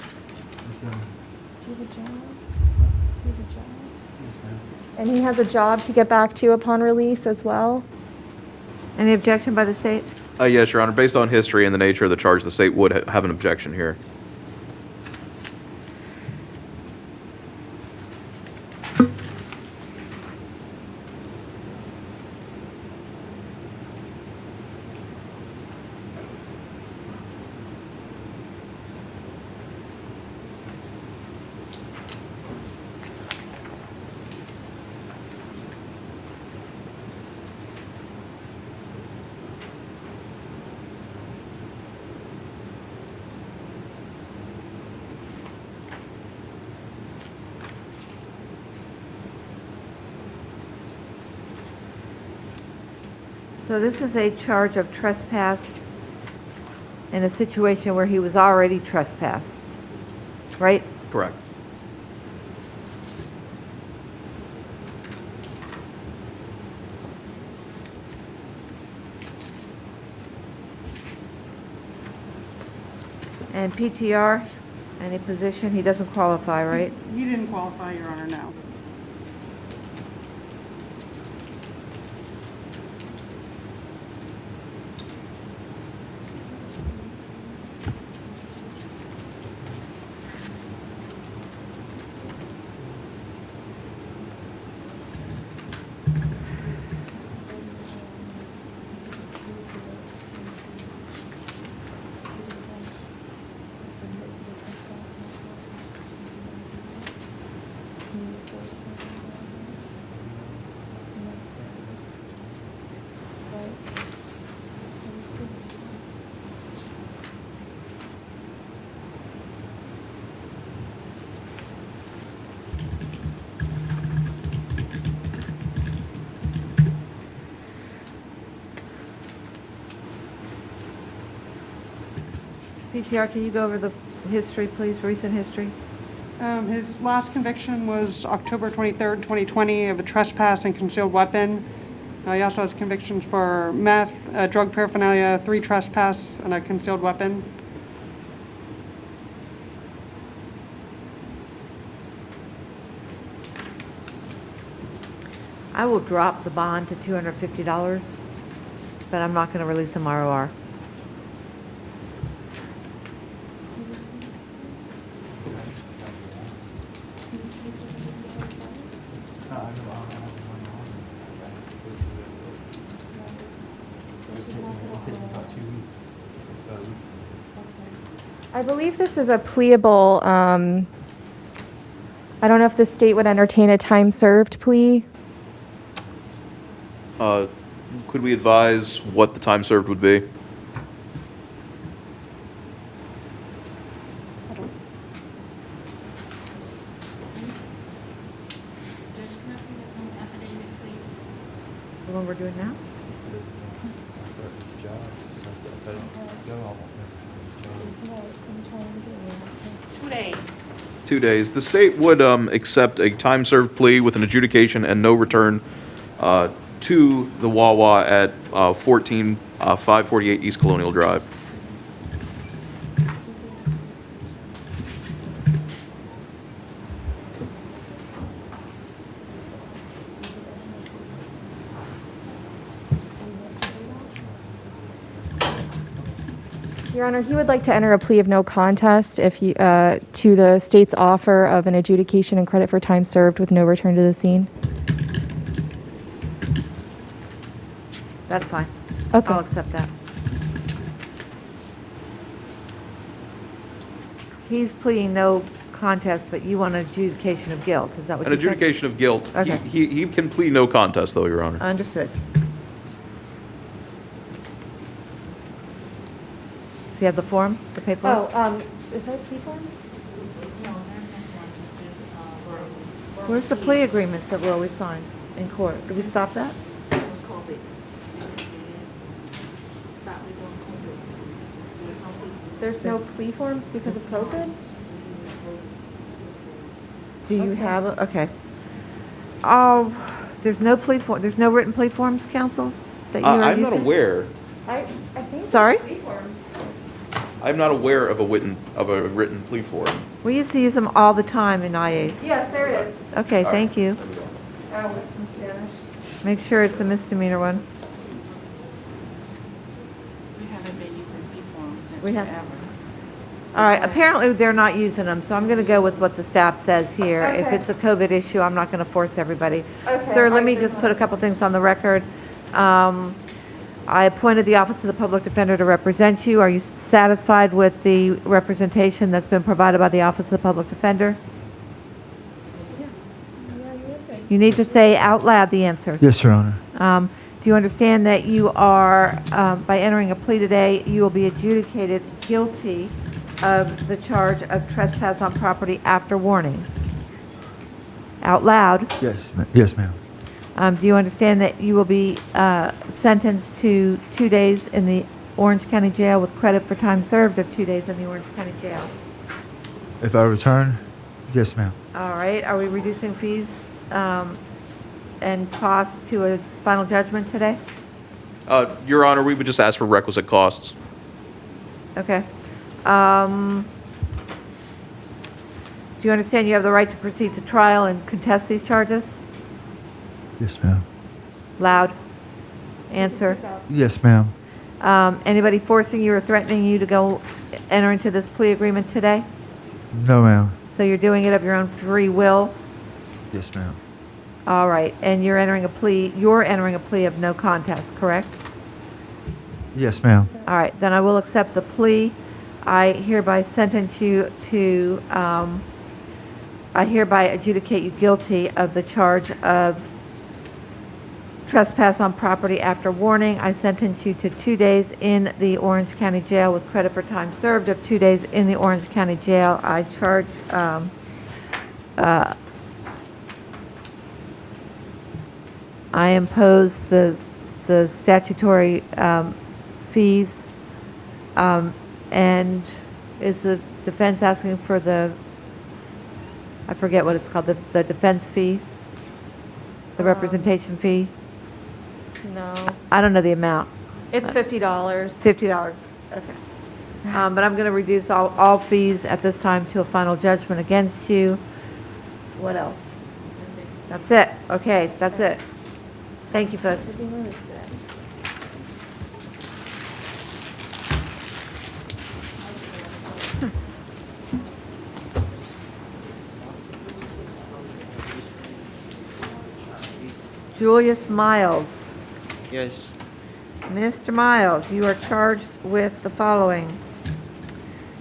I: And he has a job to get back to upon release as well.
A: Any objection by the state?
H: Yes, Your Honor. Based on history and the nature of the charge, the state would have an objection here.
A: So this is a charge of trespass in a situation where he was already trespassed, right?
H: Correct.
A: And PTR, any position? He doesn't qualify, right?
C: He didn't qualify, Your Honor, no.
A: PTR, can you go over the history, please, recent history?
C: His last conviction was October 23rd, 2020, of a trespass and concealed weapon. He also has convictions for meth, drug paraphernalia, 3 trespass, and a concealed weapon.
A: I will drop the bond to $250, but I'm not going to release him ROR.
I: I believe this is a pleable, I don't know if the state would entertain a time served plea.
H: Could we advise what the time served would be?
A: The one we're doing now?
Q: days.
H: 2 days. The state would accept a time served plea with an adjudication and no return to the Wawa at 548 East Colonial Drive.
I: Your Honor, he would like to enter a plea of no contest if you, to the state's offer of an adjudication and credit for time served with no return to the scene.
A: That's fine.
I: Okay.
A: I'll accept that. He's pleading no contest, but you want an adjudication of guilt. Is that what
H: An
A: you said?
H: adjudication of guilt.
A: Okay.
H: He can plead no contest, though, Your Honor.
A: Understood. So you have the form, the paperwork?
I: Is that plea forms?
A: Where's the plea agreements that we always sign in court? Did we stop that?
I: There's no plea forms because of COVID?
A: Do you have, okay. Oh, there's no plea form, there's no written plea forms, counsel, that you are
H: I'm
A: using?
H: not aware.
I: I think.
A: Sorry?
I: Plea forms.
H: I'm not aware of a written plea form.
A: We used to use them all the time in IAs.
I: Yes, there it is.
A: Okay, thank you.
I: Oh, it's in Spanish.
A: Make sure it's a misdemeanor one.
Q: We haven't been using e-forms since
A: We have-
Q: forever.
A: All right, apparently they're not using them, so I'm going to go with what the staff says here. If
I: Okay.
A: it's a COVID issue, I'm not going to force everybody.
I: Okay,
A: Sir, let
I: I
A: me
I: agree.
A: just put a couple things on the record. I appointed the Office of the Public Defender to represent you. Are you satisfied with the representation that's been provided by the Office of the Public Defender? You need to say out loud the answers.
S: Yes, Your Honor.
A: Do you understand that you are, by entering a plea today, you will be adjudicated guilty of the charge of trespass on property after warning? Out loud.
S: Yes, ma'am.
A: Do you understand that you will be sentenced to 2 days in the Orange County Jail with credit for time served of 2 days in the Orange County Jail?
S: If I return, yes, ma'am.
A: All right, are we reducing fees and costs to a final judgment today?
H: Your Honor, we would just ask for requisite costs.
A: Okay. Do you understand you have the right to proceed to trial and contest these charges?
S: Yes, ma'am.
A: Loud. Answer.
S: Yes, ma'am.
A: Anybody forcing you or threatening you to go enter into this plea agreement today?
S: No, ma'am.
A: So you're doing it of your own free will?
S: Yes, ma'am.
A: All right, and you're entering a plea of no contest, correct?
S: Yes, ma'am.
A: All right, then I will accept the plea. I hereby sentence you to, I hereby adjudicate you guilty of the charge of trespass on property after warning. I sentence you to 2 days in the Orange County Jail with credit for time served of 2 days in the Orange County Jail. I charge, I impose the statutory fees, and is the defense asking for I forget what it's called, the defense fee? The representation fee?
I: No.
A: I don't know the amount.
I: It's $50.
A: $50, okay. But I'm going to reduce all fees at this time to a final judgment against you. What else? That's it. Okay, that's it. Thank you, folks. Julius Miles.
U: Yes.
A: Mr. Miles, you are charged with the following: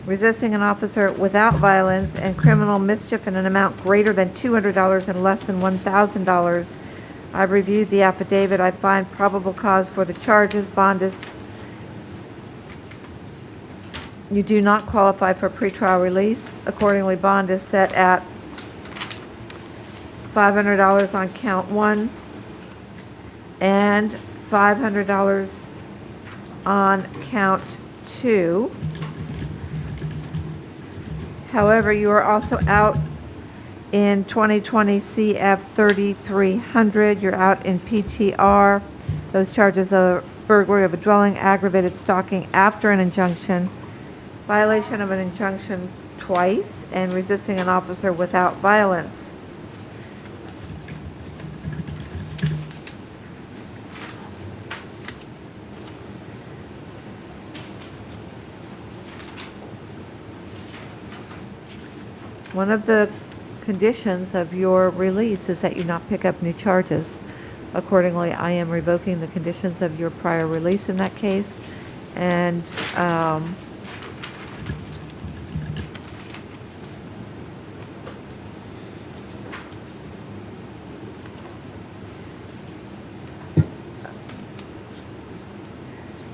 A: resisting an officer without violence and criminal mischief in an amount greater than $200 and less than $1,000. I've reviewed the affidavit. I find probable cause for the charges. Bond is, you do not qualify for pretrial release. Accordingly, bond is set at $500 on count 1 and $500 on count 2. However, you are also out in 2020 CF 3300. You're out in PTR. Those charges are burglary of a dwelling, aggravated stalking after an injunction, violation of an injunction twice, and resisting an officer without violence. One of the conditions of your release is that you not pick up new charges. Accordingly, I am revoking the conditions of your prior release in that case, and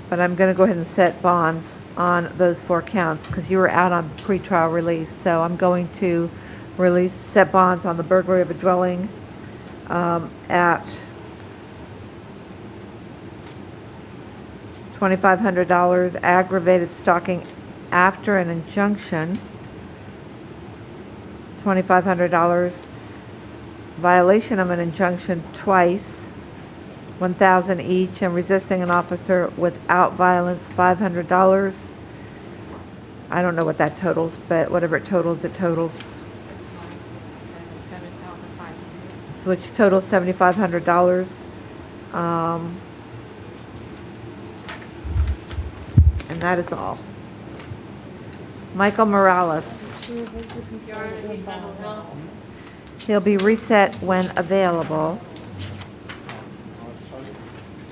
A: but I'm going to go ahead and set bonds on those 4 counts because you were out on pretrial release. So I'm going to set bonds on the burglary of a dwelling at $2,500, aggravated stalking after an injunction, $2,500, violation of an injunction twice, $1,000 each, and resisting an officer without violence, $500. I don't know what that totals, but whatever it totals, it totals. Which totals $7,500. And that is all. Michael Morales. He'll be reset when available.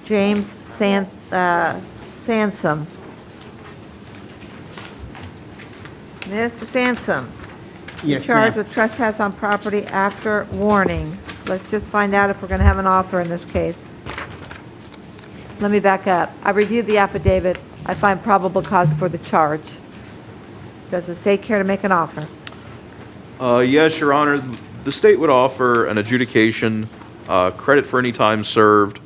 A: James Sansom. Mr. Sansom. You're
V: Yes,
A: charged
V: ma'am.
A: with trespass on property after warning. Let's just find out if we're going to have an offer in this case. Let me back up. I reviewed the affidavit. I find probable cause for the charge. Does the state care to make an offer?
H: Yes, Your Honor. The state would offer an adjudication, credit for any time served,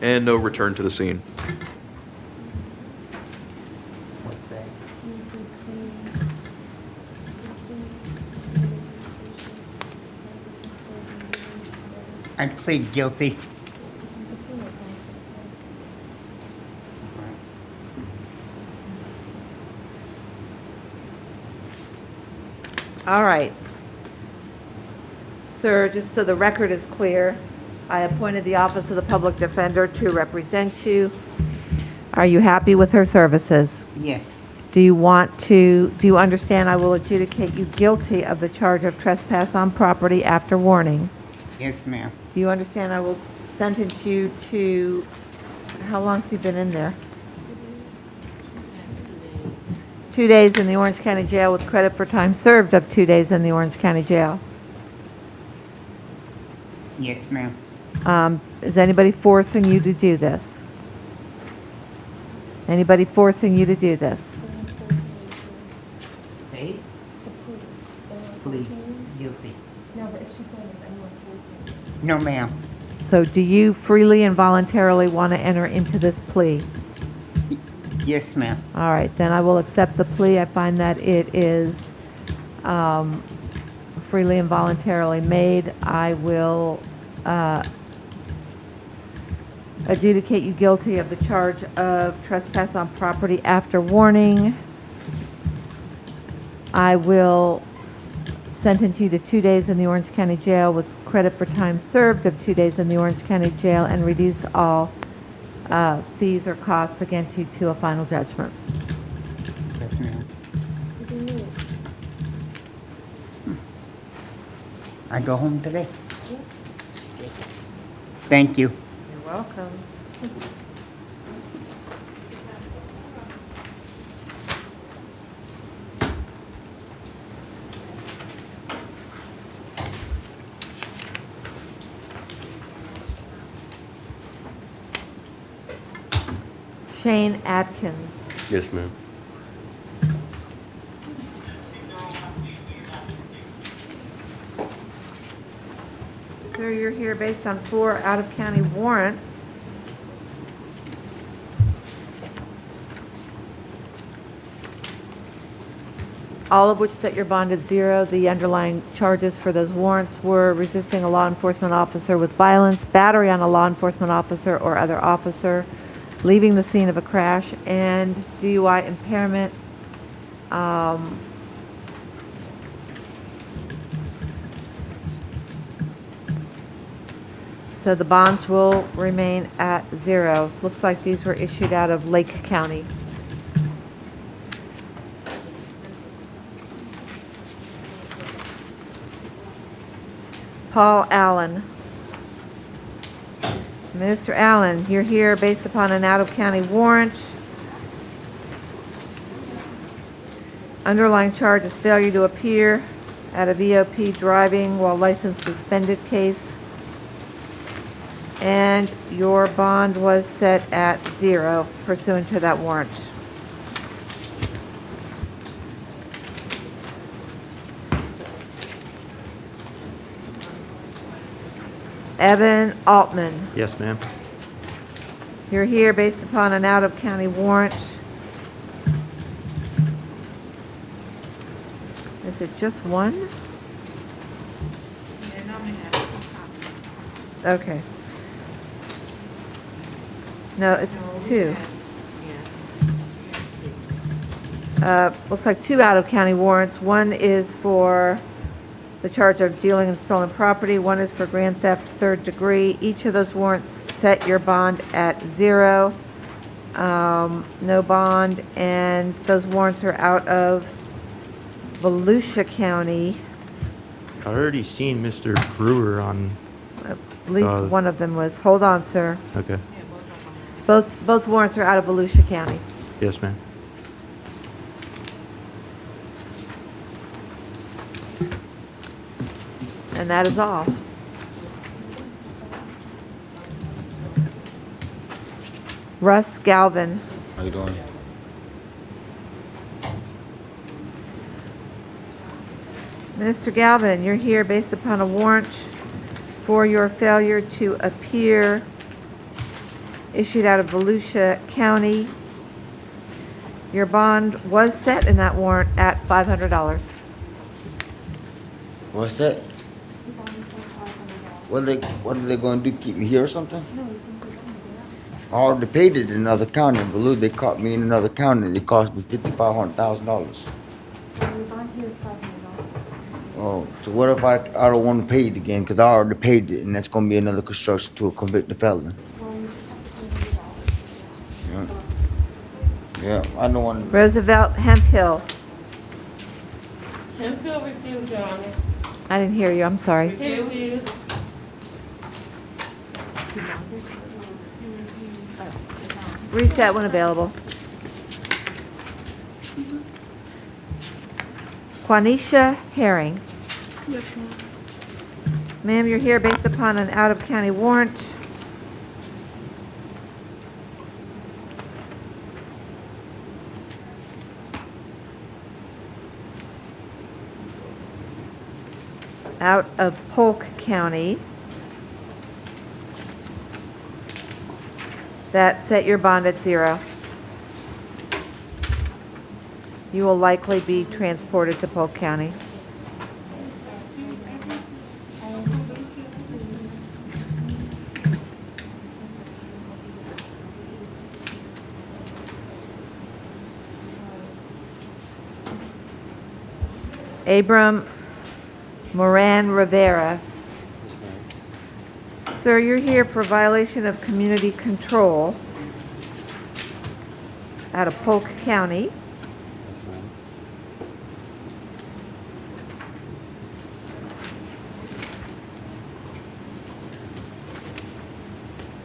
H: and no return to the scene.
V: I plead guilty.
A: All right. Sir, just so the record is clear, I appointed the Office of the Public Defender to represent you. Are you happy with her services?
V: Yes.
A: Do you understand I will adjudicate you guilty of the charge of trespass on property after warning?
V: Yes, ma'am.
A: Do you understand I will sentence you to, how long's he been in there? 2 days in the Orange County Jail with credit for time served of 2 days in the Orange County Jail.
V: Yes, ma'am.
A: Is anybody forcing you to do this? Anybody forcing you to do this?
V: Hey? Plead guilty.
I: No, but she's saying, is anyone forcing?
V: No, ma'am.
A: So do you freely and voluntarily want to enter into this plea?
V: Yes, ma'am.
A: All right, then I will accept the plea. I find that it is freely and voluntarily made. I will adjudicate you guilty of the charge of trespass on property after warning. I will sentence you to 2 days in the Orange County Jail with credit for time served of 2 days in the Orange County Jail and reduce all fees or costs against you to a final judgment.
V: Yes, ma'am. I go home today. Thank you.
A: You're welcome. Shane Atkins.
R: Yes, ma'am.
A: Sir, you're here based on 4 out-of-county warrants. All of which set your bond at 0. The underlying charges for those warrants were resisting a law enforcement officer with violence, battery on a law enforcement officer or other officer, leaving the scene of a crash, and DUI impairment. So the bonds will remain at 0. Looks like these were issued out of Lake County. Paul Allen. Mr. Allen, you're here based upon an out-of-county warrant. Underlying charge is failure to appear at a VOP driving while license suspended case. And your bond was set at 0 pursuant to that warrant. Evan Altman.
B: Yes, ma'am.
A: You're here based upon an out-of-county warrant. Is it just one? Okay. No, it's 2. Looks like 2 out-of-county warrants. One is for the charge of dealing in stolen property. One is for grand theft 3rd degree. Each of those warrants set your bond at 0. No bond, and those warrants are out of Volusia County.
B: I already seen Mr. Brewer on.
A: At least one of them was. Hold on, sir.
B: Okay.
A: Both warrants are out of Volusia County.
B: Yes, ma'am.
A: And that is all. Russ Galvin.
R: How you doing?
A: Mr. Galvin, you're here based upon a warrant for your failure to appear issued out of Volusia County. Your bond was set in that warrant at $500.
U: What's that? What are they going to do? Keep me here or something? I already paid it in another county. In Baloo, they caught me in another county. It cost me $500,000. Oh, so what if I don't want to pay it again, because I already paid it, and that's gonna be another construction to convict the felon? Yeah. Yeah, I don't want.
A: Roosevelt Hemphill.
Q: Hemphill refused, Your Honor.
A: I didn't hear you, I'm sorry.
Q: He refused.
A: Reset when available. Quanisha Herring.
E: Yes, ma'am.
A: Ma'am, you're here based upon an out-of-county warrant. Out of Polk County. That set your bond at 0. You will likely be transported to Polk County. Abram Moran Rivera. Sir, you're here for violation of community control out of Polk County.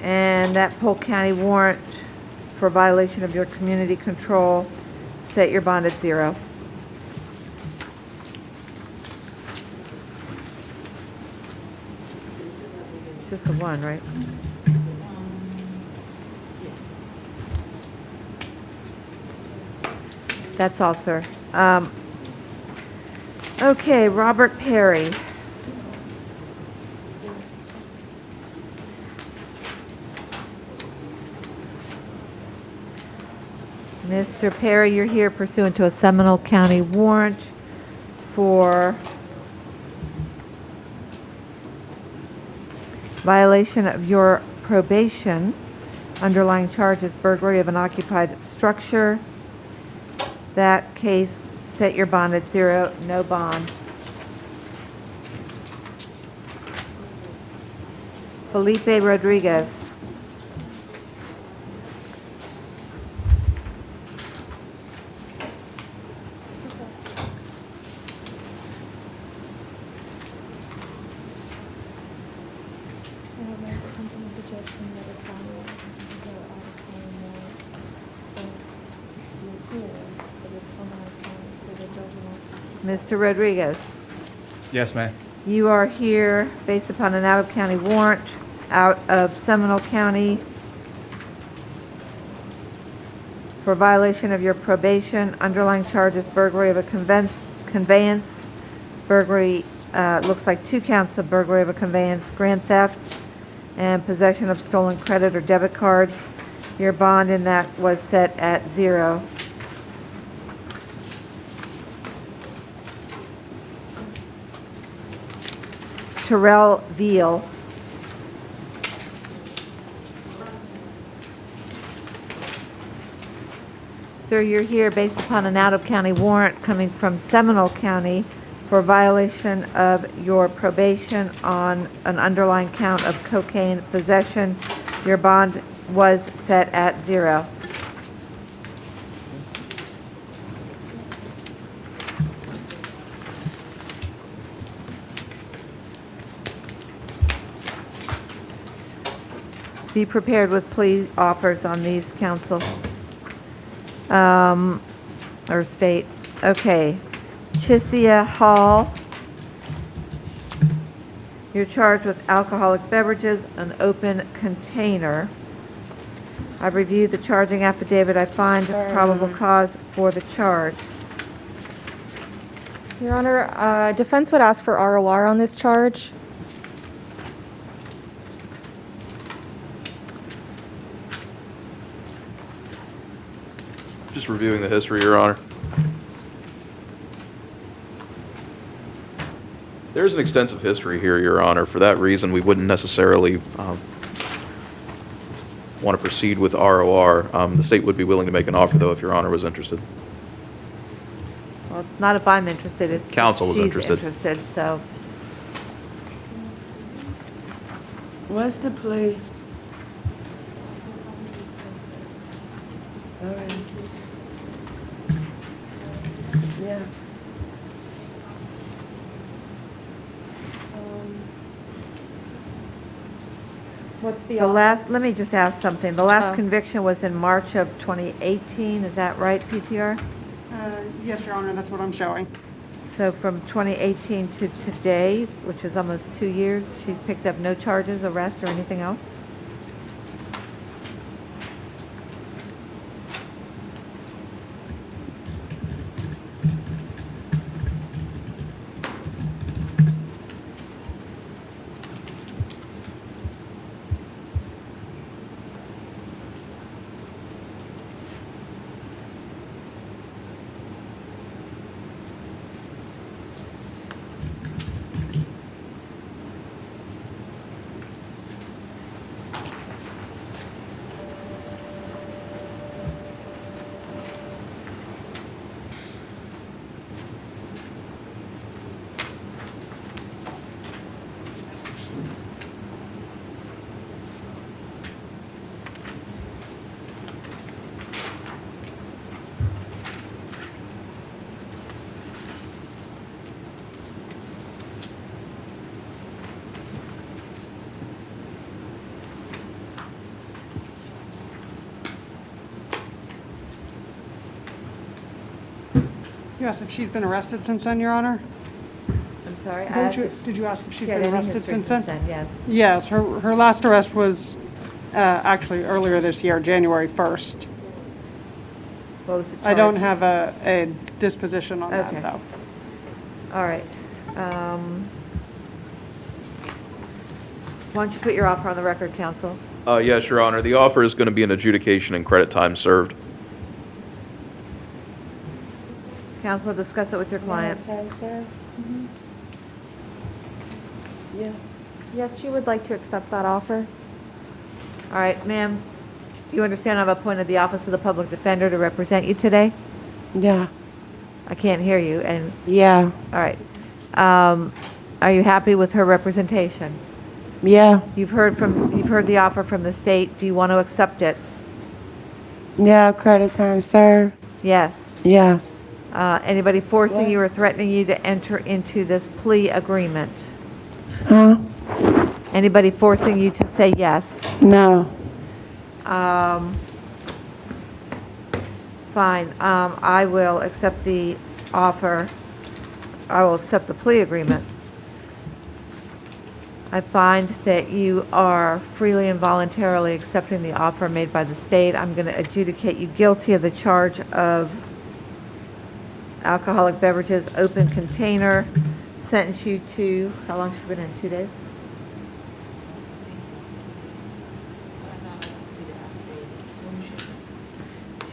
A: And that Polk County warrant for violation of your community control set your bond at 0. It's just the one, right? That's all, sir. Okay, Robert Perry. Mr. Perry, you're here pursuant to a Seminole County warrant for violation of your probation. Underlying charge is burglary of an occupied structure. That case set your bond at 0, no bond. Felipe Rodriguez. Mr. Rodriguez,
L: Yes, ma'am.
A: you are here based upon an out-of-county warrant out of Seminole County for violation of your probation. Underlying charge is burglary of a conveyance, burglary, looks like 2 counts of burglary of a conveyance, grand theft, and possession of stolen credit or debit cards. Your bond in that was set at 0. Terrell Veal. Sir, you're here based upon an out-of-county warrant coming from Seminole County for violation of your probation on an underlying count of cocaine possession. Your bond was set at 0. Be prepared with plea offers on these, counsel. Or state. Okay. Chisia Hall. You're charged with alcoholic beverages, an open container. I've reviewed the charging affidavit. I find probable cause for the charge.
I: Your Honor, defense would ask for ROR on this charge.
H: Just reviewing the history, Your Honor. There's an extensive history here, Your Honor. For that reason, we wouldn't necessarily want to proceed with ROR. The state would be willing to make an offer, though, if Your Honor was interested.
A: Well, it's not if I'm interested, it's if
H: Council is
A: she's
H: interested.
A: interested, so.
N: What's the plea? All right. Yeah.
I: What's
A: The last, let me just ask something. The last
I: Oh.
A: conviction was in March of 2018, is that right, PTR?
C: Yes, Your Honor, that's what I'm showing.
A: So from 2018 to today, which is almost 2 years, she's picked up no charges, arrest, or anything else?
C: Yes, if she's been arrested since then, Your Honor?
A: I'm sorry?
C: Did you ask if she's
A: She had
C: been
A: any
C: arrested
A: history
C: since then?
A: yes.
C: Yes, her last arrest was actually earlier this year, January 1st.
A: What was the
C: I don't
A: charge?
C: have a disposition on
A: Okay.
C: that, though.
A: All right. Why don't you put your offer on the record, counsel?
H: Yes, Your Honor. The offer is going to be an adjudication and credit time served.
A: Counsel, discuss it with your client.
I: Yeah. Yes, she would like to accept that offer.
A: All right, ma'am, you understand I've appointed the Office of the Public Defender to represent you today?
N: Yeah.
A: I can't hear you, and,
N: Yeah.
A: all right. Are you happy with her representation?
N: Yeah.
A: You've heard the offer from the state. Do you want to accept it?
N: Yeah. Credit time, sir.
A: Yes.
N: Yeah.
A: Anybody forcing you or threatening you to enter into this plea agreement?
N: Huh?
A: Anybody forcing you to say yes?
N: No.
A: Fine, I will accept the offer. I will accept the plea agreement. I find that you are freely and voluntarily accepting the offer made by the state. I'm going to adjudicate you guilty of the charge of alcoholic beverages, open container, sentence you to, how long has she been in, 2 days?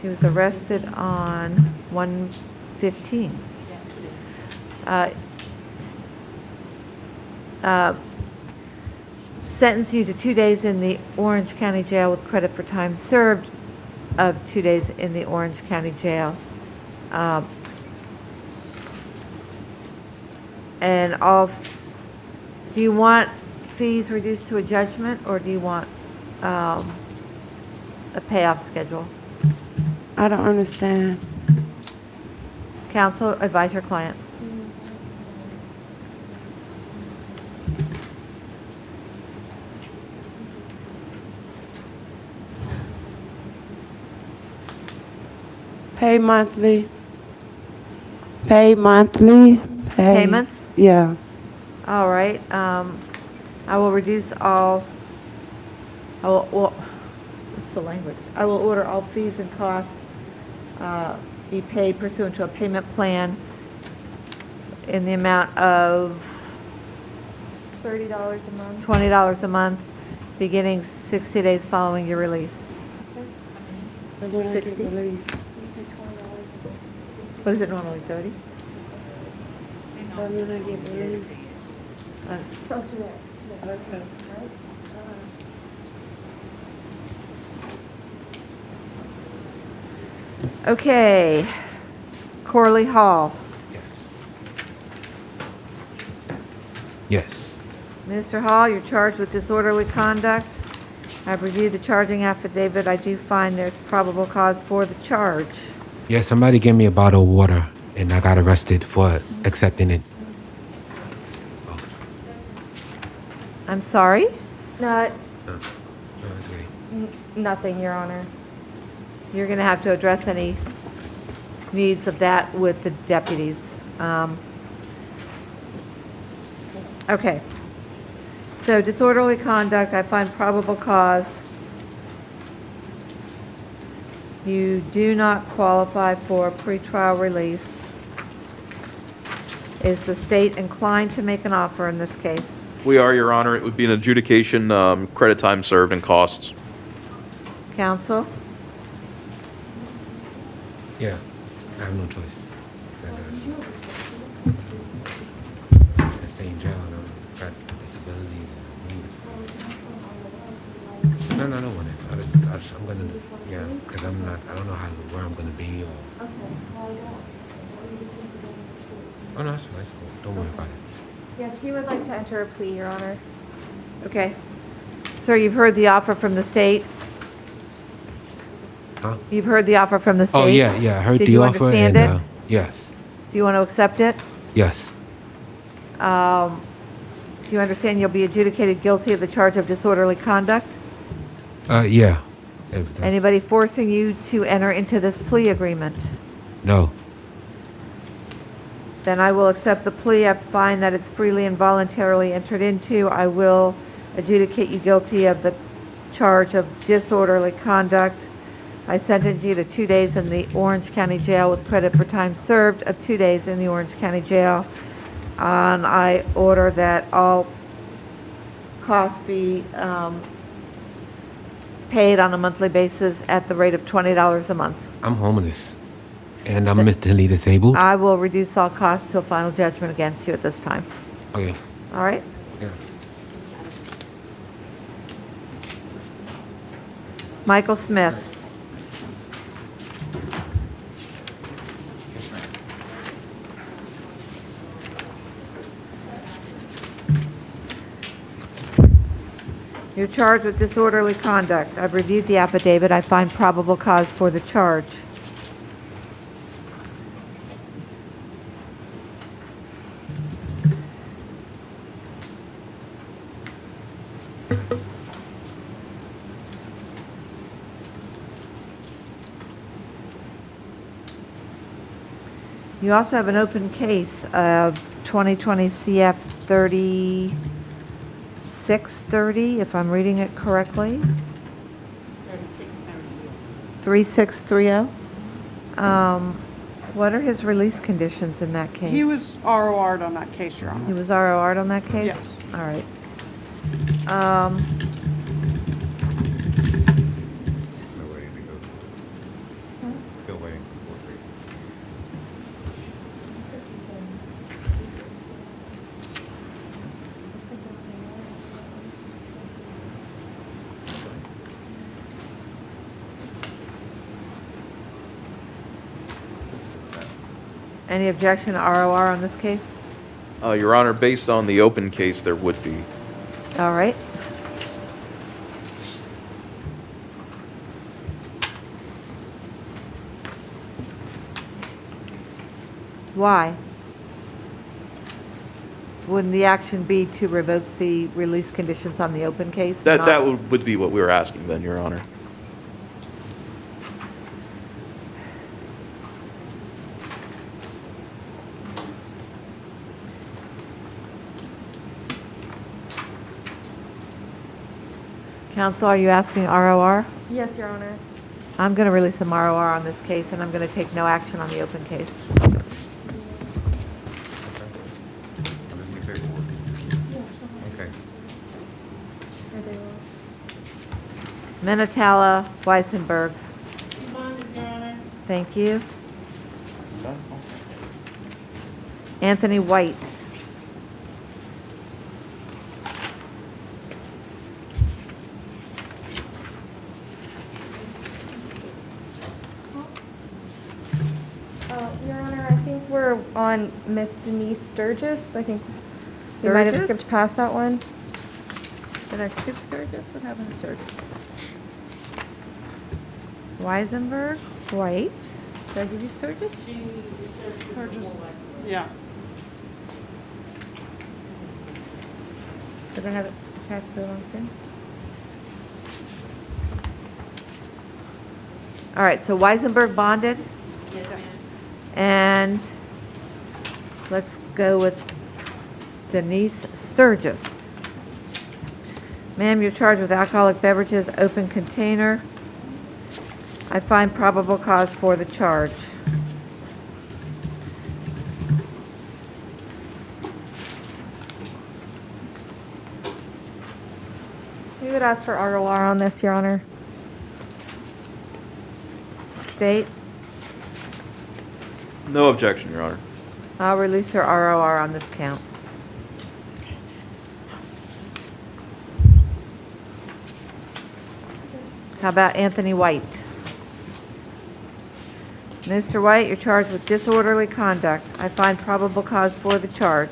A: She was arrested on 1/15. Sentence you to 2 days in the Orange County Jail with credit for time served of 2 days in the Orange County Jail. And do you want fees reduced to a judgment, or do you want a payoff schedule?
N: I don't understand.
A: Counsel, advise your client.
N: Pay monthly. Pay monthly.
A: Payments?
N: Yeah.
A: All right, I will reduce all, what's the language? I will order all fees and costs be paid pursuant to a payment plan in the amount of
I: $30 a month.
A: $20 a month, beginning 60 days following your release. 60? What is it normally, 30? Okay. Corley Hall.
D: Yes.
A: Mr. Hall, you're charged with disorderly conduct. I've reviewed the charging affidavit. I do find there's probable cause for the charge.
D: Yeah, somebody gave me a bottle of water, and I got arrested for accepting it.
A: I'm sorry?
I: Not,
D: No, it's okay.
I: nothing, Your Honor.
A: You're going to have to address any needs of that with the deputies. Okay. So disorderly conduct, I find probable cause. You do not qualify for pretrial release. Is the state inclined to make an offer in this case?
H: We are, Your Honor. It would be an adjudication, credit time served, and costs.
A: Counsel?
D: Yeah, I have no choice. The same jail, and I've got disability. No, I don't want it. I'm gonna, yeah, because I don't know where I'm gonna be or. Oh, no, that's fine. That's cool. Don't worry about it.
I: Yes, he would like to enter a plea, Your Honor.
A: Okay. Sir, you've heard the offer from the state?
D: Huh?
A: You've heard the offer from the state?
D: Oh, yeah, I heard
A: Did
D: the
A: you
D: offer.
A: understand
D: and,
A: it?
D: yes,
A: Do you want to accept it?
D: yes,
A: Do you understand you'll be adjudicated guilty of the charge of disorderly conduct?
D: yeah. If that's-
A: Anybody forcing you to enter into this plea agreement?
D: No,
A: Then I will accept the plea. I find that it's freely and voluntarily entered into. I will adjudicate you guilty of the charge of disorderly conduct. I sentence you to 2 days in the Orange County Jail with credit for time served of 2 days in the Orange County Jail. And I order that all costs be paid on a monthly basis at the rate of $20 a month.
D: I'm homeless, and I'm mentally disabled.
A: I will reduce all costs to a final judgment against you at this time.
D: Okay,
A: All right?
D: yeah.
A: Michael Smith. You're charged with disorderly conduct. I've reviewed the affidavit. I find probable cause for the charge. You also have an open case of 2020 CF 3630, if I'm reading it correctly. 3630. What are his release conditions in that case?
C: He was ROR'd on that case, Your Honor.
A: He was ROR'd on that case?
C: Yes.
A: All right.
R: Still waiting for court date.
A: Any objection to ROR on this case?
H: Your Honor, based on the open case, there would be.
A: All right. Why? Wouldn't the action be to revoke the release conditions on the open case?
H: That
A: not-
H: would be what we were asking then, Your Honor.
A: Counsel, are you asking ROR?
I: Yes, Your Honor.
A: I'm going to release some ROR on this case, and I'm going to take no action on the open case.
R: Okay.
A: Minatala Weissenberg. Thank you. Anthony White.
I: Your Honor, I think we're on Miss Denise Sturgis. I think We might have
A: Sturgis?
I: skipped past that one.
A: Did I skip Sturgis? What happened to Sturgis? Weisenberg, White. Did I give you Sturgis?
C: Yeah.
A: Did I have it attached to the wrong thing? All right, so Weisenberg bonded. And let's go with Denise Sturgis. Ma'am, you're charged with alcoholic beverages, open container. I find probable cause for the charge.
I: We would ask for ROR on this, Your Honor.
A: State,
H: No objection, Your Honor.
A: I'll release her ROR on this count. How about Anthony White? Mr. White, you're charged with disorderly conduct. I find probable cause for the charge.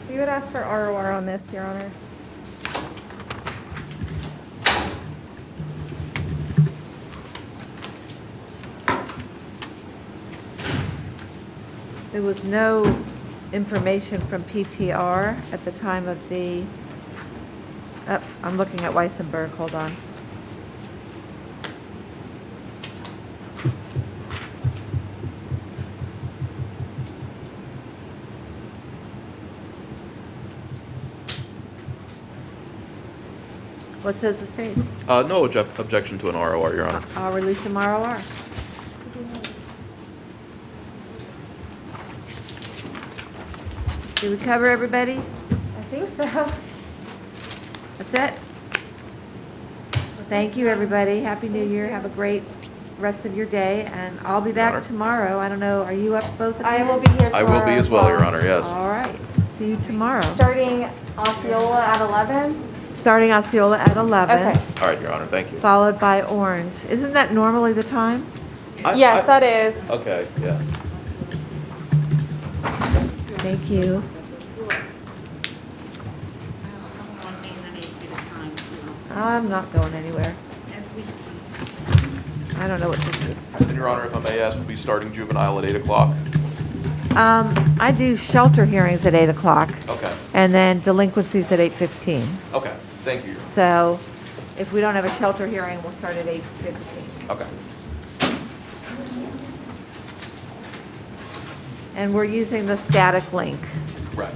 I: We would ask for ROR on this, Your Honor.
A: There was no information from PTR at the time of the, I'm looking at Weissenberg, hold on. What says the state?
H: No objection to an ROR, Your Honor.
A: I'll release him ROR. Did we cover everybody?
I: I think so.
A: That's it? Thank you, everybody. Happy New Year. Have a great rest of your day, and I'll be back
H: Honor.
A: tomorrow. I don't know, are you up both of you?
I: I will be here
H: I
I: tomorrow
H: will be as well, Your Honor, yes.
A: All right. See you tomorrow.
I: Starting Osceola at 11?
A: Starting Osceola at 11,
I: Okay.
H: All right, Your Honor, thank you.
A: followed by Orange. Isn't that normally the time?
I: Yes, that is.
H: Okay, yeah.
A: Thank you. I'm not going anywhere. I don't know what this is.
H: And Your Honor, if I may ask, we'll be starting juvenile at 8 o'clock.
A: I do shelter hearings at 8 o'clock.
H: Okay.
A: And then delinquencies at 8:15.
H: Okay, thank you.
A: So if we don't have a shelter hearing, we'll start at 8:15.
H: Okay.
A: And we're using the static link.
H: Right.